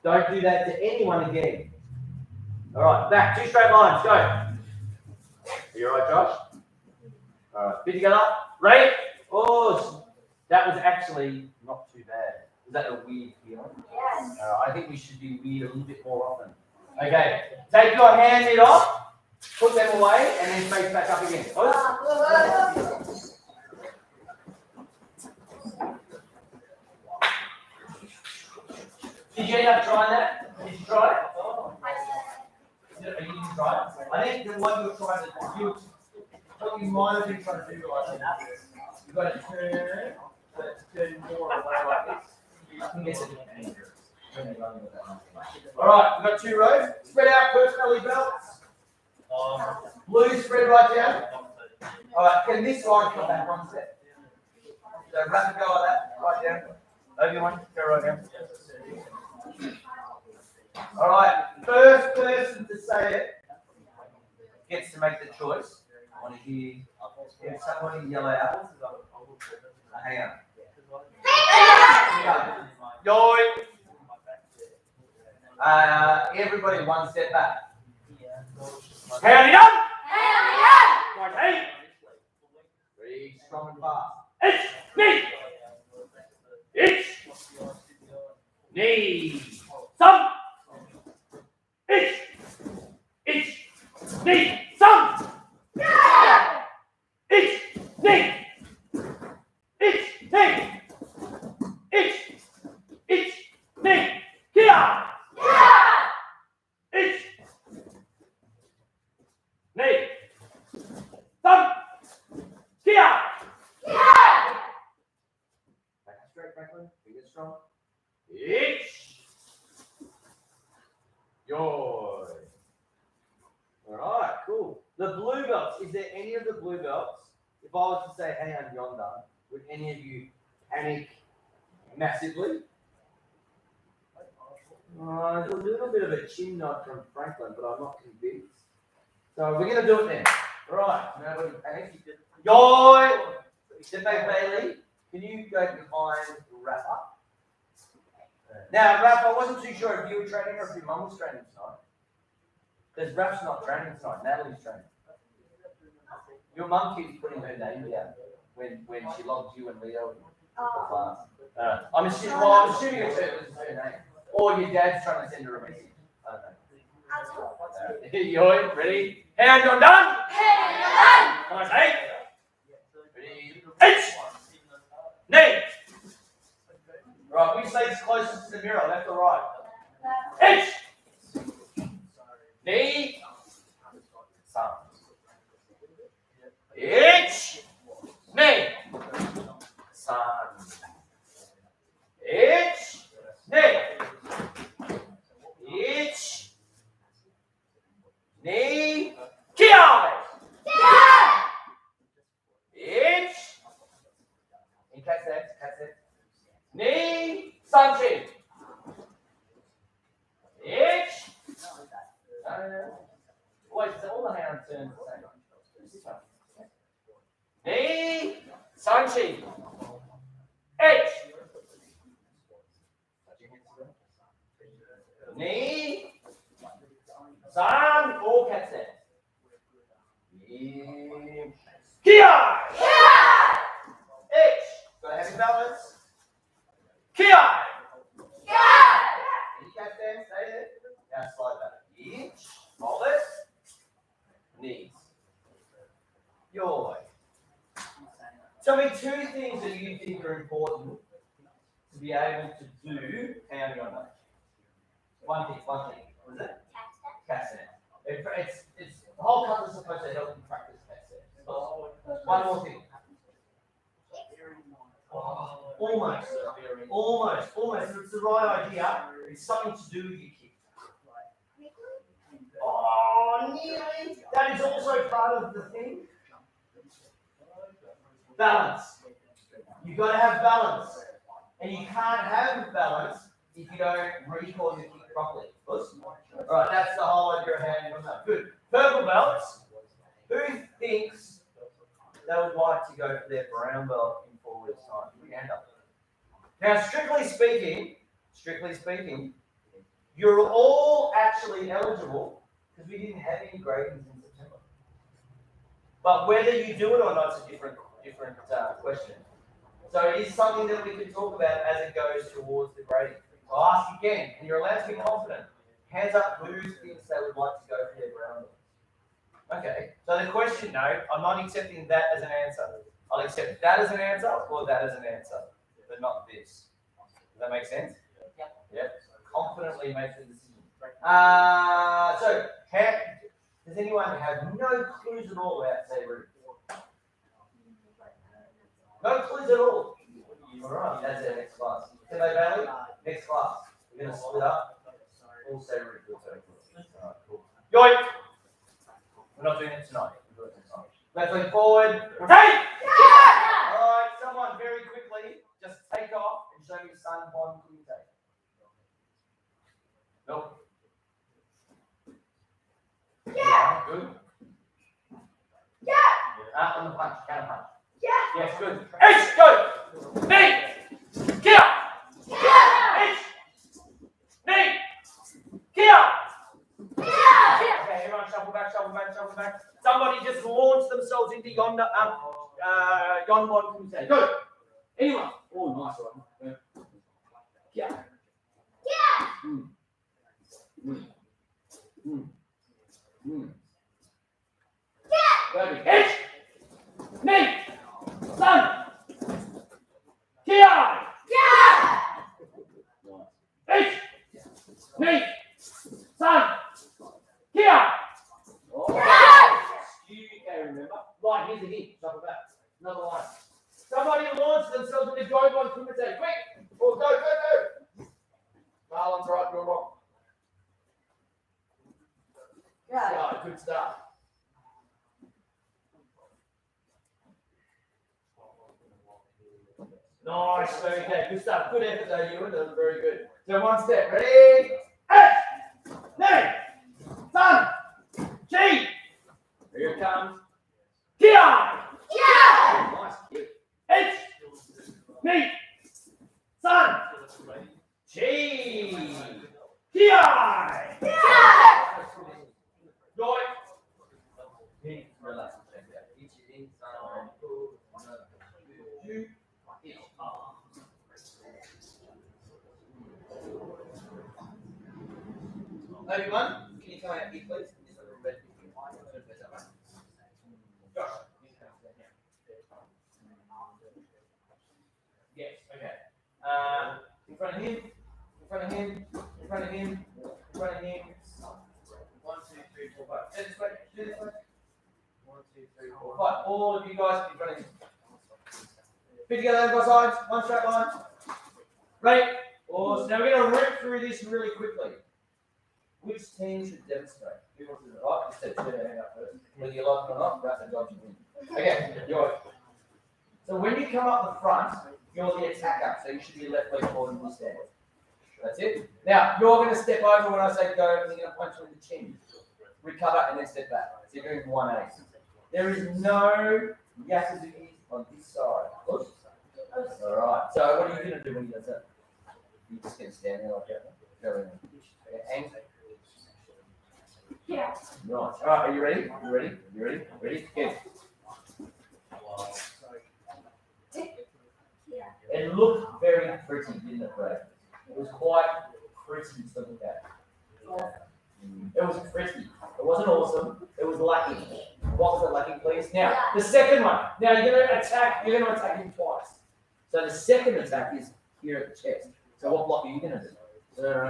Don't do that to anyone again. All right, back, 2 straight lines, go. Are you all right, Josh? All right, fit together. Right? Oh, that was actually not too bad. Is that a weird feeling? Yes. I think we should be weird a little bit more often. Okay, take your hand mitt off, put them away, and then face back up again. Did you end up trying that? Did you try it? You didn't try it? I think the one you were trying to do, what you might have been trying to do like that. You've got to turn more away like this. You can get it. All right, we've got 2 rows. Spread out, personally belts. Blue spread right down. All right, can this line come back 1 step? So rapid go like that, right down. Everyone, go right down. All right, first person to say it gets to make the choice. I want to hear if somebody yell out. Hang on. Yo. Everybody 1 step back. Howdy up! Right, hey! Very strong and fast. It's knee, some. It's knee, some. It's knee. Franklin. Fingers strong. Ich. Yoi. Alright, cool. The blue belts, is there any of the blue belts, if I was to say, hey, I'm yonder, would any of you panic massively? There's a little bit of a chin nod from Franklin, but I'm not convinced. So we're going to do it then. Right, now we're panic. Yoi! Step back, Bailey. Can you go behind Rafa? Now, Rafa, I wasn't too sure if you were training or if your mum was training tonight. Because Raf's not training tonight, Natalie's training. Your mum keeps putting her name down when she logged you and Leo in the class. I'm assuming it's her name. Or your dad's trying to send her a message. I don't know. You're ready? Hand on done? Hand on Nice, hey? Ready? H! Knee! Right, which leg's closest to the mirror, left or right? H! Knee! Sun. H! Knee! Sun. H! Knee! H! Knee! Ki-ai! H! And catch that. Knee! Sun-chin. H! Wait, so all the hands turn the same. Knee! Sun-chin. H! Knee! Sun, all catch that. Ki-ai! H! Got to have your balance. Ki-ai! You catch them, stay there. Now slide back. H, hold it. Knees. Your way. Tell me two things that you think are important to be able to do pounding on that. One thing. What is it? Cat stand. It's the whole country's supposed to help you practice cat stand. One more thing. Oh, almost. It's the right idea. It's something to do with your kick. Oh, nearly. That is also part of the thing. Balance. You've got to have balance. And you can't have balance if you don't recoil your kick properly. Alright, that's the whole idea of hand on that. Good. Purple belts. Who thinks they would like to go for their brown belt in 4 weeks' time? Put your hand up. Now, strictly speaking, you're all actually eligible because we didn't have any gradings in September. But whether you do it or not is a different question. So it is something that we can talk about as it goes towards the grading. I'll ask again, and you're allowed to be confident. Hands up who thinks they would like to go for their brown belt. Okay, so the question, no, I'm not accepting that as an answer. I'll accept that as an answer or that as an answer, but not this. Does that make sense? Yep. Confidently make the decision. So, does anyone have no clues at all about say root? No clues at all. Alright, that's it, next class. Hello, Bailey. Next class. We're going to split up. All say root. Alright, cool. Yoink! We're not doing it tonight. We're doing it tonight. Let's lean forward. Rotate! Alright, someone very quickly just take off and show me sun, bond, kumite. Nope. Yeah. Good. Yeah. On the punch, counter punch. Yeah. Yes, good. H, go! Knee! Kia! H! Knee! Kia! Okay, everyone shuffle back. Somebody just launched themselves into yonder, Yonbon Kumite. Go! Anyone? Oh, nice one. Kia! Perfect. H! Knee! Sun! Ki-ai! H! Knee! Sun! Ki-ai! Okay, remember? Right, here's the hit. Shuffle back. Another one. Somebody launched themselves into Yonbon Kumite. Quick! Oh, go. Marlon's right, you're wrong. Yeah, good start. Nice, very good. Good stuff. Good effort though, Ewan. That was very good. So one step. Ready? Name. Son. G. Here it comes. Ki. Nice. Good. H. Me. Son. G. Ki. Joy. Relax. Everyone, can you come out here, please? This little red thing. Josh, you can come down here. Yes, okay. In front of him, in front of him, in front of him, in front of him. 1, 2, 3, 4, 5. This way, this way. 1, 2, 3, 4, 5. All of you guys in front of him. Feet together, both sides. One straight line. Ready? Awesome. Now we're going to rip through this really quickly. Which team should demonstrate? Who wants to do it? Right, just take your hand up first. Whether you like it or not, that's the job you win. Okay, you're. So when you come up the front, you're the attacker. So you should be left leg forward and stand. That's it. Now you're going to step over when I say go, and you're going to punch him in the chin. Recover and then step back. So you're doing 1-8. There is no Yakuzuki on this side. Oops. All right. So what are you going to do when you do that? You're just going to stand there like that. Go in. Okay, hang. Yeah. Right. All right. Are you ready? You ready? You ready? Ready? Good. It looked very pretty, didn't it, Brad? It was quite pretty to look at. It was pretty. It wasn't awesome. It was lucky. What was it lucky, please? Now, the second one. Now you're going to attack him twice. So the second attack is here at the chest. So what block are you going to do?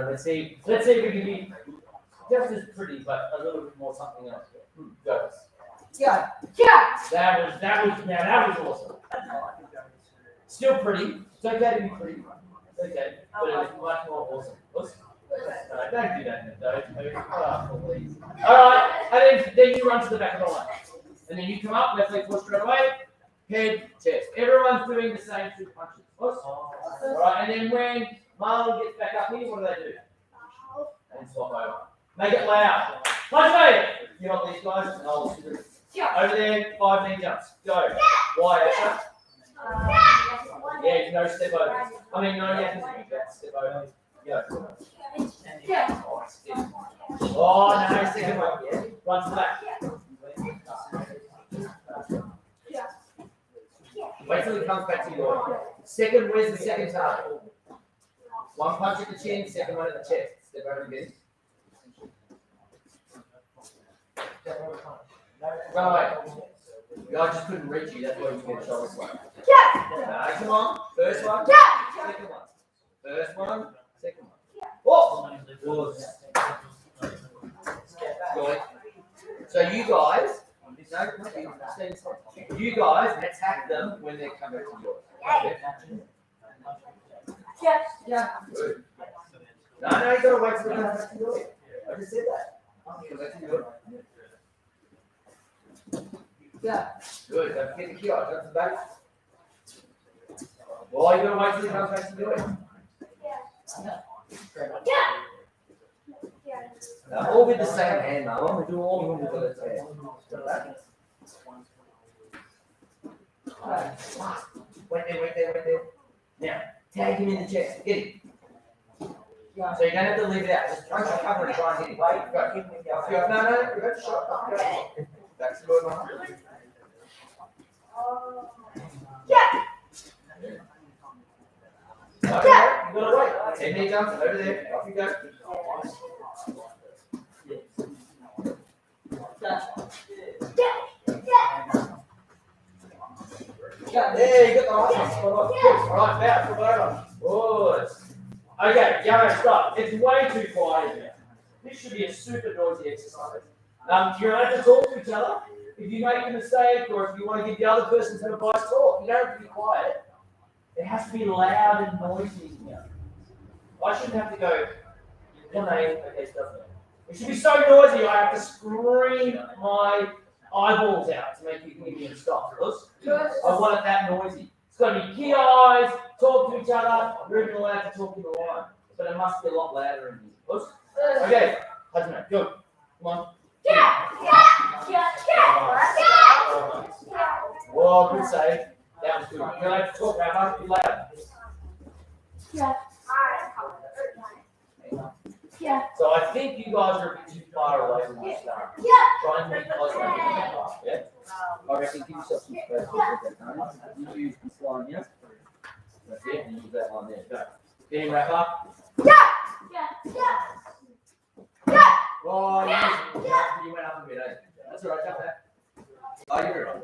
Let's see if we can be just as pretty, but a little bit more something else. Go. Yeah. That was awesome. Still pretty. It's okay to be pretty. It's okay. But it was much more awesome. No, don't do that, don't. Please. Alright, and then you run to the back of the line. And then you come up, left leg forward straight away, head, chest. Everyone's doing the same 2 punches. Alright, and then when Marlon gets back up here, what do? And swap over. Make it loud. Punch me! You got these guys? No, over there, 5 knee jumps. Go. Wide effort. Yeah, no step over. I mean, no, step over. Go. Yeah. Oh, no, second one. Yeah. Run to the back. Wait till he comes back to you. Second, where's the second target? One punch at the chin, second one at the chest. Step over again. Run away. I just couldn't reach you, that's why you get a shoulder slap. Yeah. Come on. First one. Yeah. Second one. First one. Second one. Oh! Good. So you guys attack them when they come back to yours. Okay? Yeah. Good. No, you gotta wait till they come back to yours. I just said that. Come back to yours. Yeah. Good. Don't forget the key out. Jump to the back. Well, you gotta wait till he comes back to yours. All with the same hand, now. We do all of them with the left hand. Wait there. Now, tag him in the chest. Get him. So you don't have to leave it out. Just punch the cover and try and hit him. Go. No, you got the shot. That's good, man. Okay, you gotta wait. 10 knee jumps over there. Off you go. There, you got the right one. Good. Alright, now, flip over. Good. Okay, yellow, stop. It's way too quiet here. This should be a super noisy exercise. You're allowed to talk to each other. If you make a mistake or if you want to give the other person some advice, talk. You don't have to be quiet. It has to be loud and noisy here. I shouldn't have to go. Your name, okay, doesn't it? It should be so noisy I have to scream my eyeballs out to make you hear me and stop. Because I want it that noisy. It's got to be key eyes, talk to each other. You're even allowed to talk in the line. But it must be a lot louder in here. Okay, Hajime, go. Come on. Whoa, good save. That was good. You're allowed to talk how much you loud. So I think you guys are a bit too far away from the start. Try and be closer. Yeah? I reckon give yourself some space to put that down. You use this line here. That's it, and use that line there. Go. Get him wrap up. Oh, you went up a bit, eh? That's alright, jump back. Oh, you're right.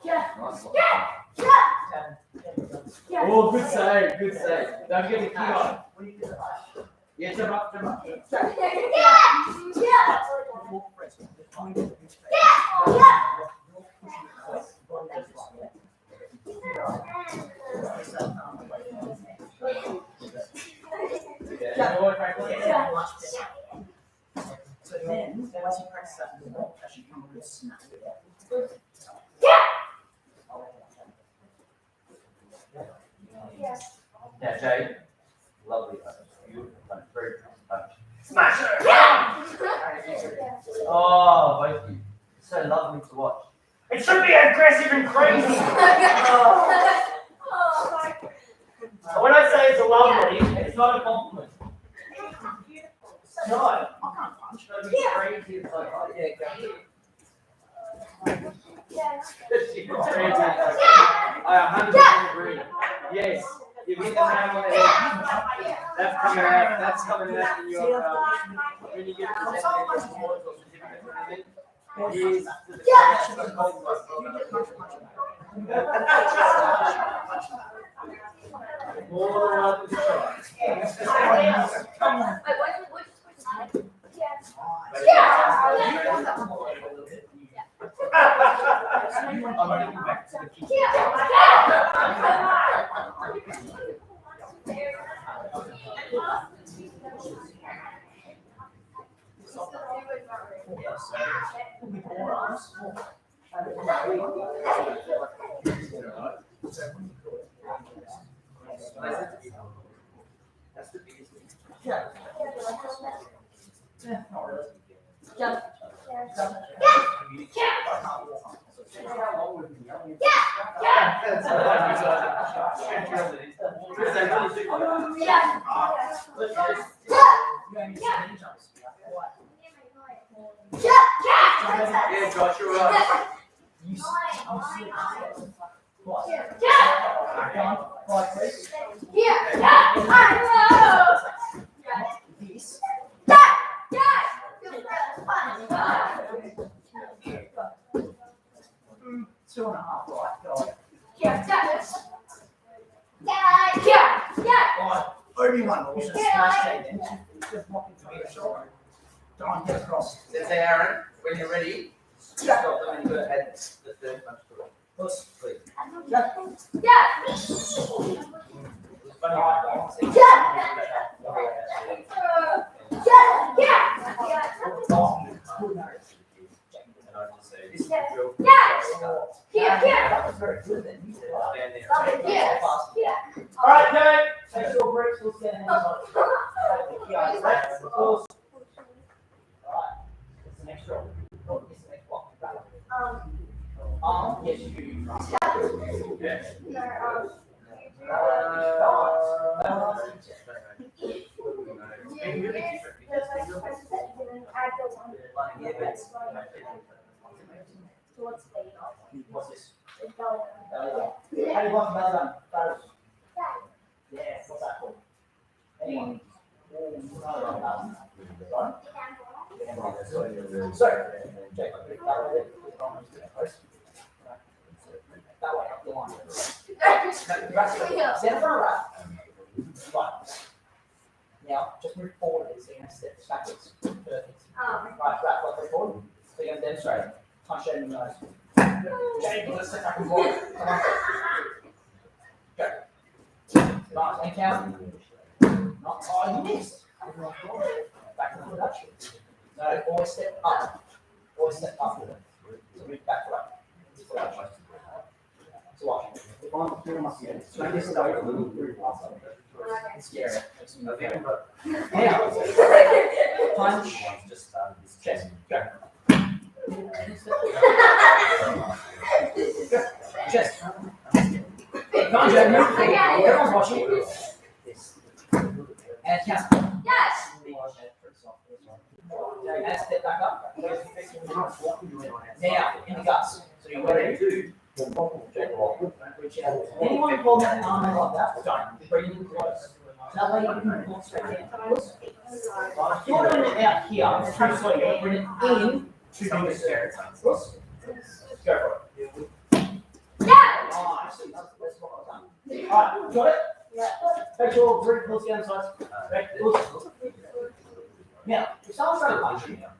Nice one. Oh, good save, good save. Don't get the key on. Yeah, jump up, jump up. So then, once you press that, actually come with a snap. Now, Jay, lovely punch. Beautiful punch, very punch. Smash her! Oh, both of you. It's so lovely to watch. It should be aggressive and crazy. When I say it's lovely, it's not a compliment. No, I can't punch. It's crazy. It's like, oh, yeah, go. I 100% agree. Yes, you hit the nail on the head. That's coming out. That's coming out in your when you get the certificate or certificate or anything. Here's the more than welcome to try. I'm going back to the kitchen. That's the biggest thing. Yeah, Joshua. Two and a half, right? Go. Obi-Wan was just smash tag then. Just walking to me a shoulder. Don't get across. Says Aaron, when you're ready, stop them and you go ahead the third punch to it. Push. Please. And I just say, this is the drill. That was very good then. You said, Stand there. All right, Jay. take short breaks, we'll stand hands on. Alright, what's the next roll? Oh, it's the next block. Yes, you do. Yes. What's this? How do you want belly button? Battles. Yeah, what's that called? Anyone? So, Jake, that way. That way, up the line. Stand for a wrap. Right. Now, just move forward so you're going to step backwards. Perfect. Right, wrap like forward. So you're going to demonstrate. Punch out in the nose. Jake, let's step back and walk. Come on. Go. Mark and count. Not oh, you missed. Back to the production. No, always step up. Always step up. So move back right. So watch. If I'm doing my skin, so this is over a little bit faster. It's scary. Now, punch. Chest. Go. Chest. Yeah, come on, Joe. Move. Everyone's watching. And count. Yes. And step back up. Now, in the guts. So you're ready to reach out. Anyone pull that arm like that? Don't. Bring it close. That way you can pull straight in. If you're doing it out here, it's too slow. You're bring it in to do the stairs. Go for it. Yeah. Nice. That's what I've done. Alright, got it? Yeah. Make sure three pulls down the sides. Right, pulls. Now, if someone's trying to punch you now,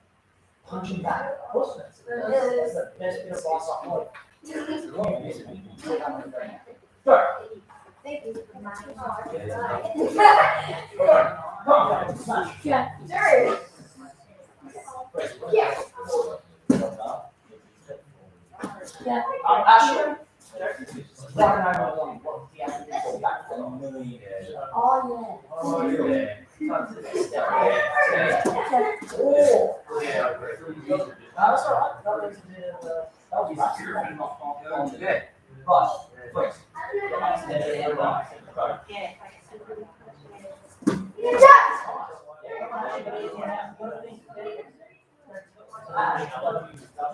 punch him back. Of course, that's the best bit of advice I can Go. Thank you. Come on, smash. Yeah. Sure. Yeah. Yeah. Ashley. Oh yeah. That's all right. That was nice. But, please.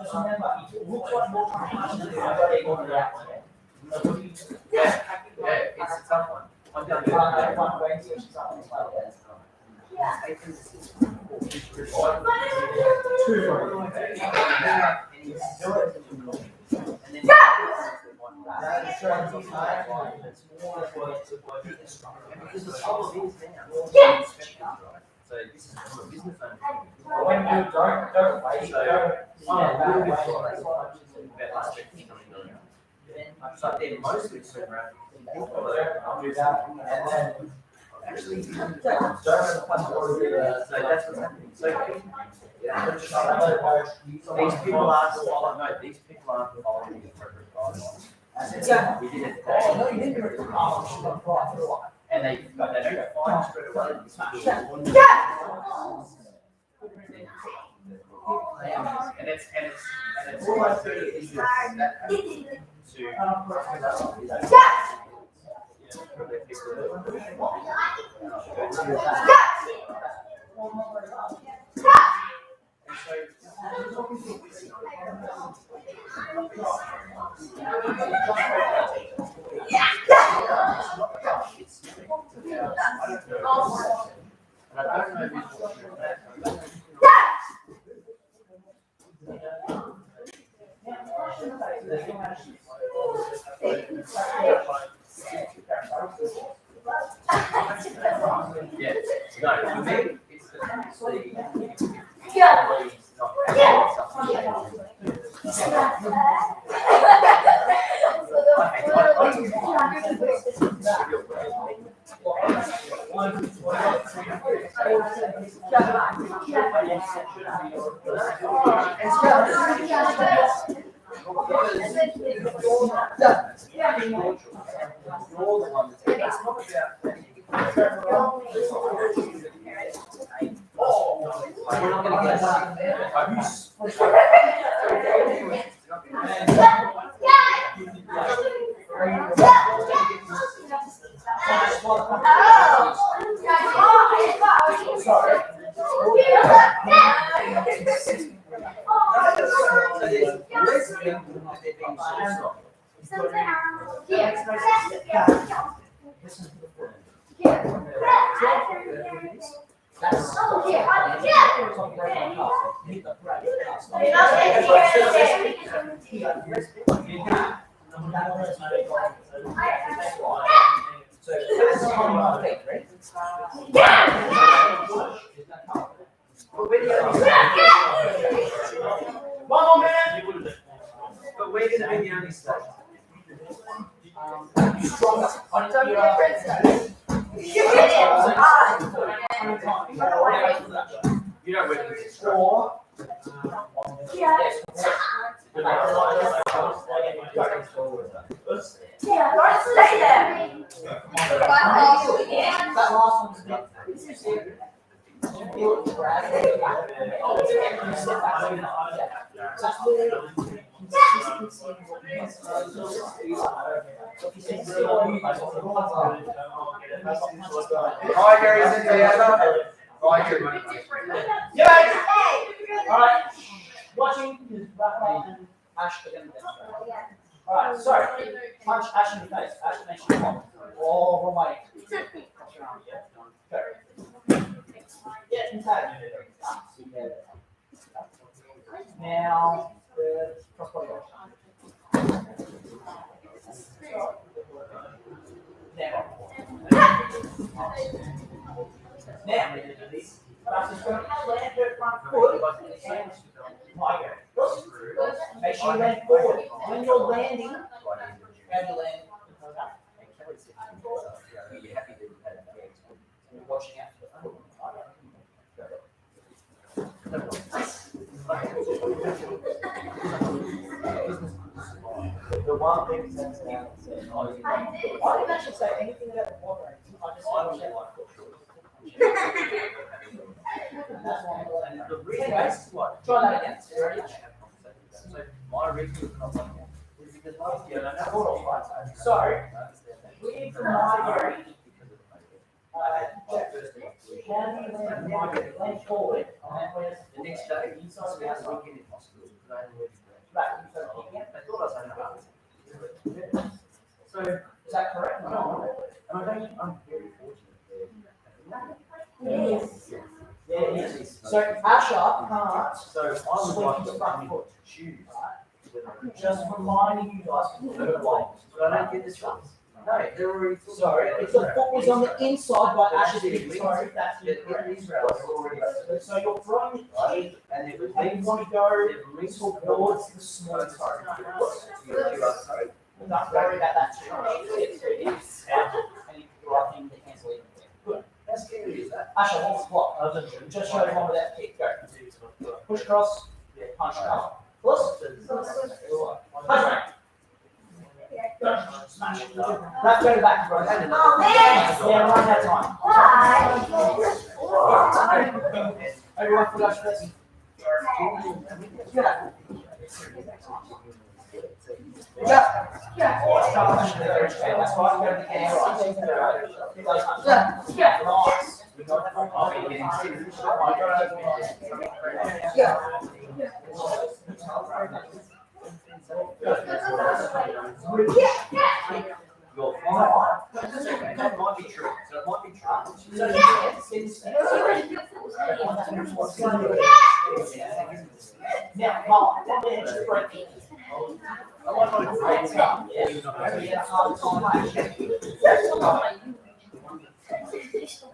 Just remember, it looks like more time. It's a tough one. I'm done with So this is business owner. When you don't wait, So, so they're mostly super rapid. And then actually, so that's what's happening. So these people aren't following. No, these people aren't following the appropriate guidelines. We did it today. oh, no, you didn't do it. Oh, she's gonna cry for a while. And they don't go fine straight away. And it's almost to yeah, no, for me, it's the we're not going to get we're going to be the only state. Stronger. On So your you're a princess. You You don't win this. Or Yeah. Yeah, don't stay there. that last one's a bit. You grab it, you step back, so it's really consistency in what you do. So if you say zero, you guys will go on. Hi, Gary, is it Diana? Hi, Gary. Yeah. All right. Watching is Rafa and Ash are going to demonstrate. All right. So punch Ash in the face. Ash makes you pop. Oh, wrong way. Cross your arms. Yeah. Go. Yeah, and tag. Now the crossbody goes. Now, that's just going to land her front foot. Make sure you land forward. When you're landing, how do you land? You're watching out for the foot. The one thing that's now said, I didn't actually say anything about the water. I just said my foot. That's why I'm going. Anyways, try that again. You ready? My reason is not like that. So, leading from migrate, how do you land migrate? Land forward, and then where's The next day, inside the house, I get in hospital because I had a wedding. back? So, again. They thought I was having a heart attack. So, Is that correct? no, I'm very fortunate there. Yes. Yeah, it is. So, Asha can't So, I was swing like his front foot. to choose. Just reminding you guys to do it right. But I don't get this right. No, they're already. Sorry, if the foot was on the inside by Ash's big toe, that's Yeah, incorrect. in Israel, they're already. So you're throwing the kick, And if it and you want to go towards the small toe. Don't worry about that too much. It's out, and you do the right thing to cancel it. Good. How scary is that? Asha, what's block? Just show everyone with that kick. Go. Push cross, punch cover. Plus, punch right. Smash. Let's go back, bro. Oh, man. Yeah, run that time. Why? Everyone put us first. Yeah. Yeah. That's why I'm going to get You're fine. That might be true. So it might be true. Now, Mark, that man is breaking.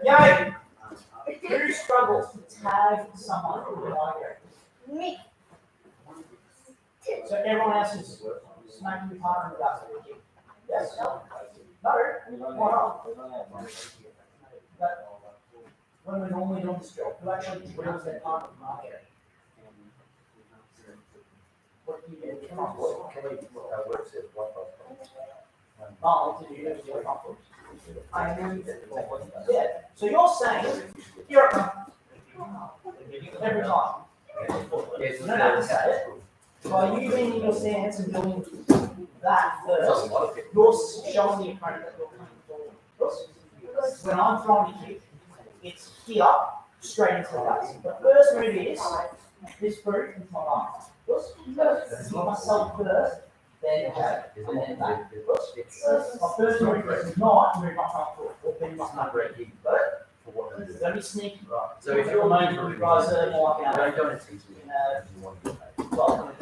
Yay! Who struggles to tag someone with a migraine? Me. So everyone else is smacking your partner in the gut. Yes? No? Why not? But when we're normally doing this job, who actually drills their partner in the market? What do you do? Come on, boy. Oh, did you do your comfort? I know you did. Yeah, so you're saying, you're every time. You don't have to say it. By you being in your stance and doing that first, you're showing the opponent that you're coming forward. When I'm throwing a kick, it's here, straight into the face. The first move is this boot into my arm. It's myself first, then jab, and then back. My first move is not move my front foot or bend my front leg. Don't be sneaky. So if you're mind you guys are more like our don't teach me. well,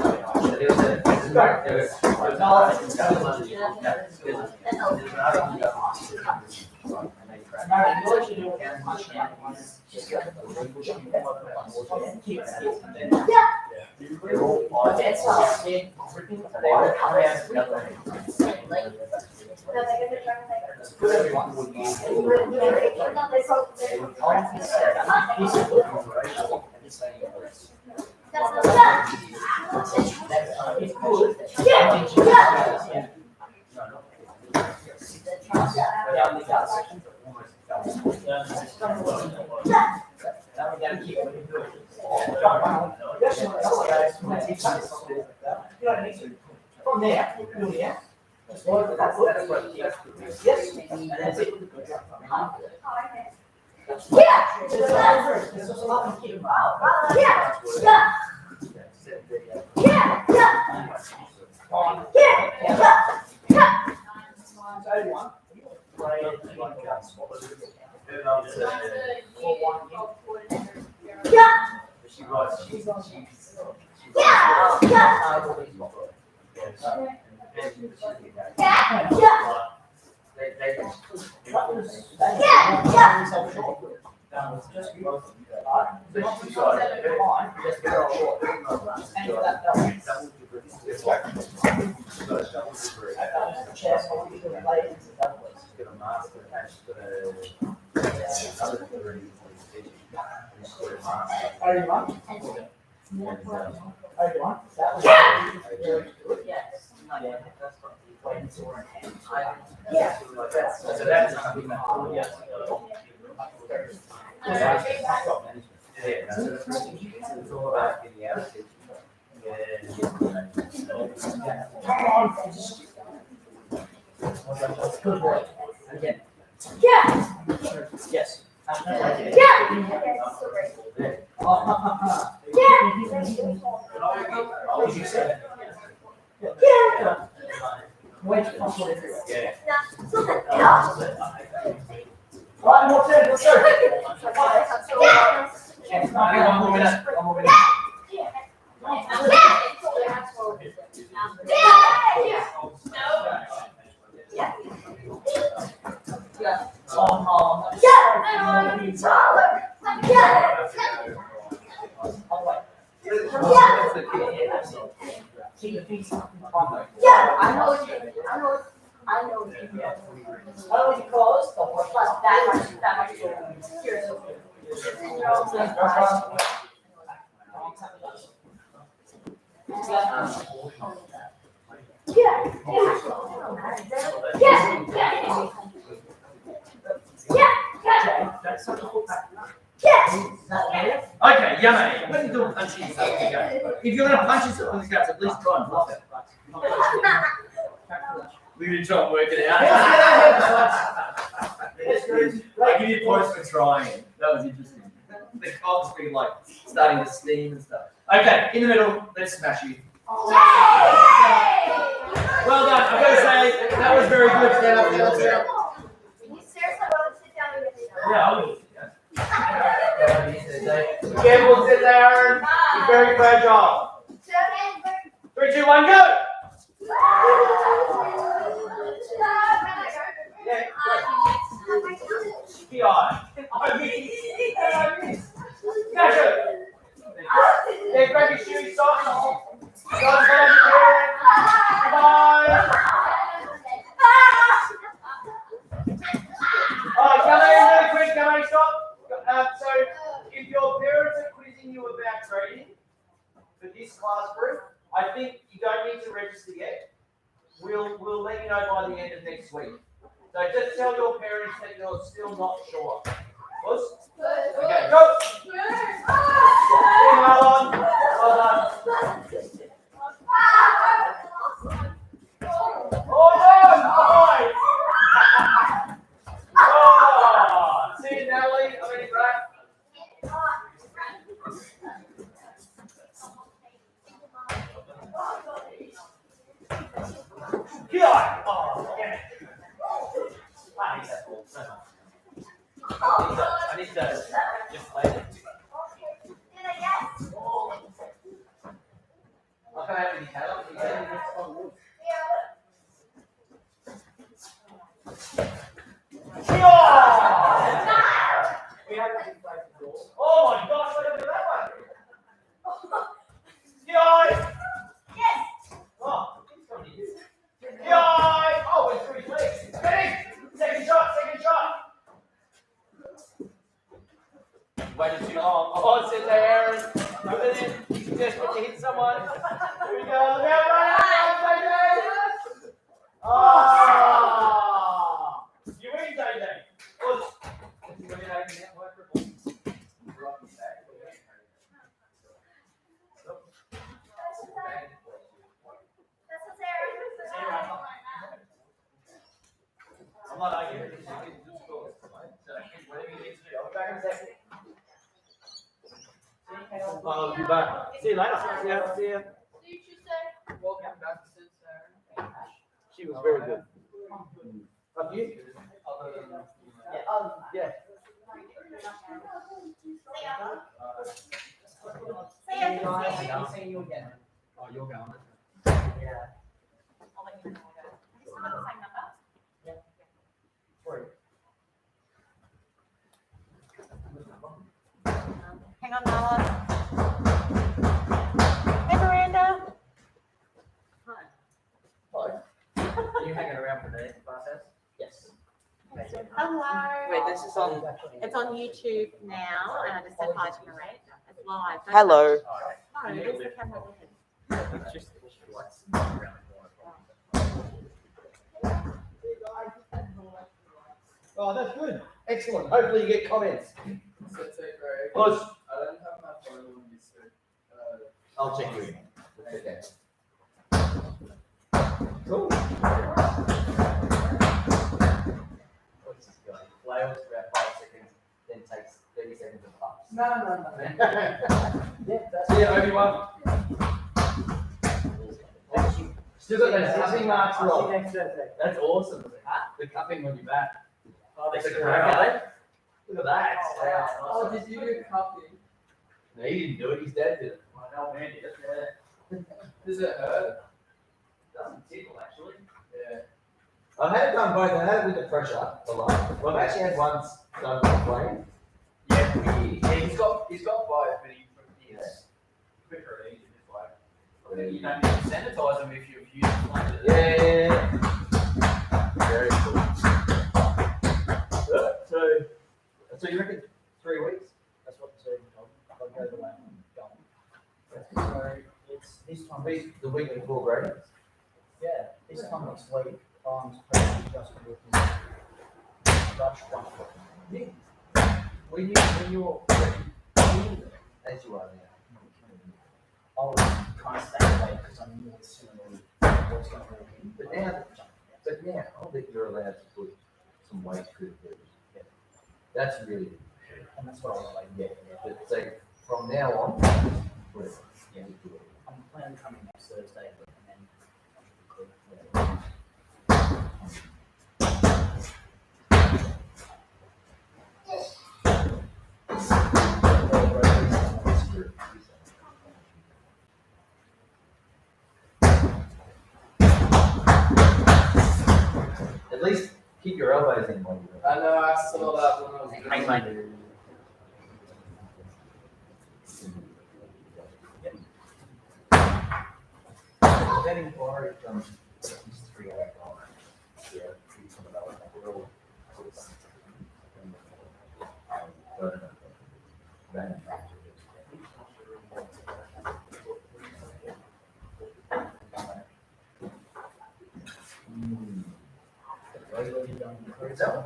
They're all five. That's how they all come out together. It's good everyone would use it. He's a good operation. It's good. From there, that's what yes, and that's it. She writes, she's Yes. Right, more turn, let's go. One more minute. I know because but that much serious. Okay, yummy. When you do punching yourself, if you're gonna punch yourself in the guts, at least try and bluff it. We're gonna try and work it out. I give you points for trying. That was interesting. The cogs be like starting to steam and stuff. Okay, in the middle, let's smash you. Well done. I've got to say, that was very good. Stand up, stand up, stand up. Yeah, I will. Careful, sit there. You're very fragile. 3, 2, 1, go! Smash it! Yeah, grab your shoes, socks. Guys, follow your parents. Bye. Alright, come in really quick, come in, stop. So, if your parents are quizzing you about grading for this class group, I think you don't need to register yet. We'll let you know by the end of next week. So just tell your parents that you're still not sure. Puss? Okay, go! Well done. Well done. Oh no! Oh! See you, Natalie. I mean, Brad. God! Oh, damn it. I hate that ball so much. I need to just play it. I'll come out with you, Taylor. Oh my gosh, look at that one. I'm not arguing because you get good scores. So whatever you need to do. I'll be back in a second. I'll be back. See you later. See ya. See you Tuesday. Welcome back to Sarah. She was very good. Up you? Yeah. I'll see you again. Oh, you're going. Yeah. I'll let you know. Have you still got the same number? Sorry. Hang on, Marla. Hey, Miranda. You hanging around for the process? Yes. Hello. Wait, this is on, it's on YouTube now, and I just said hi to Miranda. It's live. Don't Hello. Alright. touch. No, there's the camera there. It's just what's around the corner. Oh, that's good. Excellent. Hopefully you get comments. So it's like, right, Close. I don't have my phone on this, I'll check you in. Okay. Cool. What's this going? Flails for about 5 seconds, then takes 30 seconds of puffs. No. Yeah, that's. See you, Obi-Wan. Still got those 16 marks I'll see wrong. you next Thursday. That's awesome. The cupping on your back. Oh, That's that's a a crack, crack, eh? Look at that. Oh, did you get cupping? No, he didn't do it. His dad did it. My old man did it. Does it hurt? Doesn't tickle, actually. Yeah. I've had it done both. I had it with the pressure a lot. Well, I've actually had once done with the flame. Yeah, he's got both, but he's quicker at eating. It's like, you don't need to sanitize them if you've used flame. Yeah. Very cool. So you reckon 3 weeks? That's what the surgeon told me. I'll go the way I'm going. So it's this time, The week before grading? yeah, this time next week, I'm supposed to just be looking at Dutch one. When you're as you are now. I was trying to stay away because I knew as soon as I was going to walk in. But now, I think you're allowed to put some weight through the food. That's really good. And that's what I was like, Yeah. But so from now on, whatever. Yeah. Just do it. I'm planning on coming next Thursday, and then I should be clear. At least keep your elbows in when you're. I know, I saw that when I was Hang on. That inquiry from these 3 hours. Yeah, some of that was like real.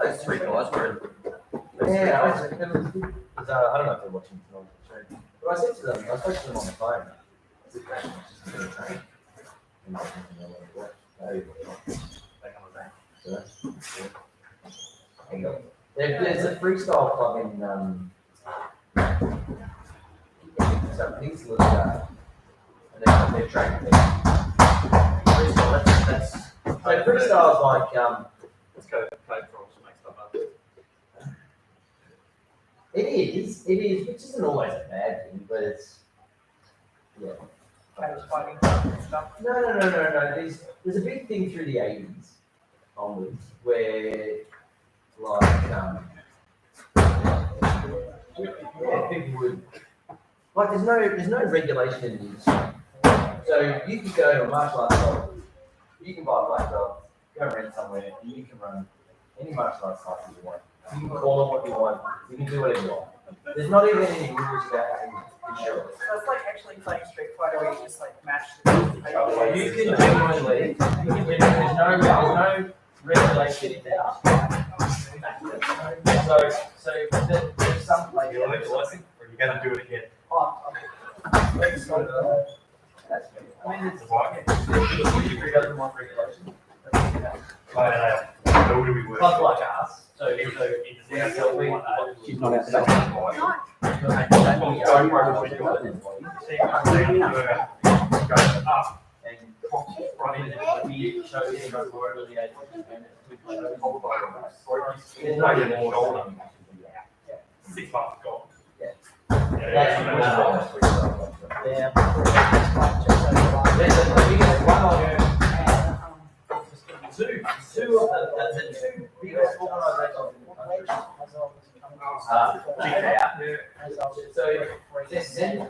Those 3 guys were. Yeah, I was, it was good. I don't know if they're watching tonight, but I said to them, I spoke to them on the phone. I said, "Great, it's just a bit of training." And they didn't know what it was. They come back. So that's good. Hang on. There's a freestyle club in so Peninsula and they're training there. Freestyle, that's so freestyle is like Let's go code for to make stuff up. it is, which isn't always a bad thing, but it's yeah. Fighting and stuff. No. There's a big thing through the 80s onwards where like yeah, people would like there's no regulation in the industry. So you can go to a martial arts club, you can buy a black belt, go and rent somewhere, and you can run any martial arts class you want. You can call it what you want, you can do whatever you want. There's not even any rules about insurance. So it's like actually playing Street Fighter where you just like match You can genuinely, there's no regulation in that. So there's some places. You're gonna do it again. That's good. I mean, it's Why? you regard them on regulation. Who do we work? Clubs like us, so we She's not out there. Six months gone. Two of the two biggest organisations in the country. So this Zenton,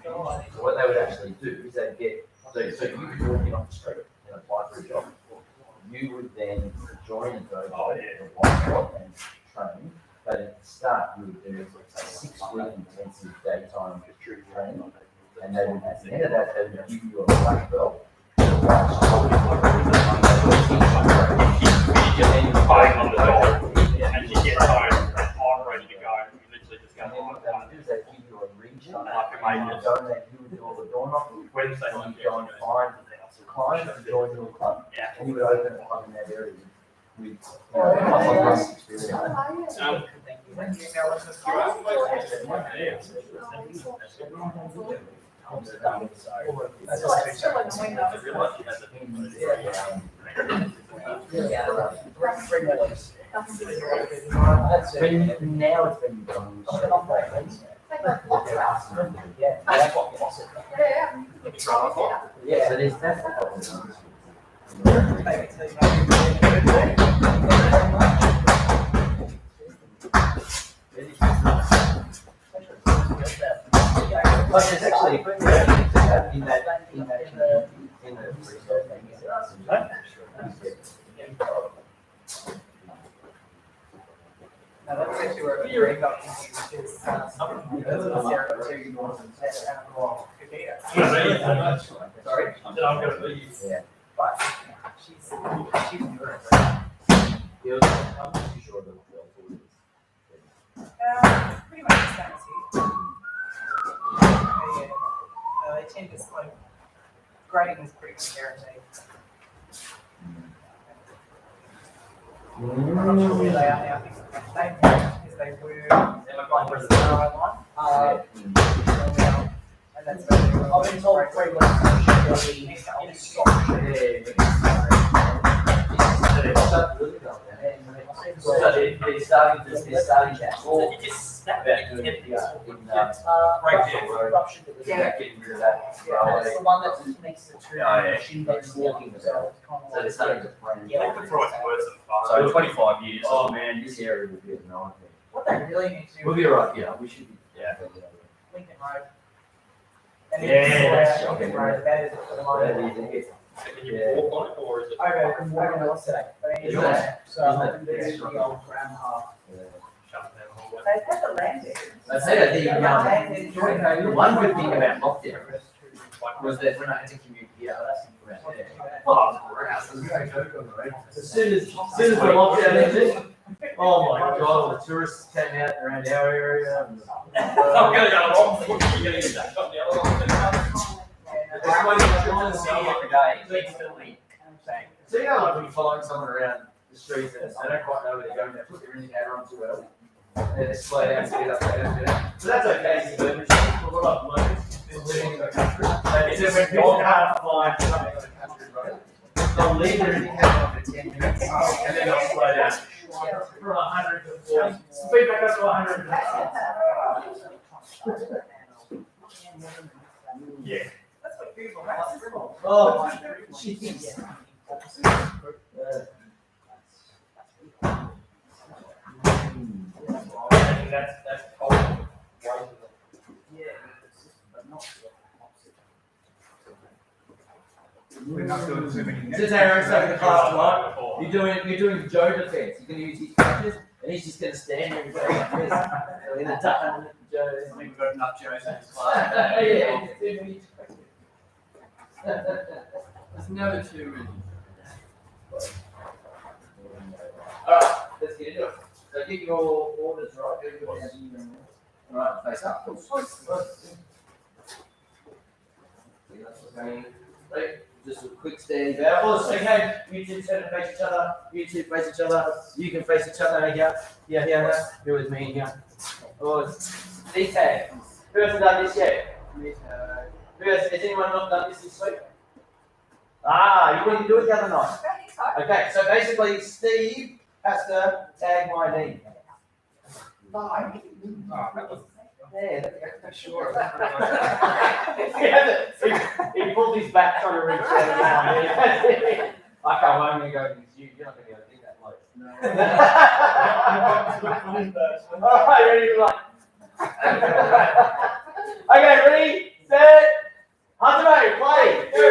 So what they would actually do is they'd get, so you could walk in on the street and apply for a job. You would then join the dojo and train, but at the start you would do a 6-week intensive daytime training, and they would, at the end of that, they would give you a black belt. And you get home, I'm ready to go. You literally just go. And then what they would do is they give you a region, Like a and you maintenance. donate, you would do all the door knocking, Wednesday and night. you go and find clients to join your club, Yeah. and you would open a club in that area with, plus experience. Now it's been done. Yeah, that's what lost it. Yeah, so there's that's the problem. But there's actually in the Now that's actually where we break up which is Sorry? I'm gonna leave. Yeah. but she's I'm not too sure about the pretty much the same as you. They tend to like grading is pretty much guaranteed. I'm not sure where they are now. I think they because they were like the star line. And that's where they were. I've been told 3 weeks. So they're starting that. So you just snap it and get it. Getting rid of that. That's the one that makes the two. It's walking the cell. So they're starting to brand. Yeah. They could throw it to worse than far. So 25 years. Oh man, this area would be a nightmare. What they really need to do. We'll be alright, yeah, we should be. Yeah. Lincoln Road. And Yeah, it's that's Lincoln shocking. Road, that is the line. Can you walk on it or is it? Over North today. Isn't it? So, Isn't it? there's the old groundhog. Shut down the hallway? They've had the land there. I say that the one good thing about lockdown was that when I had to commute here, around there, as soon as the lockdown ended, oh my god, the tourists came out around our area. And, I'm gonna go along. You're gonna get that shot the other one. it's funny, I'm trying to see every day. Instantly. So you know, like when you're following someone around the streets and they don't quite know where they're going, they put everything out on too early. And they slow down, speed up, slow down, speed up. So that's okay, so what I've learned is living in the country. It's just when people can't fly something in the country, right? They'll leave their indicator on for 10 minutes and then they'll slow down. From 100 to 40. Speed back up to 100. Yeah. That's what Google Maps is for. Oh, jeez. That's cold. Yeah, but not opposite. We're not doing too many. This is Aaron's taking the class tonight. You're doing Joe defense. You're going to use his crutches, and he's just going to stand there and go like this. In the duck underneath Joe. I think we've got enough Joes in this Yeah. class. There's never too many. Alright, let's get into it. So get your orders right. Alright, face up. Right, just a quick standing bow. Oh, okay, you two turn to face each other. You two face each other. You can face each other here. Here. Here with me here. Oh, these tags. Who hasn't done this yet? Has anyone not done this week? Ah, you didn't do it the other night. I think so. Okay, so basically, Steve has to tag my knee. Yeah, that's sure. He pulled his back trying to reach out down. I can't wait to go against you. You're not going to be able to do that low. No. All right, ready to like. Okay, ready, set, Hunter, play. Go.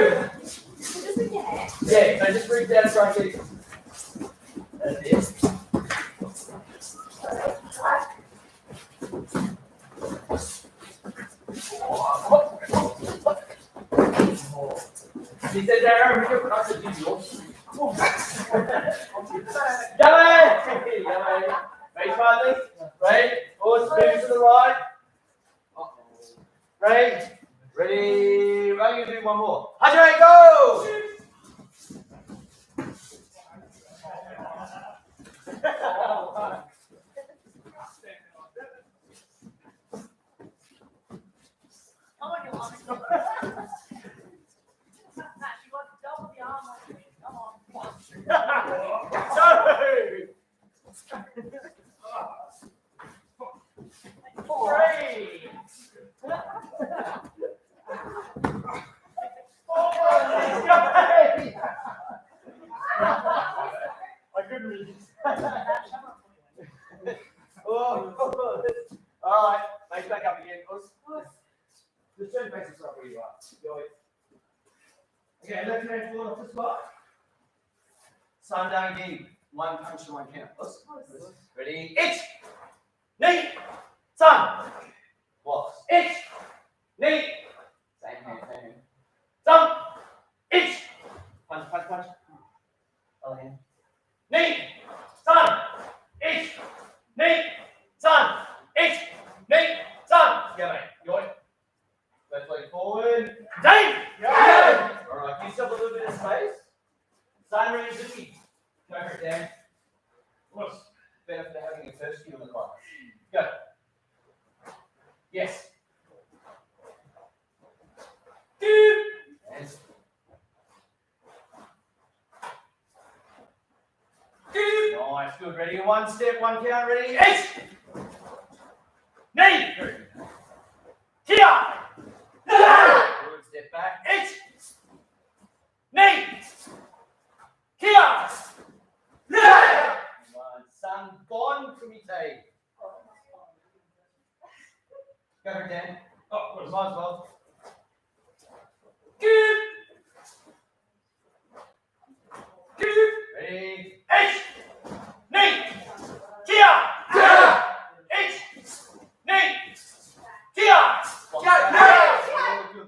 Just with your hand. Yeah, so just reach down and try and get it. That's it. He said, Aaron, we got to do yours. Yellow! Face partners. Right? Horse moves to the right. Right? Ready? We're going to do one more. Hunter, go! Oh my God. She wants double the arm like me. Come on. Three. I couldn't resist. Oh, all right, face back up again. Just turn faces up where you are. Go ahead. Okay, left hand forward off the spot. Sun down again. One punch and one count. Ready? Itch. Knee. Sun. Blocks. Itch. Knee. Same hand. Sun. Itch. Punch. Other hand. Knee. Sun. Itch. Knee. Sun. Itch. Knee. Sun. Yeah, mate. Go ahead. Left leg forward. Dave! Yeah! Alright, give yourself a little bit of space. Sun really zippy. Go for it, Dan. What's the benefit of having a first cue in the class? Go. Yes. And. Nice, good. Ready? One step, one count. Ready? Eight. Knee. Here. Good, step back. Eight. Knee. Here. One. Sun gone, kumite. Go for it, Dan. Oh, might as well. Good. Ready? Eight. Knee. Here. Eight. Knee. Here.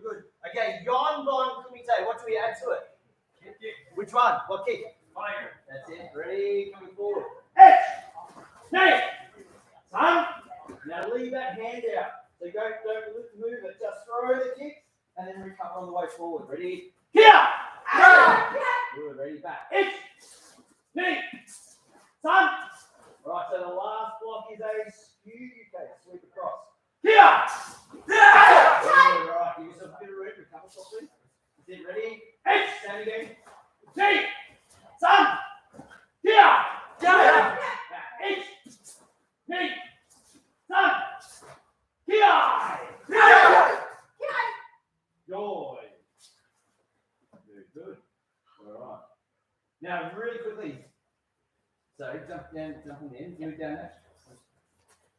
Good. Okay, yon, bon, kumite. What do we add to it? Kick. Which one? What kick? Fire. That's it. Ready? Coming forward. Eight. Knee. Son. Now leave that hand out. So don't move it. Just throw the kick and then recover on the way forward. Ready? Here. Good. Ready? Back. Eight. Knee. Son. Right, so the last block is a skew case. Sweep across. Here! Good, right, give yourself a bit of room. Recover properly. Is it ready? Eight. Stand again. Knee. Son. Here! Back. Eight. Knee. Son. Here! Now, really quickly. So jumping in, move down there.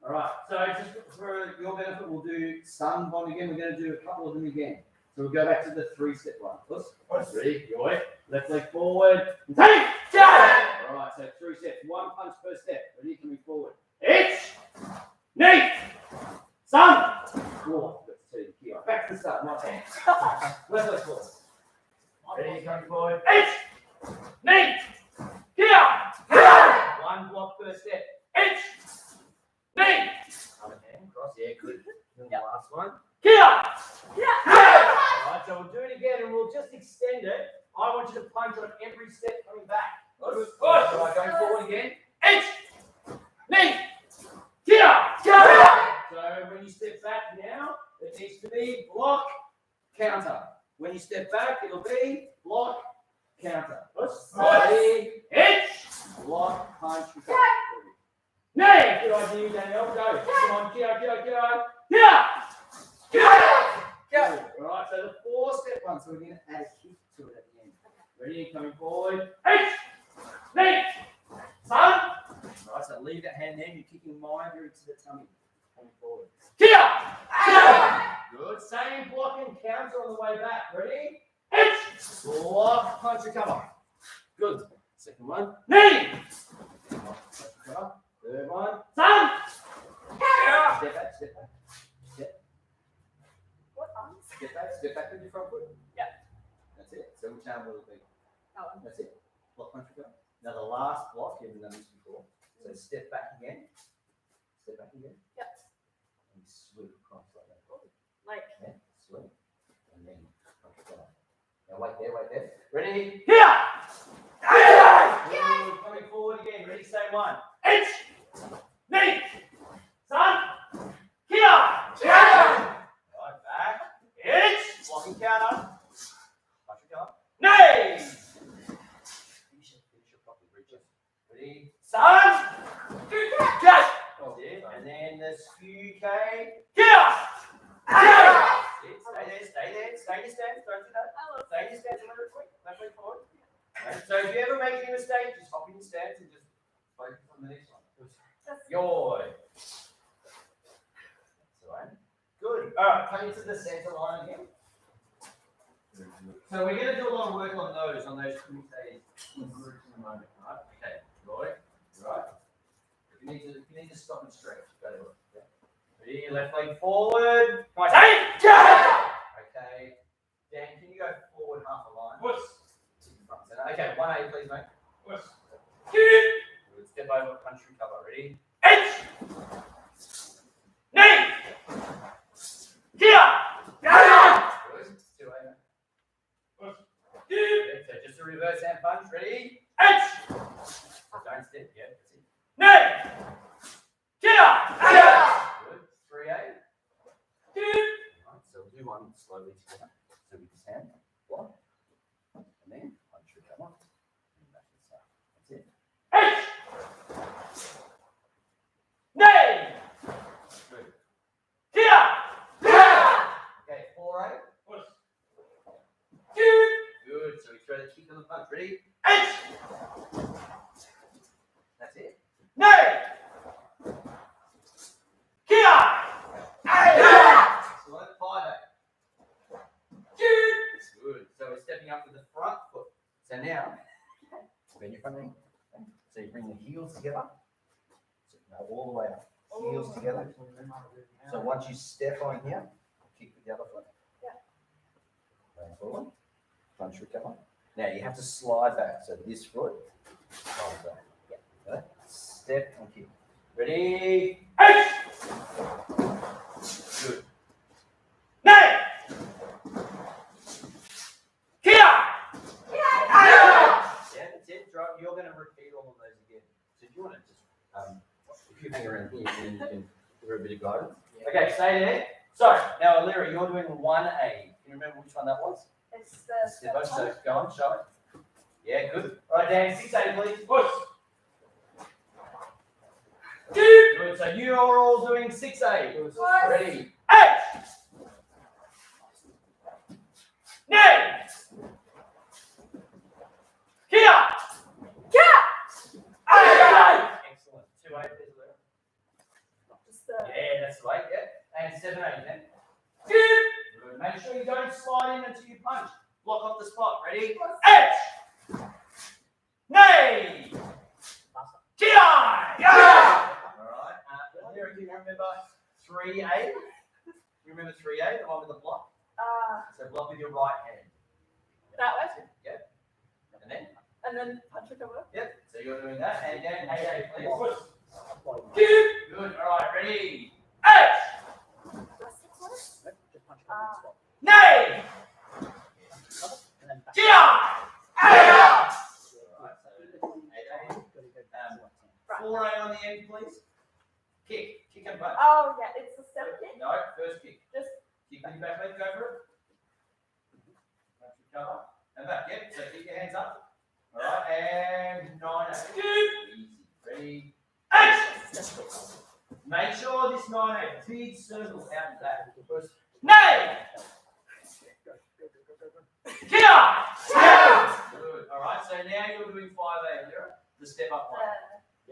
All right. So just for your benefit, we'll do some bond again. We're going to do a couple of them again. So we'll go back to the 3-step one. Ready? Your way. Left leg forward. And take. All right. So 3 steps. 1 punch per step. Ready? Coming forward. It's knee. Sun. Four. Let's see here. Back to the start. Right hand. Left leg forward. Ready? Coming forward. It's knee. Here. 1 block per step. It's knee. Other hand. Cross. Yeah. Good. And the last one. Here. Alright, so we'll do it again and we'll just extend it. I want you to punch on every step coming back. Alright, going forward again. H, knee, here. So when you step back now, it needs to be block, counter. When you step back, it'll be block, counter. Ready, H, block, punch, recover. Knee. Good idea, Danielle. Go. Come on, here. Go. Alright, so the 4-step one, so we're going to add a kick to it at the end. Ready, coming forward. H, knee, sun. Alright, so leave that hand there, you're kicking minder into the tummy. Coming forward. Here! Good, same block and counter on the way back. Ready? H, block, punch, recover. Good. Second one. Knee! Block, punch, recover. Third one. Sun! Step back. Step back with your front foot. Yeah. That's it. So which arm will it be? That's it. Block, punch, recover. Now the last block, you haven't done this before. So step back again. Yep. And sweep across like that. Yeah, sweep. And then punch, recover. Now wait there. Ready? Here! Good. Coming forward again. Ready? Same one. H, knee, sun, here. Right, back. H, blocking counter. Punch, recover. Knee. Finish it properly. Reach it. Ready? Sun. That's it. And then the skew K. Here. Stay there. Stay in your stance. Don't do that. Stay in your stance a little quick. Left leg forward. Right. So if you ever make any mistake, just hop in your stance and just focus on the next one. Yoy. That's all right. Good. All right. Coming to the center line again. So we're going to do a lot of work on those groups in a moment, right? Okay. Right. If you need to stop and stretch, go to it. Yeah. Ready? Left leg forward. Right. Okay. Dan, can you go forward half a line? Push. Okay. 1A, please, mate. Push. Good. Step over. Punch, recover. Ready? H. Knee. Here. Good. 2A, mate. Push. Okay, so just a reverse hand punch. Ready? H. Don't step. Yeah, that's it. Knee. Here. Good. 3A. Right, so we'll do one slowly together. So with this hand, block, and then punch, recover, and back to the start. That's it. H. Knee. Good. Here. Okay, 4A. Push. Good. So we throw the kick on the punch. Ready? H. That's it. Knee. Here. Excellent. 5A. Good. So we're stepping up to the front foot. So now, bend your front knee. So you bring the heels together. So now all the way up. Heels together. So once you step on here, kick with the other foot. Going forward. Punch, recover. Now you have to slide back. So this foot slides back. Okay. Step and kick. Ready? H. Good. Knee. Here. Yeah, that's it. You're going to repeat all of those again. So if you want to just, if you hang around here, then you can give her a bit of guidance. Okay, stay there. So now, Alira, you're doing 1A. Can you remember which one that was? It's the Step over. So go on, show it. Yeah, good. All right, Dan, 6A, please. Push. Good. So you are all doing 6A. Ready? H. Knee. Here. change then. Good. Make sure you don't slide in until you punch. Block off the spot. Ready? Edge! Nay! G-I! Yeah! Alright, here, do you remember 3A? Remember 3A, the one with the block? So block with your right hand. That way? Yep. And then punch it over. Yep. So you're doing that. And again, 8A, please. Good. Alright, ready? Edge! Just punch it on the spot. Nay! And then back. G-I! Alright, so 8A. 4A on the end, please. Kick and butt. Oh, yeah, it's the step kick. No, first kick. Just Kick with your back leg, go for it. Cover. And back, yep. So keep your hands up. Alright, and 9A. Easy. Ready? Action! Make sure this 9A, big circle out of that. Nay! Get up! Good. Alright, so now you're doing 5A, Lyra. The step up one.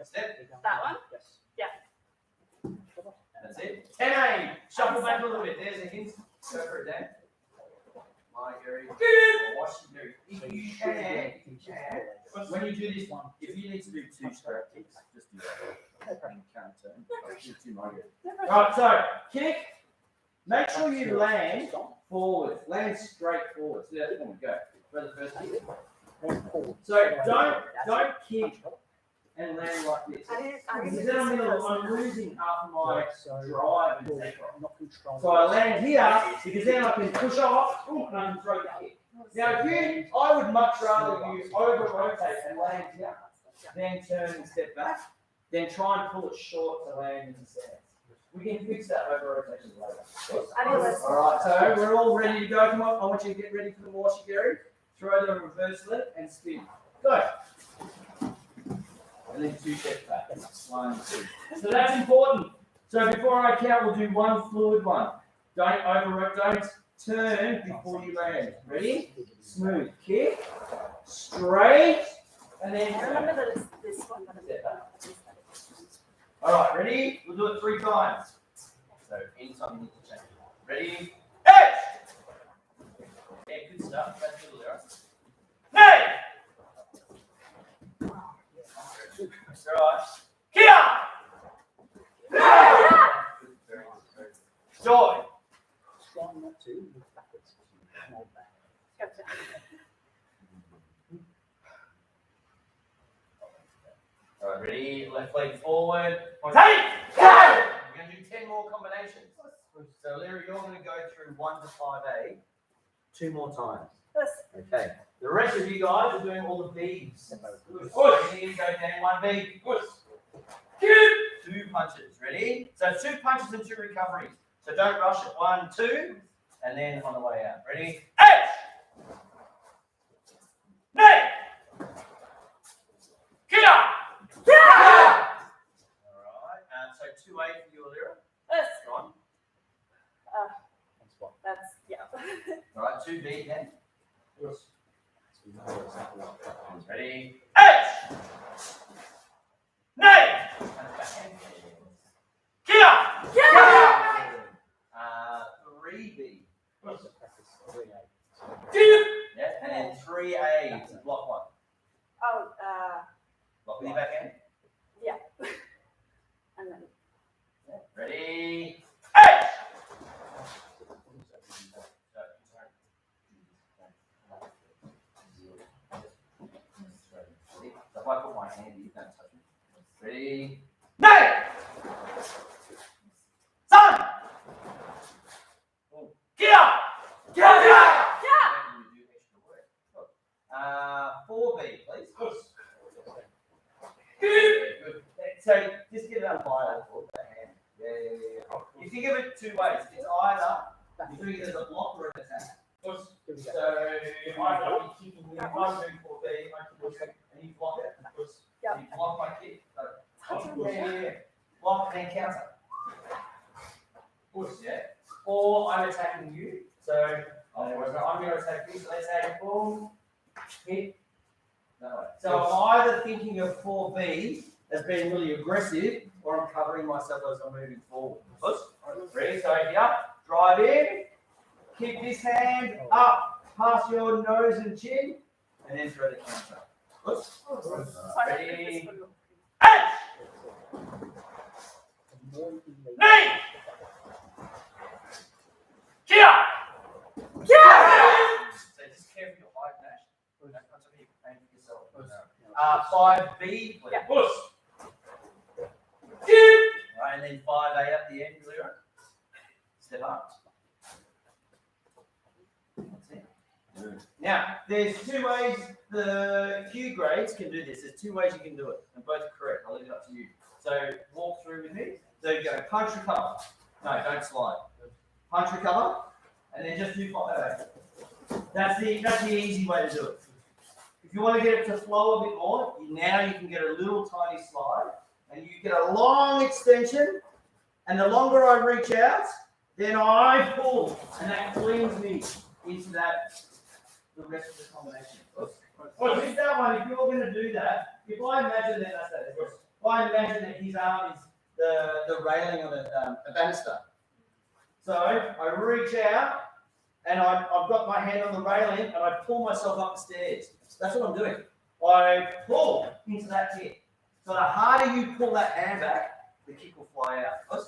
Step. that one? Yes. That's it. 10A. Shuffle back a little bit. There's a hint. Go for it, Dan. Gary. Watch you do. If you can. When you do this one, if you need to do 2 straight kicks, just do that. Can't turn. Do 2 more. Alright, so kick. Make sure you land forward. Land straight forward. So that's when we go. For the first kick. So don't kick and land like this. Because then I'm losing half of my drive and take off. So I land here because then I can push off and I can throw the kick. Now, I would much rather you over rotate and land here, then turn and step back, then try and pull it short to land in the stance. We can fix that over rotation later. Alright, so we're all ready to go. Come on, I want you to get ready for the washi, Gary. Throw the reverse leg and spin. Go. And then 2 steps back. 1, 2. So that's important. So before I count, we'll do one fluid one. Don't turn before you land. Ready? Smooth. Kick. Straight. And then Remember that it's this one. Alright, ready? We'll do it 3 times. So anytime you need to change. Ready? Edge! Yeah, good stuff. That's good, Lyra. Nay! Alright. Here! Joy! Try not to move backwards. Hold back. Gotcha. Alright, ready? Left leg forward. Take! Go! We're going to do 10 more combinations. So, Larry, you're going to go through 1 to 5A 2 more times. Yes. Okay. The rest of you guys are doing all the B's. Push. Here you go, Dan. 1 B. Push. 2 punches. Ready? So 2 punches and 2 recoveries. So don't rush it. 1, 2, and then on the way out. Ready? Edge! Nay! Get up! Alright. So 2A for you, Lyra. Yes. Go on. That's, yeah. Alright, 2B then. Ready? Edge! Nay! Get up! Get up! 3B. Practice 3A. Yeah, and then 3A to block 1. Oh, Block with your back hand. yeah. And then. Ready? Edge! So if I put my hand, you can't touch me. Ready? Nay! Son! Get up! Get up! Get up! You do extra work. 4B, please. Good. So just get it up higher for the hand. Yeah. If you give it 2 ways, it's either you're doing it as a block or an attack. So if I'm kicking you, if I'm doing 4B, I can push it and you block it. Yep. You block my kick. Yeah. Block and counter. Push, yeah. Or I'm attacking you. So I'm going to attack you. So let's say boom, hit. No. So I'm either thinking of 4B as being really aggressive, or I'm covering myself as I'm moving forward. Push. Ready? So here. Drive in. Kick this hand up past your nose and chin, and then throw the counter. Oops. Ready? Knee! Kia! So just careful your height, Nash. Don't punch up here, aim for yourself. 5B, please. Push. Right, and then 5A up the end, Lira. Step up. That's it. Good. Now, there's two ways the Q grades can do this. There's two ways you can do it, and both are correct. I'll leave it up to you. So walk through with me. So you go punch recover. No, don't slide. Punch recover, and then just do 5A. That's the easy way to do it. If you want to get it to flow a bit more, now you can get a little tiny slide, and you get a long extension, and the longer I reach out, then I pull, and that flings me into the rest of the combination. Well, with that one, if you're going to do that, if I imagine that his arm is the railing of a banister. So I reach out, and I've got my hand on the railing, and I pull myself up the stairs. That's what I'm doing. I pull into that kick. So the harder you pull that hand back, the kick will fly out. All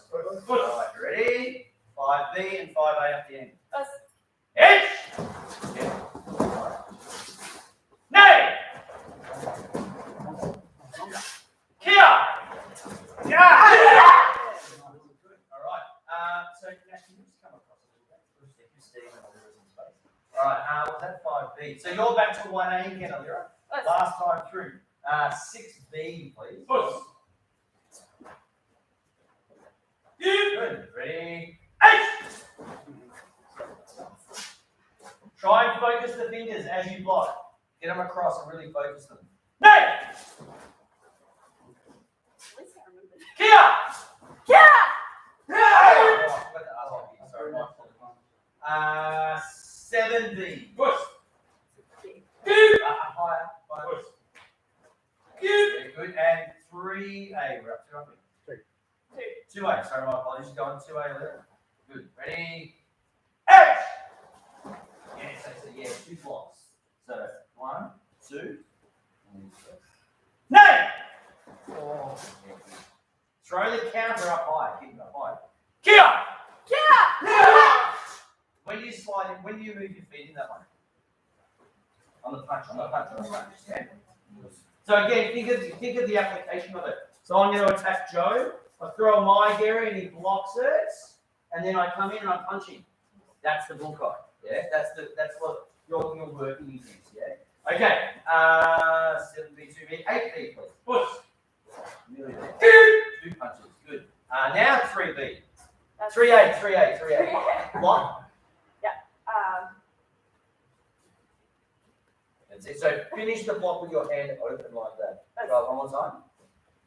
right, ready? 5B and 5A up the end. Hit! Nay! Kia! Yeah! All right. So Nash, can you just come across a little bit? Just Steve and Alira's in space. All right. Was that 5B? So you're back to 1A again, Alira. Last time through. 6B, please. Good. Ready? 8! Try and focus the fingers as you block. Get them across and really focus them. Nay! Kia! Kia! Oh, sorry, my fault. 7B. Push. Higher. Push. Very good. And 3A. We're up to roughly. 2A. Sorry, my apologies. Go on 2A later. Good. Ready? H! Yeah, 2 blocks. So 1, 2. Nay! Oh. Throw the counter up high. Keep it up high. Kia! Kia! When you slide in, when you move your feet in that one. On the punch. Yeah. So again, think of the application of it. So I'm going to attack Joe. I throw my Gary and he blocks it, and then I come in and I'm punching. That's the bunkai. Yeah, that's what you're working against. Yeah. Okay. 7B, 2B, 8B, please. Push. Nearly there. 2 punches. Good. Now 3B. 3A. Block. That's it. So finish the block with your hand open like that. Right, one more time.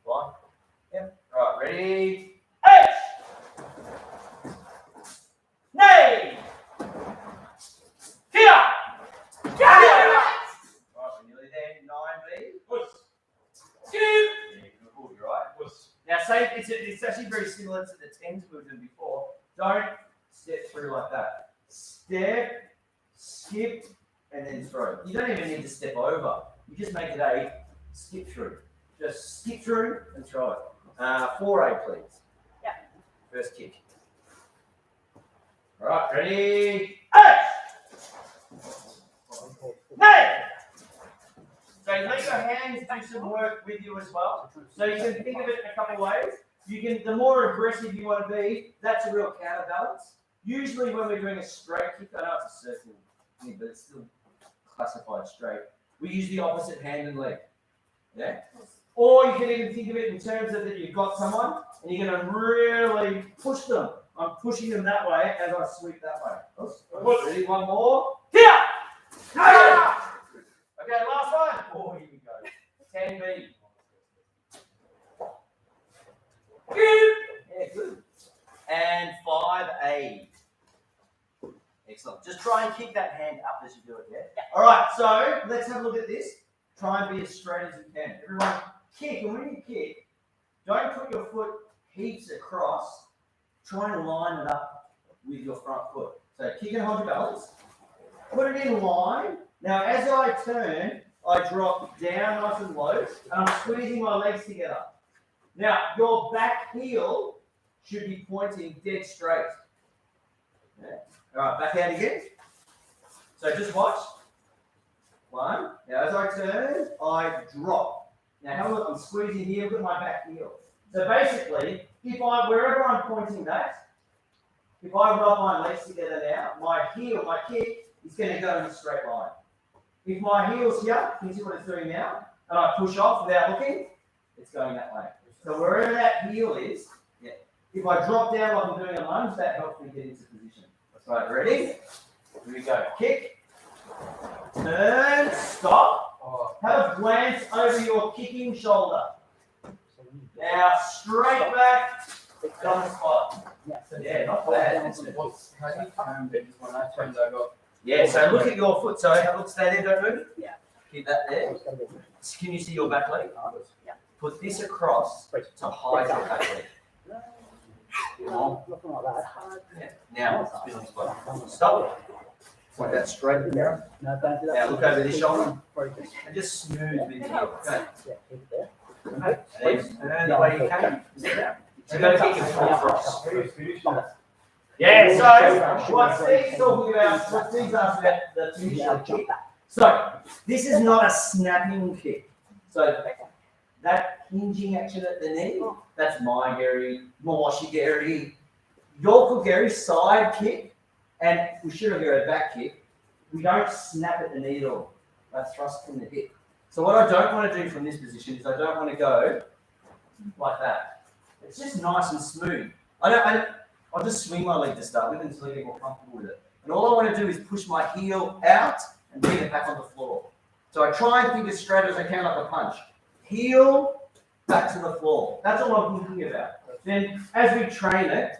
Block. Yep. Right, ready? H! Nay! Kia! Right, we're nearly there. 9B. Push. Yeah, good, you're right. Push. Now, say it's actually very similar to the 10s we were doing before. Don't step through like that. Step, skip, and then throw. You don't even need to step over. You just make it a skip through. Just skip through and throw it. 4A, please. Yeah. First kick. All right, ready? H! Nay! So let your hands do some work with you as well. So you can think of it in a couple of ways. The more aggressive you want to be, that's a real counterbalance. Usually when we're doing a straight kick, I know it's a circle thing, but it's still classified straight. We use the opposite hand and leg. Yeah? Or you can even think of it in terms of that you've got someone and you're going to really push them. I'm pushing them that way as I sweep that way. Ready? One more. Here! Okay, last one. Oh, here we go. 10B. Yeah, good. And 5A. Excellent. Just try and kick that hand up as you do it, yeah? All right, so let's have a look at this. Try and be as straight as you can. Everyone, kick. And when you kick, don't put your foot heaps across. Try and line it up with your front foot. So kick and hold your balance. Put it in line. Now, as I turn, I drop down nice and low, and I'm squeezing my legs together. Now, your back heel should be pointing dead straight. Yeah. All right, back out again. So just watch. One. Now, as I turn, I drop. Now, have a look. I'm squeezing here with my back heel. So basically, wherever I'm pointing that, if I rub my legs together now, my heel, my kick is going to go in a straight line. If my heel's here, can you see what it's doing now? And I push off without looking, it's going that way. So wherever that heel is, yeah. If I drop down like I'm doing a lunge, that helps me get into position. Right, ready? Here we go. Kick, turn, stop. Have a glance over your kicking shoulder. Now straight back, on the spot. Yeah, not bad. Yeah, so look at your foot. So have a look, stay there, don't move. Yeah. Keep that there. Can you see your back leg? Yeah. Put this across to hide your back leg. Looking like that. Yeah. Now, feeling spot. Stop. Point that straight in there. No, don't do that. Now look over this shoulder Focus. and just smooth with the heel. Okay. Yeah, keep it there. And turn the way you can. So go kick and pull across. Longer. Yeah, so what Steve's talking about, what Steve's asked about the initial kick. So this is not a snapping kick. So that hinging action at the knee, that's my Gary, Mawashi Gary. Your Gary side kick, and we should have a back kick. We don't snap at the knee at all. That's thrust from the hip. So what I don't want to do from this position is I don't want to go like that. It's just nice and smooth. I'll just swing my leg to start with until I get more comfortable with it. And all I want to do is push my heel out and bring it back on the floor. So I try and think as straight as I can like a punch. Heel, back to the floor. That's all I'm thinking about. Then as we train it,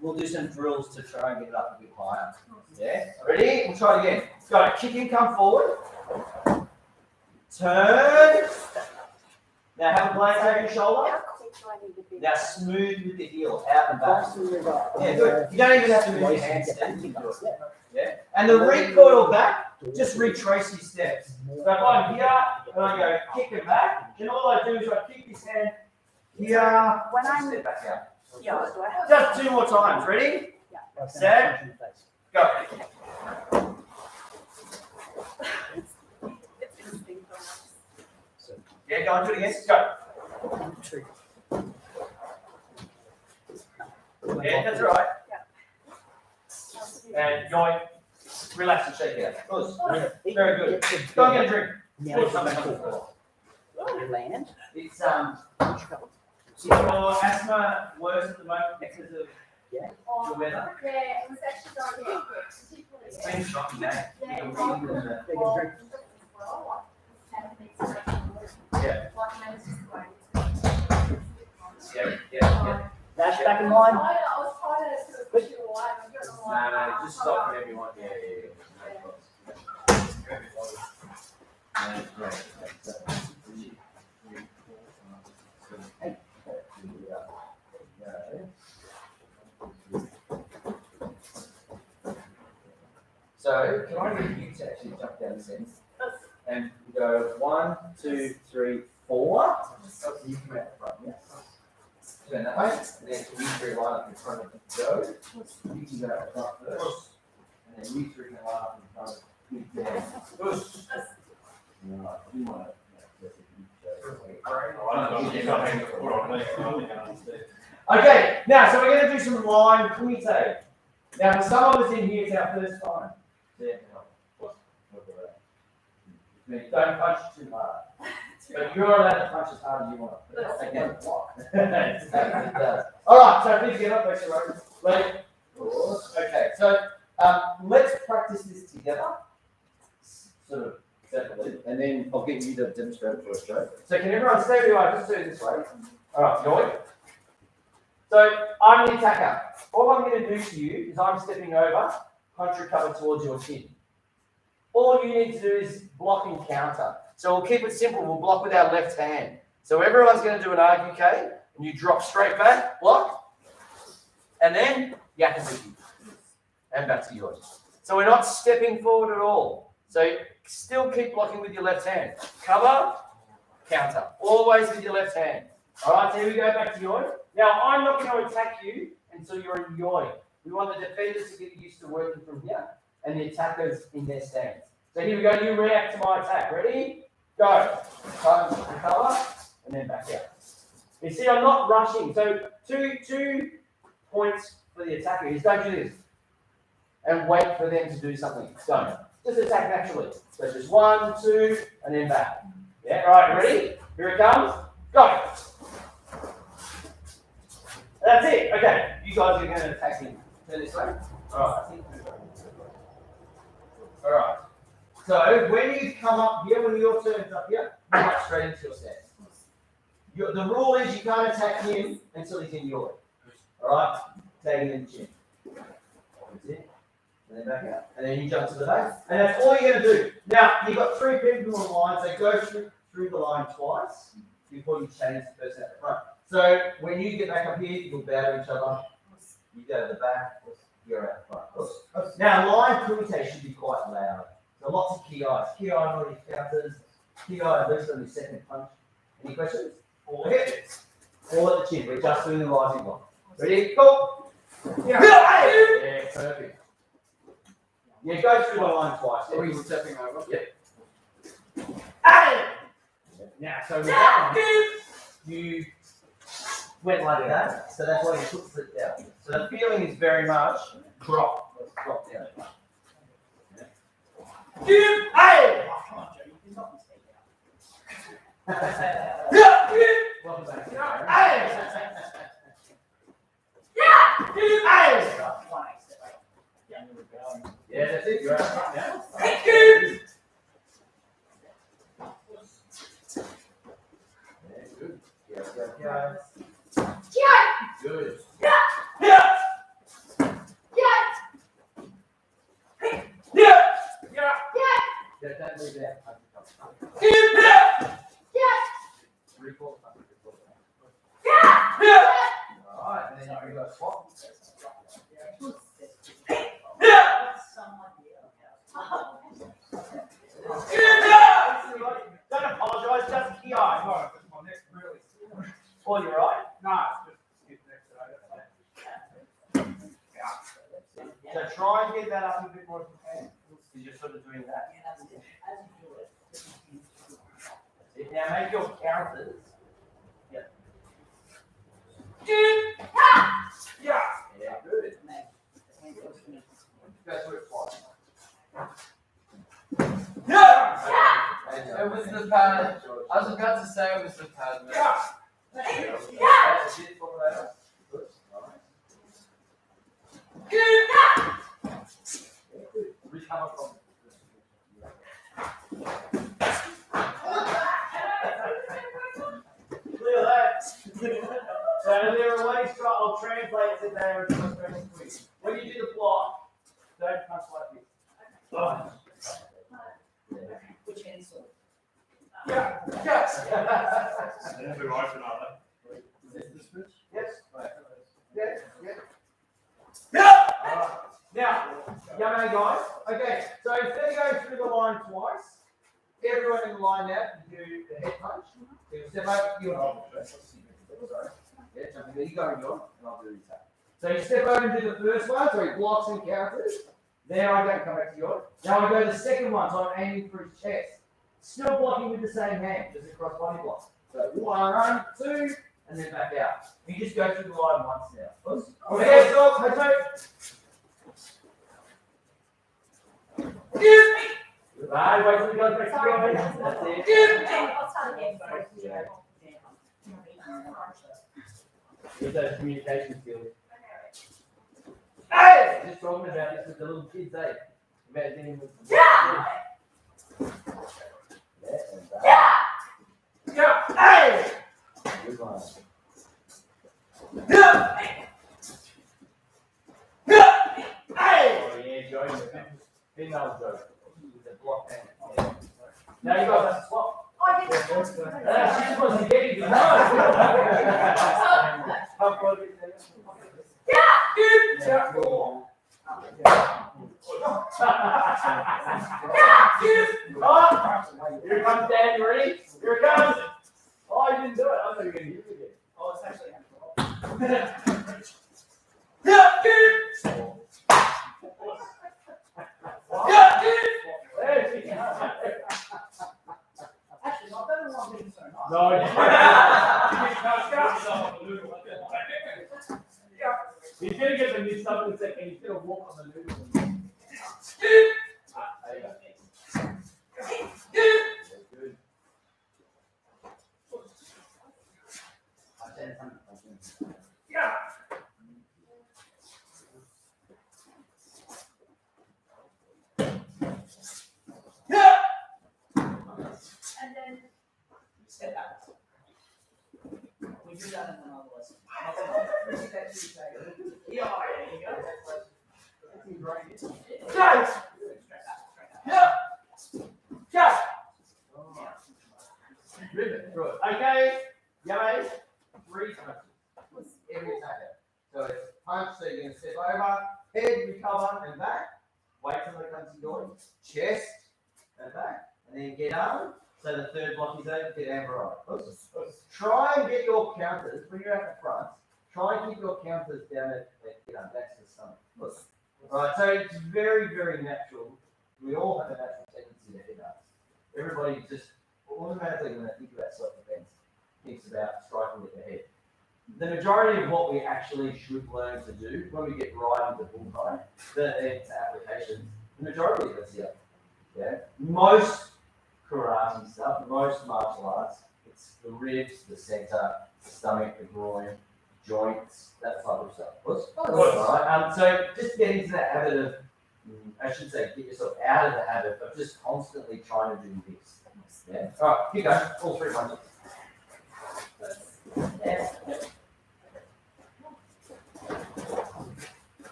we'll do some drills to try and get it up a bit higher. Yeah? Ready? We'll try it again. Got it. Kick in, come forward. Turn. Now have a glance over your shoulder. Now smooth with the heel, out and back. Yeah, good. You don't even have to move your hands. Yeah. And the recoil back, just retrace your steps. So if I'm here and I go kick it back, then all I do is I kick this hand here, When I'm step back out. yeah, do I have Just 2 more times. Ready? Set. Go. Yeah, go on, do it again. Go. Yeah, that's all right. And going, relax and shake it out. Good. Very good. Go and get a drink. Now Come back on the floor. land. It's is your asthma worse at the moment because of the weather? Yeah, it was actually going to particularly. It's been shocking, eh? Yeah. Yeah. Dash back in line. I was trying to sort of push it away. I'm getting No, just stop whenever you want. So, can I get you to actually jump down the sentence? And go 1, 2, 3, 4. So you come out the front, yeah. Turn that way, and then you 3 line up in front of the Joe. You can go out the front first, and then you 3 can line up in front of me. Push. Right, you want to. Okay, now so we're going to do some line kumite. Now for some of us in here, it's our first time. Don't punch too hard. But you're allowed to punch as hard as you want. Again, block. It does. All right, so please get up, let's roll. Ready? Okay, so let's practice this together, sort of separately, and then I'll get you to demonstrate it for us, Joe. So can everyone stay where you are? Just do it this way. All right, yoink. So I'm the attacker. All I'm going to do to you is I'm stepping over, punch recover towards your chin. All you need to do is block and counter. So we'll keep it simple. We'll block with our left hand. So everyone's going to do an RQK, and you drop straight back, block, and then yakuzuki. and back to yours. So we're not stepping forward at all. So still keep blocking with your left hand. Cover, counter. Always with your left hand. All right, so here we go back to yours. Now, I'm not going to attack you until you're in yoy. We want the defenders to get used to working from here and the attackers in their stance. So here we go, you react to my attack. Ready? Go. Cover, and then back out. You see, I'm not rushing. So two points for the attacker is don't do this and wait for them to do something. Don't. Just attack naturally. So just 1, 2, and then back. Yeah, all right, ready? Here it comes. Go. That's it. Okay, you guys are going to attack him. Turn this way. All right. All right. So when you come up here, when your turn's up here, you go straight into your stance. The rule is you can't attack him until he's in your. All right. Taking in the chin. That's it. And then back out. And then you jump to the base. And that's all you're going to do. Now, you've got 3 people on the line, so go through the line twice before you change the person at the front. So when you get back up here, you'll bow to each other. You go to the back, you're out front. Now, line kumite should be quite loud. So lots of ki-eyes. Ki-eye already counters. Ki-eye at least on your second punch. Any questions? All hit. All at the chin. We're just doing the rising block. Ready? Go! Yeah, perfect. Yeah, go through the line twice. Are we stepping over? Yep. Hey! Now, so with that one, you went like that, so that's why you put it down. So the feeling is very much drop. Let's drop down. Hey! Welcome back. Hey! Yeah, that's it. You're out now. Thank you. Yeah, good. Yeah. Good. That move out. Alright, and then you go swap. Don't apologise, just ki eye. No, because my neck's really sore. Oh, you're right. No, it's just skip next to that. So try and get that up a bit more if you can. Because you're sort of doing that. Now make your counters. Yeah. Yeah. Yeah, good. Go through it twice. It was the pad. I was about to say it was the pad. That's it, follow that up. Good. Alright. Recover from Look at that. So there are ways to, I'll translate it in there and translate it quick. When you do the block, don't punch like this. Oh. Which hand is Yeah. Too open, are Yes. Yes. Yeah. Alright. Now, young guys. Okay, so instead of going through the line twice, everyone in the line now can do the head punch. So you step over, yeah, jumping there, you go and I'll do the attack. So you step over and do the first one, so he blocks and counters. Then I don't come back to yours. Now I go to the second one, so I'm aiming for his chest. Still blocking with the same hand, just a cross body block. So 1, 2, and then back out. You just go through the line once now. Okay, stop, Right, wait till he goes back to your hand. That's it. I'll start again. Use those communication skills. Hey! Just talking about this with the little kids, eh? About dealing with the Hey! Good one. Hey! Oh yeah, Joey. Female Joey. With the block hand. Now you guys have to swap. I did. She just wants to get you. No. Yeah. Here comes Dan, you ready? Here it comes. Oh, you didn't do it. I thought you were going to use it again. Oh, it's actually. Actually, not better than one being so nice. No, he's going to get the new stuff in a second. He's going to walk on the noodles. Good. And then Step back. We do that in another lesson. Yeah, there you go. Guys! Okay, yay. 3 punches. Every attacker. So it's punch, so you're going to step over, head, recover, and back. Wait till it comes to your chest, and back. And then get arm. So the third block is over, get amber right. Try and get your counters, when you're at the front, try and keep your counters down at back to the stomach. Right, so it's very, very natural. We all have a natural tendency to head up. Everybody just automatically, when they think about self-defense, thinks about striking with the head. The majority of what we actually should learn to do when we get right into bullfight, its applications, the majority of it's here. Yeah. Most karate stuff, most martial arts, it's the ribs, the center, the stomach, the groin, joints, that type of stuff. Right? So just get into the habit of, I should say, get yourself out of the habit of just constantly trying to do this. Yeah. All right, keep going. All 3 punches.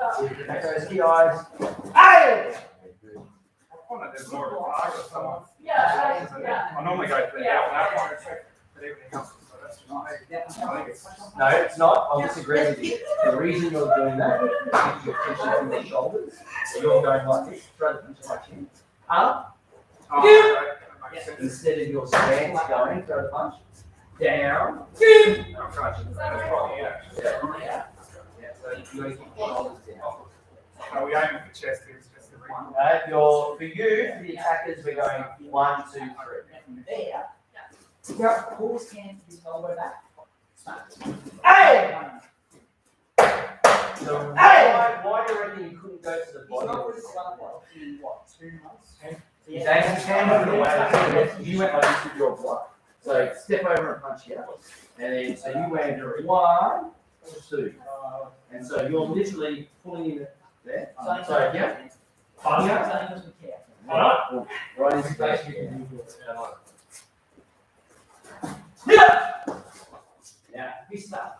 KSK eyes. Hey! I normally go for the No, it's not. I'll disagree with you. The reason you're doing that is you're pushing from the shoulders. So you're going like this, throw the punch on my chin. Up. Instead of your stance going, throw the punch. Down. Yeah. So you got to keep your shoulders down. Are we aiming for chest here? For the attackers, we're going 1, 2, 3. There. Yeah, pulls hand, his elbow back. Hey! So why do you reckon you couldn't go to the He's body? not really done well in what, 2 months? He's aiming his hand over the way. You went like this with your block. So step over and punch here. And then so you went 1, 2. And so you're literally pulling in there. So yeah. Right in space. Now, this stuff.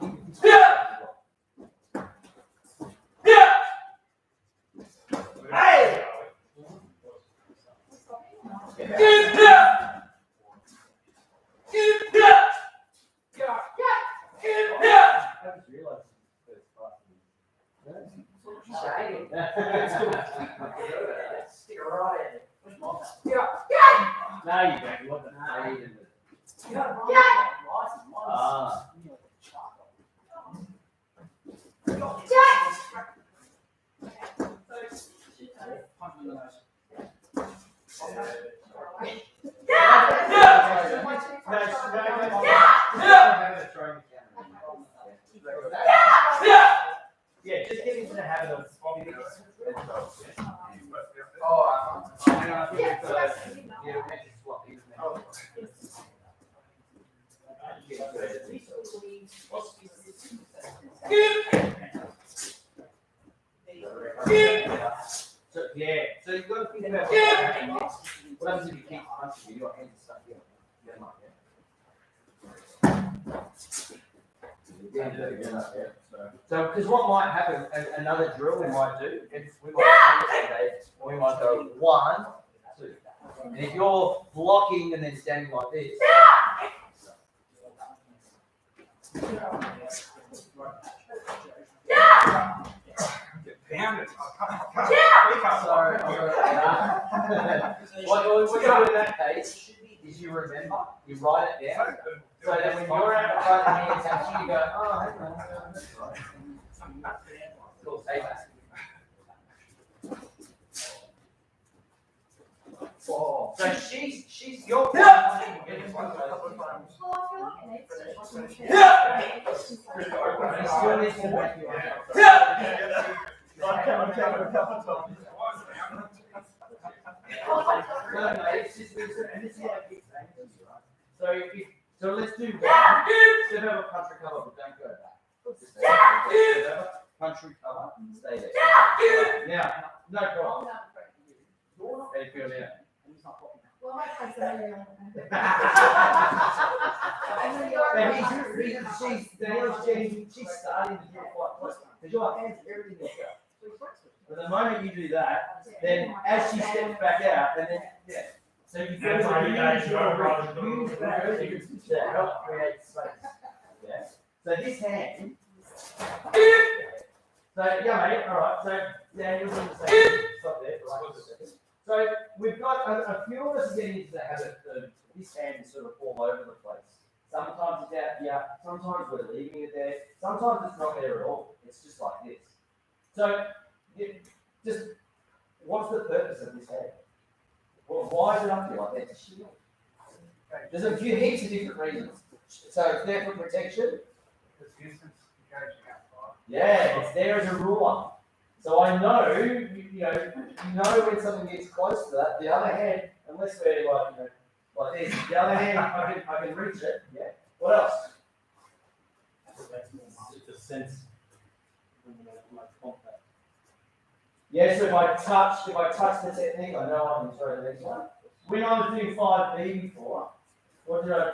Hey! Stick it right in. No, you don't. You want the fade and the. You gotta run license. Ah. Punch in the nose. Yeah, just get into the habit of. So you've got to think about what happens if you keep punching, your hands are stuck in. So, because what might happen, another drill we might do, is we might go 1, 2. And if you're blocking and then standing like this, Damn it. Sorry. What you do in that case is you remember, you write it down. So then when you're out the front and hands out, you go, oh, hang on, that's right. Cool, say that. So she's your So let's do one. Step over, punch recover, but don't go back. Just stay there. Step over, punch recover, and stay there. Now, no problem. How do you feel now? Well, my place is very long. She's starting to do it quite close. Because your hands, everything is go. But the moment you do that, then as she steps back out, and then, yeah. So you feel That's why you guys use should have brought it your use that to help create space. Yeah. So this hand. So yeah, mate. All right. So Dan, you're doing the same. Stop there for like a second. So we've got a few of us getting into the habit of this hand is sort of all over the place. Sometimes it's out here. Sometimes we're leaving it there. Sometimes it's not there at all. It's just like this. So just what's the purpose of this hand? Well, why is it up here like that? There's a few heaps of different reasons. So it's there for protection. Yeah, it's there as a ruler. So I know, you know when something gets close to that. The other hand, unless we're like, like this, the other hand, I can reach it. Yeah. What else? It's a sense. Yeah, so if I touch the technique, I know I can throw the next one. When I was doing 5B before, what did I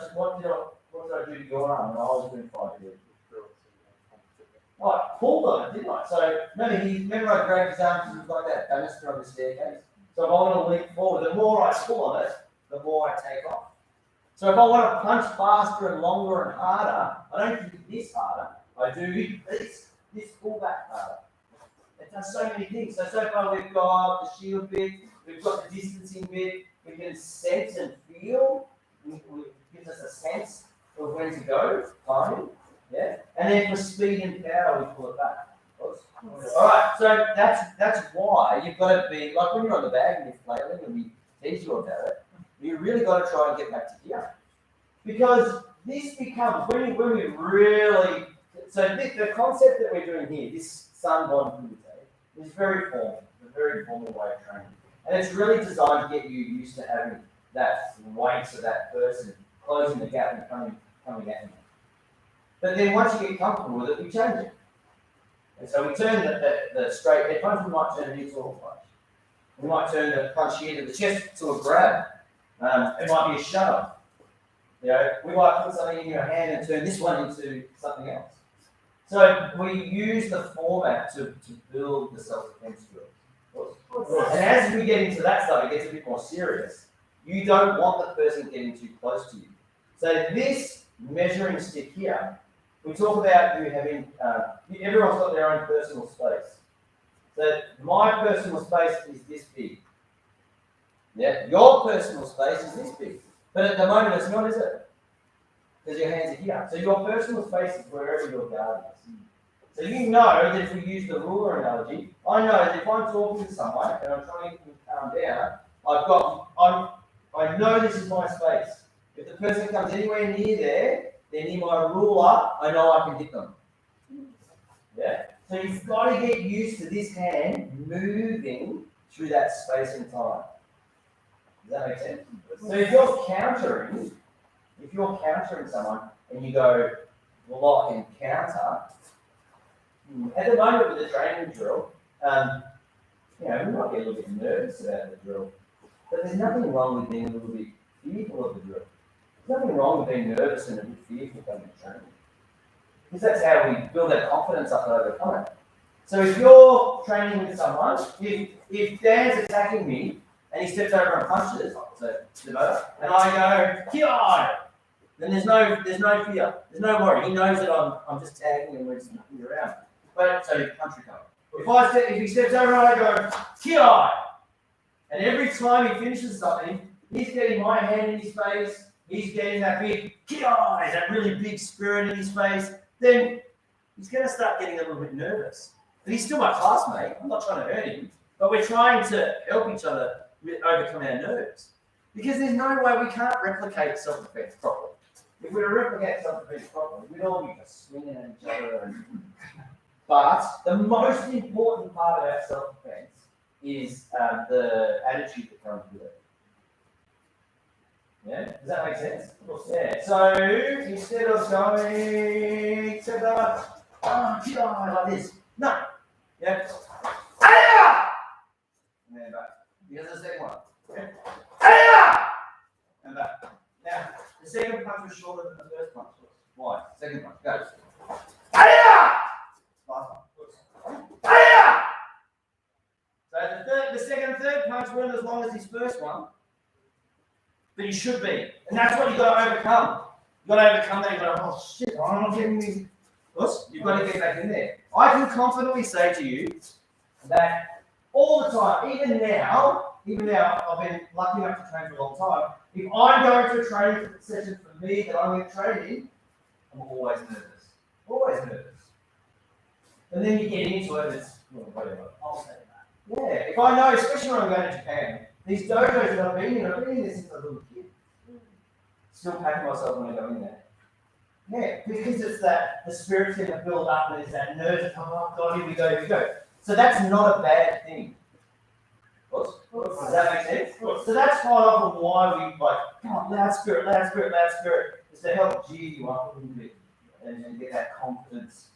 do to your arm when I was doing 5B? Oh, I pulled on it, didn't I? So remember I grabbed his arm because he was like that banister on the staircase. So if I want to leap forward, the more I pull on it, the more I take off. So if I want to punch faster and longer and harder, I don't do this harder. I do this pull back harder. It does so many things. So far we've got the shield bit, we've got the distancing bit, we can sense and feel. It gives us a sense of when to go, timing. Yeah, and then for speed and power, we pull it back. All right, so that's why you've got to be like when you're on the bag and you're flailing, and we teach you about it. You really got to try and get back to here, because this becomes when we really. So the concept that we're doing here, this sun bond is very formal. It's a very formal way of training, and it's really designed to get you used to having that weight of that person closing the gap and coming at you. But then once you get comfortable with it, we change it. And so we turn the straight head punch, we might turn it into a punch. We might turn the punch here to the chest to a grab. It might be a shove. We might put something in your hand and turn this one into something else. So we use the format to build the self-defense skills. And as we get into that stuff, it gets a bit more serious. You don't want the person getting too close to you. So this measuring stick here, we talk about you having, everyone's got their own personal space. So my personal space is this big. Yeah, your personal space is this big. But at the moment it's not, is it? Because your hands are here. So your personal space is wherever your guard is. So you know that if we use the ruler analogy, I know that if I'm talking to someone and I'm trying to get them to calm down, I know this is my space. If the person comes anywhere near there, they're near my ruler, I know I can hit them. Yeah? So you've got to get used to this hand moving through that space and time. Does that make sense? So if you're countering someone and you go block and counter, at the moment with the training drill, we might get a little bit nervous about the drill. But there's nothing wrong with being a little bit fearful of the drill. There's nothing wrong with being nervous and a bit fearful coming to training. Because that's how we build that confidence up and overcome it. So if you're training with someone, if Dan's attacking me and he steps over and punches, and I go, Kia! Then there's no fear. There's no worry. He knows that I'm just tagging him when he's knocking around. But so you punch recover. If he steps over, I go, Ki-ai! And every time he finishes something, he's getting my hand in his face, he's getting that big Ki-ai, that really big spirit in his face, then he's going to start getting a little bit nervous. But he's still my classmate. I'm not trying to hurt him. But we're trying to help each other overcome our nerves. Because there's no way we can't replicate self-defense properly. If we were to replicate self-defense properly, we'd all be just swinging at each other. But the most important part of our self-defense is the attitude that comes with it. Yeah? Does that make sense? Yeah. So instead of going, like this, no. Yeah. And then back. Here's the second one. Okay. And back. Now, the second punch was shorter than the first punch was. Why? Second punch. Go. Last one. So the second and third punch weren't as long as his first one, but he should be. And that's what you've got to overcome. You've got to overcome that. You've got to, oh shit, I'm not getting me. You've got to get back in there. I can confidently say to you that all the time, even now, I've been lucky enough to train for a long time. If I'm going to a training session for me that I'm going to train in, I'm always nervous. Always nervous. And then you get into it, it's whatever. I'll say that. Yeah, if I know, especially when I'm going to Japan, these dojos that I've been in there since I was a little kid. Still packing myself when I go in there. Yeah, because it's that the spirit's going to build up and there's that nerves. Oh God, here we go. So that's not a bad thing. Does that make sense? So that's quite often why we like, oh, loud spirit, is to help G you up a little bit and get that confidence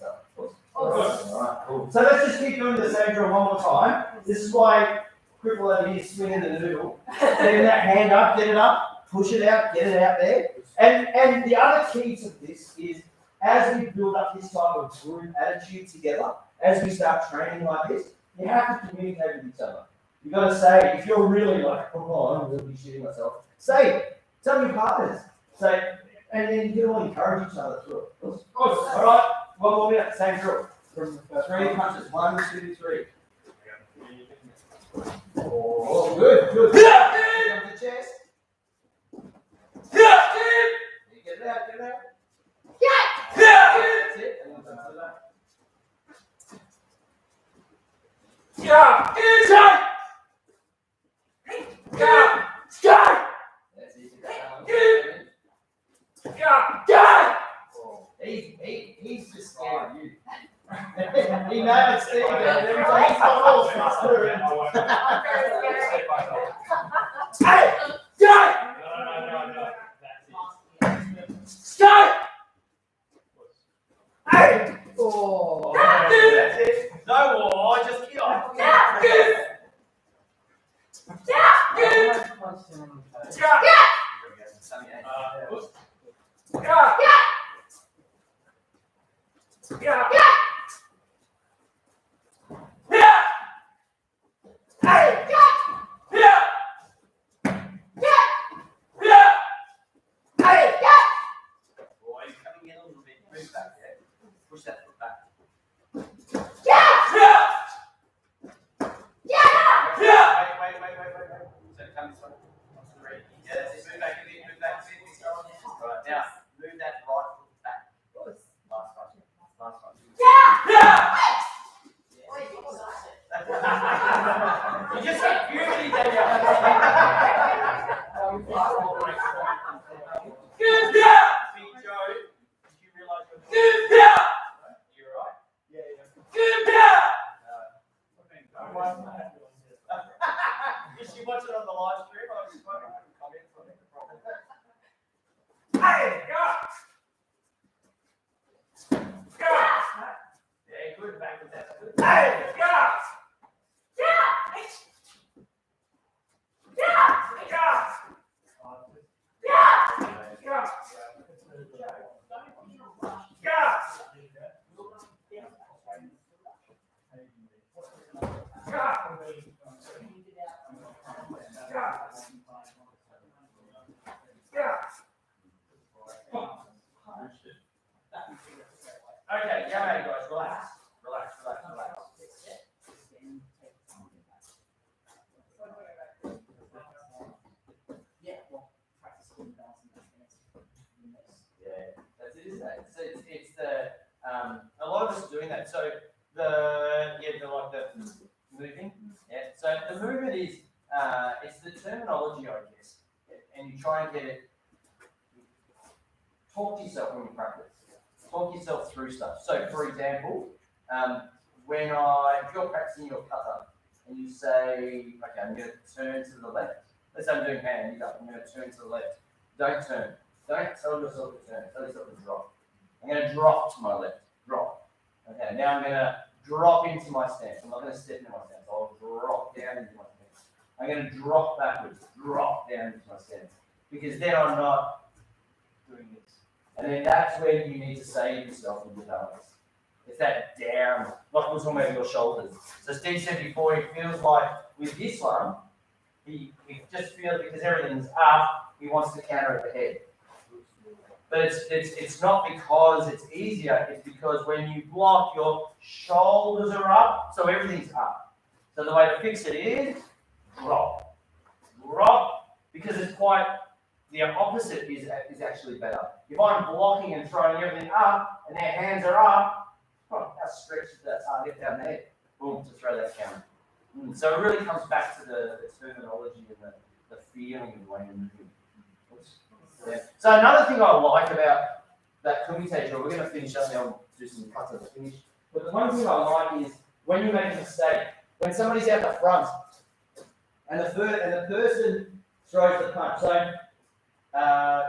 up. Alright, cool. So let's just keep doing the same drill one more time. This is why cripple over here is swinging the noodle. Getting that hand up, get it up, push it out, get it out there. And the other key to this is as we build up this type of group attitude together, as we start training like this, you have to communicate with each other. You've got to say, if you're really like, oh, I'm really shitting myself, say it. Tell your partners. Say, and then you can all encourage each other through it. All right, one more minute, same drill. 3 punches, 1, 2, 3. Oh, good. Come to the chest. You get it out. That's it. And then come to the back. That's easy. He's just scared of you. He knows Steve, and every time he's got all flustered. Oh, that's it. No more, just get off. Push that foot back. Wait. So come this way. Yeah, that's it. Move back a bit. Right, now, move that right foot back. Last one. You just got puberty, Big Joe, did you realise you're right? You should watch it on the live stream. I was just wondering if you comments on it. Yeah, good. Back with that. Okay, yeah, guys, relax. movement. So the moving. Yeah. So the movement is it's the terminology, I guess, and you try and get it. Talk to yourself when you practice. Talk yourself through stuff. So, for example, if you're practicing your kata and you say, okay, I'm going to turn to the left. Let's say I'm doing hand up. I'm going to turn to the left. Don't turn. Don't tell yourself to turn. Tell yourself to drop. I'm going to drop to my left. Drop. Okay, now I'm going to drop into my stance. I'm not going to step into my stance. I'll drop down into my stance. I'm going to drop backwards. Drop down into my stance. Because then I'm not doing this. And then that's where you need to say to yourself with your balance. It's that down, like we're talking about your shoulders. So Steve said before, he feels like with this one, he just feels because everything's up, he wants to counter at the head. But it's not because it's easier, it's because when you block, your shoulders are up, so everything's up. So the way to fix it is drop. Drop, because it's quite, the opposite is actually better. If I'm blocking and throwing everything up, and their hands are up, that stretches that target down there, boom, to throw that counter. So it really comes back to the terminology and the feeling of the way you're moving. Yeah. So another thing I like about that kumite drill, we're going to finish up now, we'll do some cuts at the finish. But the one thing I like is when you make a mistake, when somebody's out the front, and the person throws the punch. So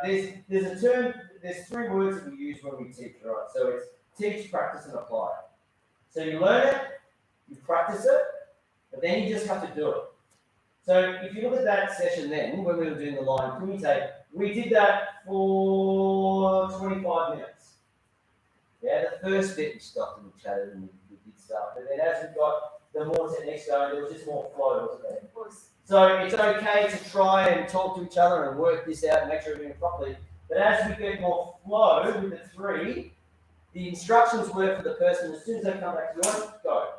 there's a term, there's 3 words that we use when we teach, right? So it's teach, practice, and apply. So you learn it, you practice it, but then you just have to do it. So if you look at that session then, when we were doing the line kumite, we did that for 25 minutes. Yeah, the first bit we stopped and we chatted and we did stuff. But then as we got the more techniques going, there was just more flow, wasn't there? So it's okay to try and talk to each other and work this out and make sure we're doing it properly. But as we get more flow with the 3, the instructions were for the person, as soon as they come back to you, go.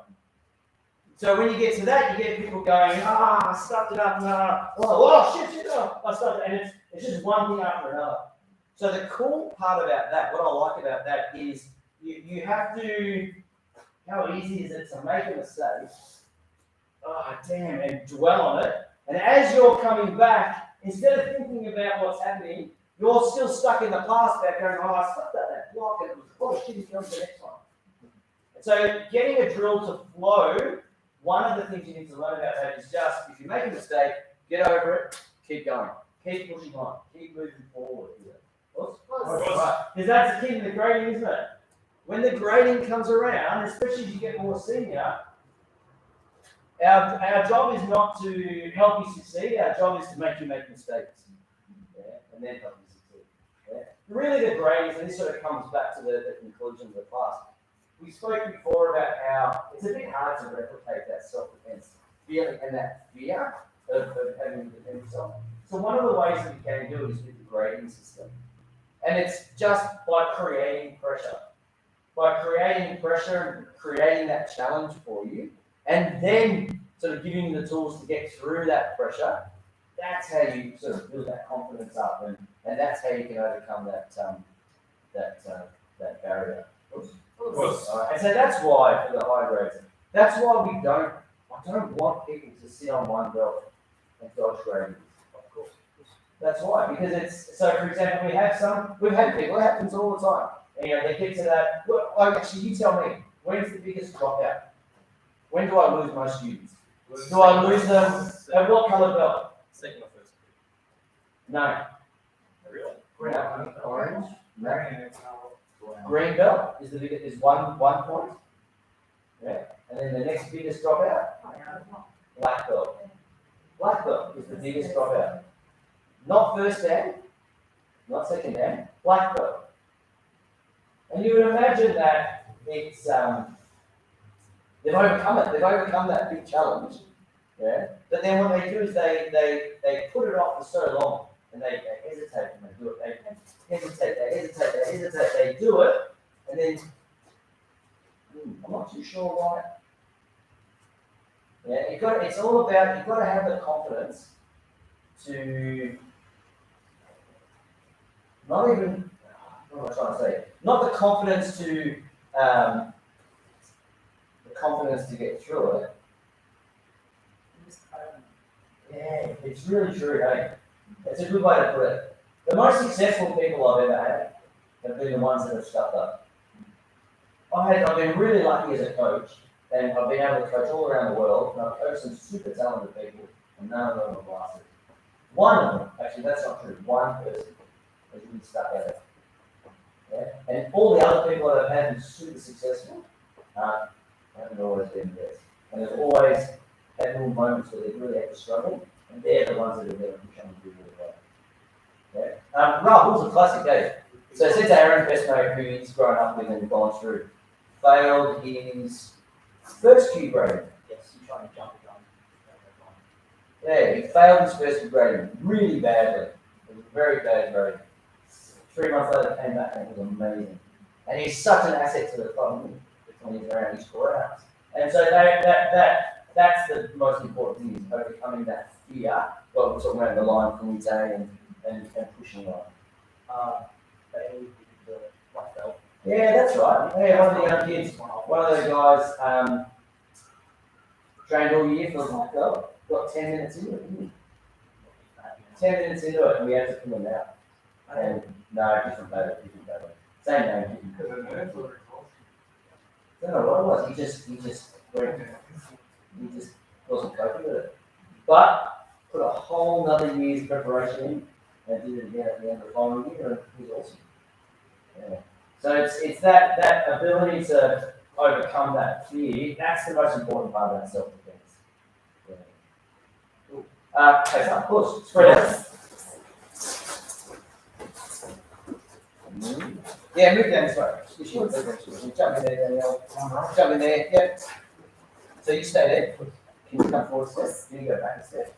So when you get to that, you get people going, I stuffed it up, shit, I stuffed it. And it's just one thing after another. So the cool part about that, what I like about that is you have to, how easy is it to make a mistake, and dwell on it. And as you're coming back, instead of thinking about what's happening, you're still stuck in the past back going, I stuffed that block, and it was, shit, he's going to the next one. So getting a drill to flow, one of the things you need to learn about that is just, if you make a mistake, get over it, keep going. Keep pushing on. Keep moving forward. Right. Because that's the key to the grading, isn't it? When the grading comes around, especially as you get more senior, our job is not to help you succeed. Our job is to make you make mistakes. Yeah? And then help you succeed. Yeah? Really the grading, and this sort of comes back to the conclusion of the class. We spoke before about how it's a bit hard to replicate that self-defense feeling and that fear of having to defend yourself. So one of the ways that we can do it is with the grading system. And it's just by creating pressure. By creating pressure and creating that challenge for you, and then sort of giving you the tools to get through that pressure, that's how you sort of build that confidence up, and that's how you can overcome that barrier. And so that's why for the high grades, that's why I don't want people to sit on one belt and dodge gradings. Of course. That's why, because it's, so for example, we've had people, it happens all the time. And, they get to that, well, actually, you tell me, when's the biggest dropout? When do I lose my students? Do I lose them at what colour belt? Second or first? No. Really? No. Orange. No. Green belt is the biggest, is one point. Yeah. And then the next biggest dropout? Black belt. Black belt is the biggest dropout. Not first dan, not second dan, black belt. And you would imagine that it's they've overcome it. They've overcome that big challenge. Yeah. But then what they do is they put it off for so long, and they hesitate and they do it. They hesitate. They do it, and then I'm not too sure why. Yeah. It's all about, you've got to have the confidence to not even. What am I trying to say? Not the confidence to confidence to get through it. Yeah, it's really true, hey? It's a good way to put it. The most successful people I've ever had have been the ones that have stuffed up. I've been really lucky as a coach, and I've been able to coach all around the world, and I've coached some super talented people, and none of them have lasted. One of them, actually, that's not true. One person has been stuck at it. Yeah? And all the other people that I've had who's super successful haven't always been the best. And there's always had little moments where they really have to struggle, and they're the ones that are going to push on and do really well. Yeah? Rahul's a classic case. So since Aaron Pesno, who he's grown up with and gone through, failed his first Q grading. Yes, you trying to jump the gun. Yeah, he failed his first Q grading really badly. It was a very bad grade. 3 months later, came back and it was amazing. And he's such an asset to the club when he's around his scoreouts. And so that's the most important thing, is overcoming that fear. Well, we're talking about the line from day and pushing on. Yeah, that's right. Yeah, one of the young kids, one of those guys, trained all year for the girl. Got 10 minutes into it, didn't he? 10 minutes into it, and we had to pull him out. And no, different battle. Same name, different. I don't know what it was. He just wasn't coping with it. But put a whole nother year's preparation in and did it again at the end of the following year, and it was awesome. Yeah. So it's that ability to overcome that fear. That's the most important part of that self-defense. Yeah. Okay, so push. Spread out. Yeah, move down this way. Jump in there, Danielle. Jump in there. Yep. So you stay there. Can you come forward a step? Can you go back a step?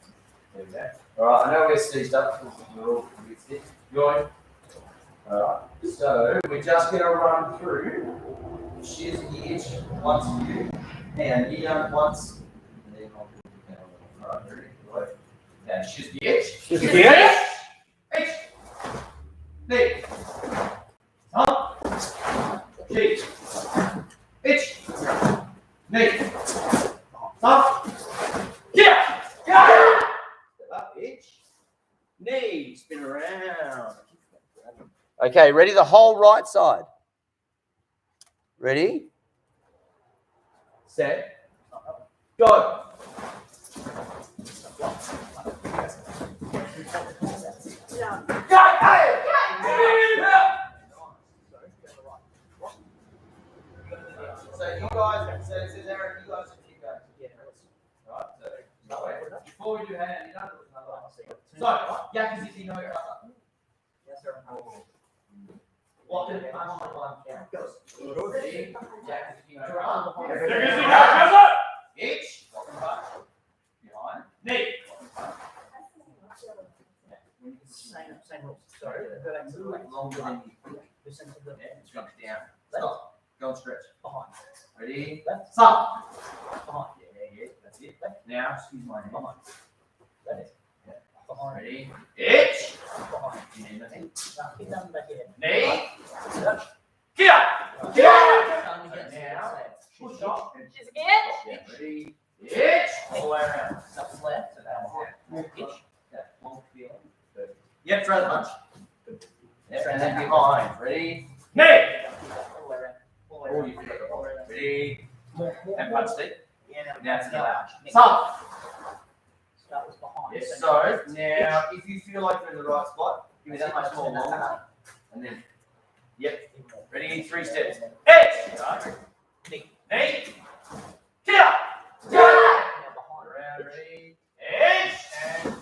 There we go. All right. I know we're stitched up because we're all a bit stiff. Going. All right. So we're just going to run through shears and the edge once for you, and knee down once, and then I'll do it down. All right. Ready? Right. Now shears the edge. Shears the edge. Edge. Knee. Up. Shears. Edge. Knee. Up. Yeah. Yeah. Up. Edge. Knee. Spin around. Okay, ready? The whole right side. Ready? Set. Go. So you guys, so it says Eric, you guys should keep going. Yeah. Right, so before we do hand, you don't do another one. So, Yakuza, you know your other. Yes, sir. Walk in the punch on one count. Goes. Ready? Yakuza, you know your other. Each. Walk in the punch. Behind. Knee. Same rules. Sorry. Longer than you think. Listen to the Drop it down. Stop. Go and stretch. behind. Ready? Left. Stop. Behind. Yeah. That's it. Now, excuse my hand. Behind. That is. Yeah. Behind. Ready? Itch. Behind. You need nothing. Keep down the back of your head. Knee. Touch. Get up. Get up. Down against the Now, side. push up. She's itch. Yeah. Ready? Itch. All the way around. Stop left. So that one. Itch. That long feeling. Good. Yep, throw the punch. Yep, and then behind. Ready? Knee. All the way around. All the way Oh, around. you forgot the All ball. the way around. Ready? Yeah. And punch deep. Yeah, Now it's now. out. Next. Stop. Start was behind. Yes, so now if you feel like you're in the right spot, give me that much more longer. And then, yep. Ready? 3 steps. Edge. Knee. Knee. Get up. Now behind. Around. Ready? Edge. And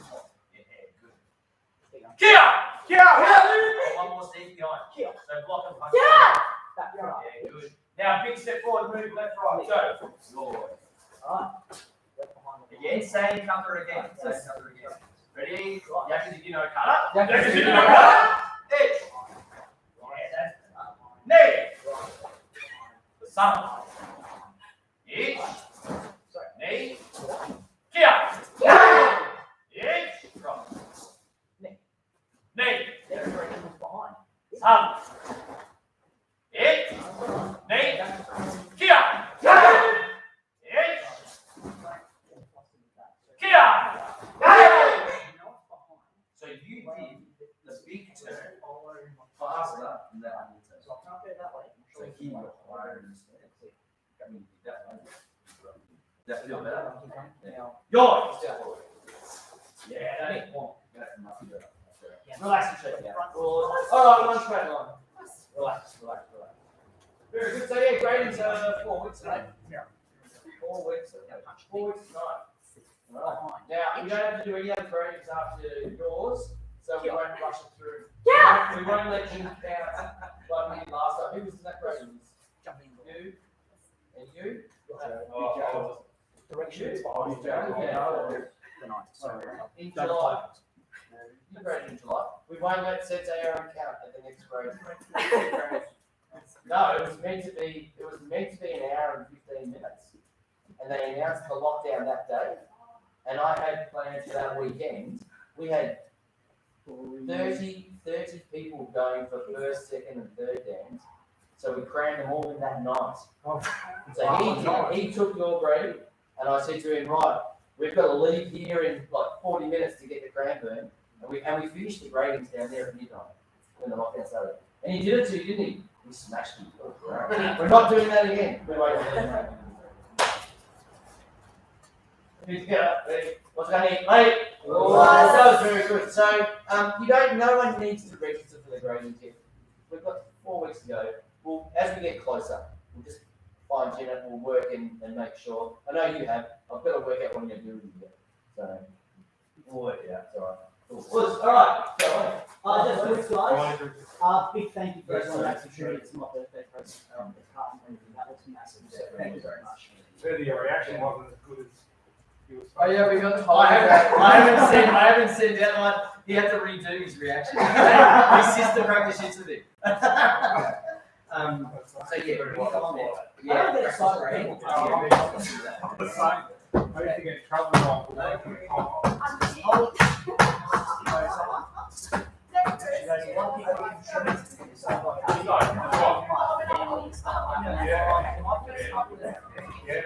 yeah, good. Keep going. Get up. Get up. One more step behind. Get up. So block and punch. Back right. Yeah, good. Now big step forward, move left, right. Go. Lord. Alright. Left behind. Again, same cover again. Same Yes. cover again. Ready? Yakuza, you know, cut up. Yakuza, Yakuza, you you know, know, cut up. Edge. Yeah, that's knee. Sun. Edge. Sorry, knee. Get up. Edge. Drop. Knee. Knee. There is where it was behind. Sun. Edge. Knee. Get up. feel better. Now, Yours. Yeah, that is one. That's much better. Relax your cheek. All right, one straight line. Relax. Very good. So yeah, grading's 4 weeks, right? Yeah. 4 weeks. 4 weeks tonight. Alright. Now you don't have to do any other gradings after yours, so we won't rush it through. We won't let you count like we did last time. Who was in that grading? You and you. directions. In July. You graded in July. We won't let Sensei Aaron count at the next grade. No, it was meant to be an hour and 15 minutes. And they announced the lockdown that day. And I had plans for that weekend. We had 30 people going for first, second, and third dance. So we crammed them all in that night. So he took your grading, and I said to him, right, we've got to leave here in like 40 minutes to get the Cranbourne. And we finished the gradings down there at midnight when the lockdown started. And he did it too, didn't he? We smashed him. We're not doing that again. We won't do that. Who's together? Ready? What's going to eat? Mate? That was very good. So, no one needs to register for the grading yet. We've got 4 weeks to go. Well, as we get closer, we'll just fine tune it, we'll work and make sure. I know you have. I've got to work out what you're doing here. So, we'll work it out. It's all right. Cool. All right. Go on. Just quick guys, big thank you for everyone that's contributed to my birthday present. That was massive. So thank you very much. Your reaction wasn't as good as you were. Oh yeah, we got I haven't seen that one. He had to redo his reaction. His sister broke the shits with him. So yeah, come on there. I don't get excited, right? I used to get in trouble for working at home. Yeah. Yeah.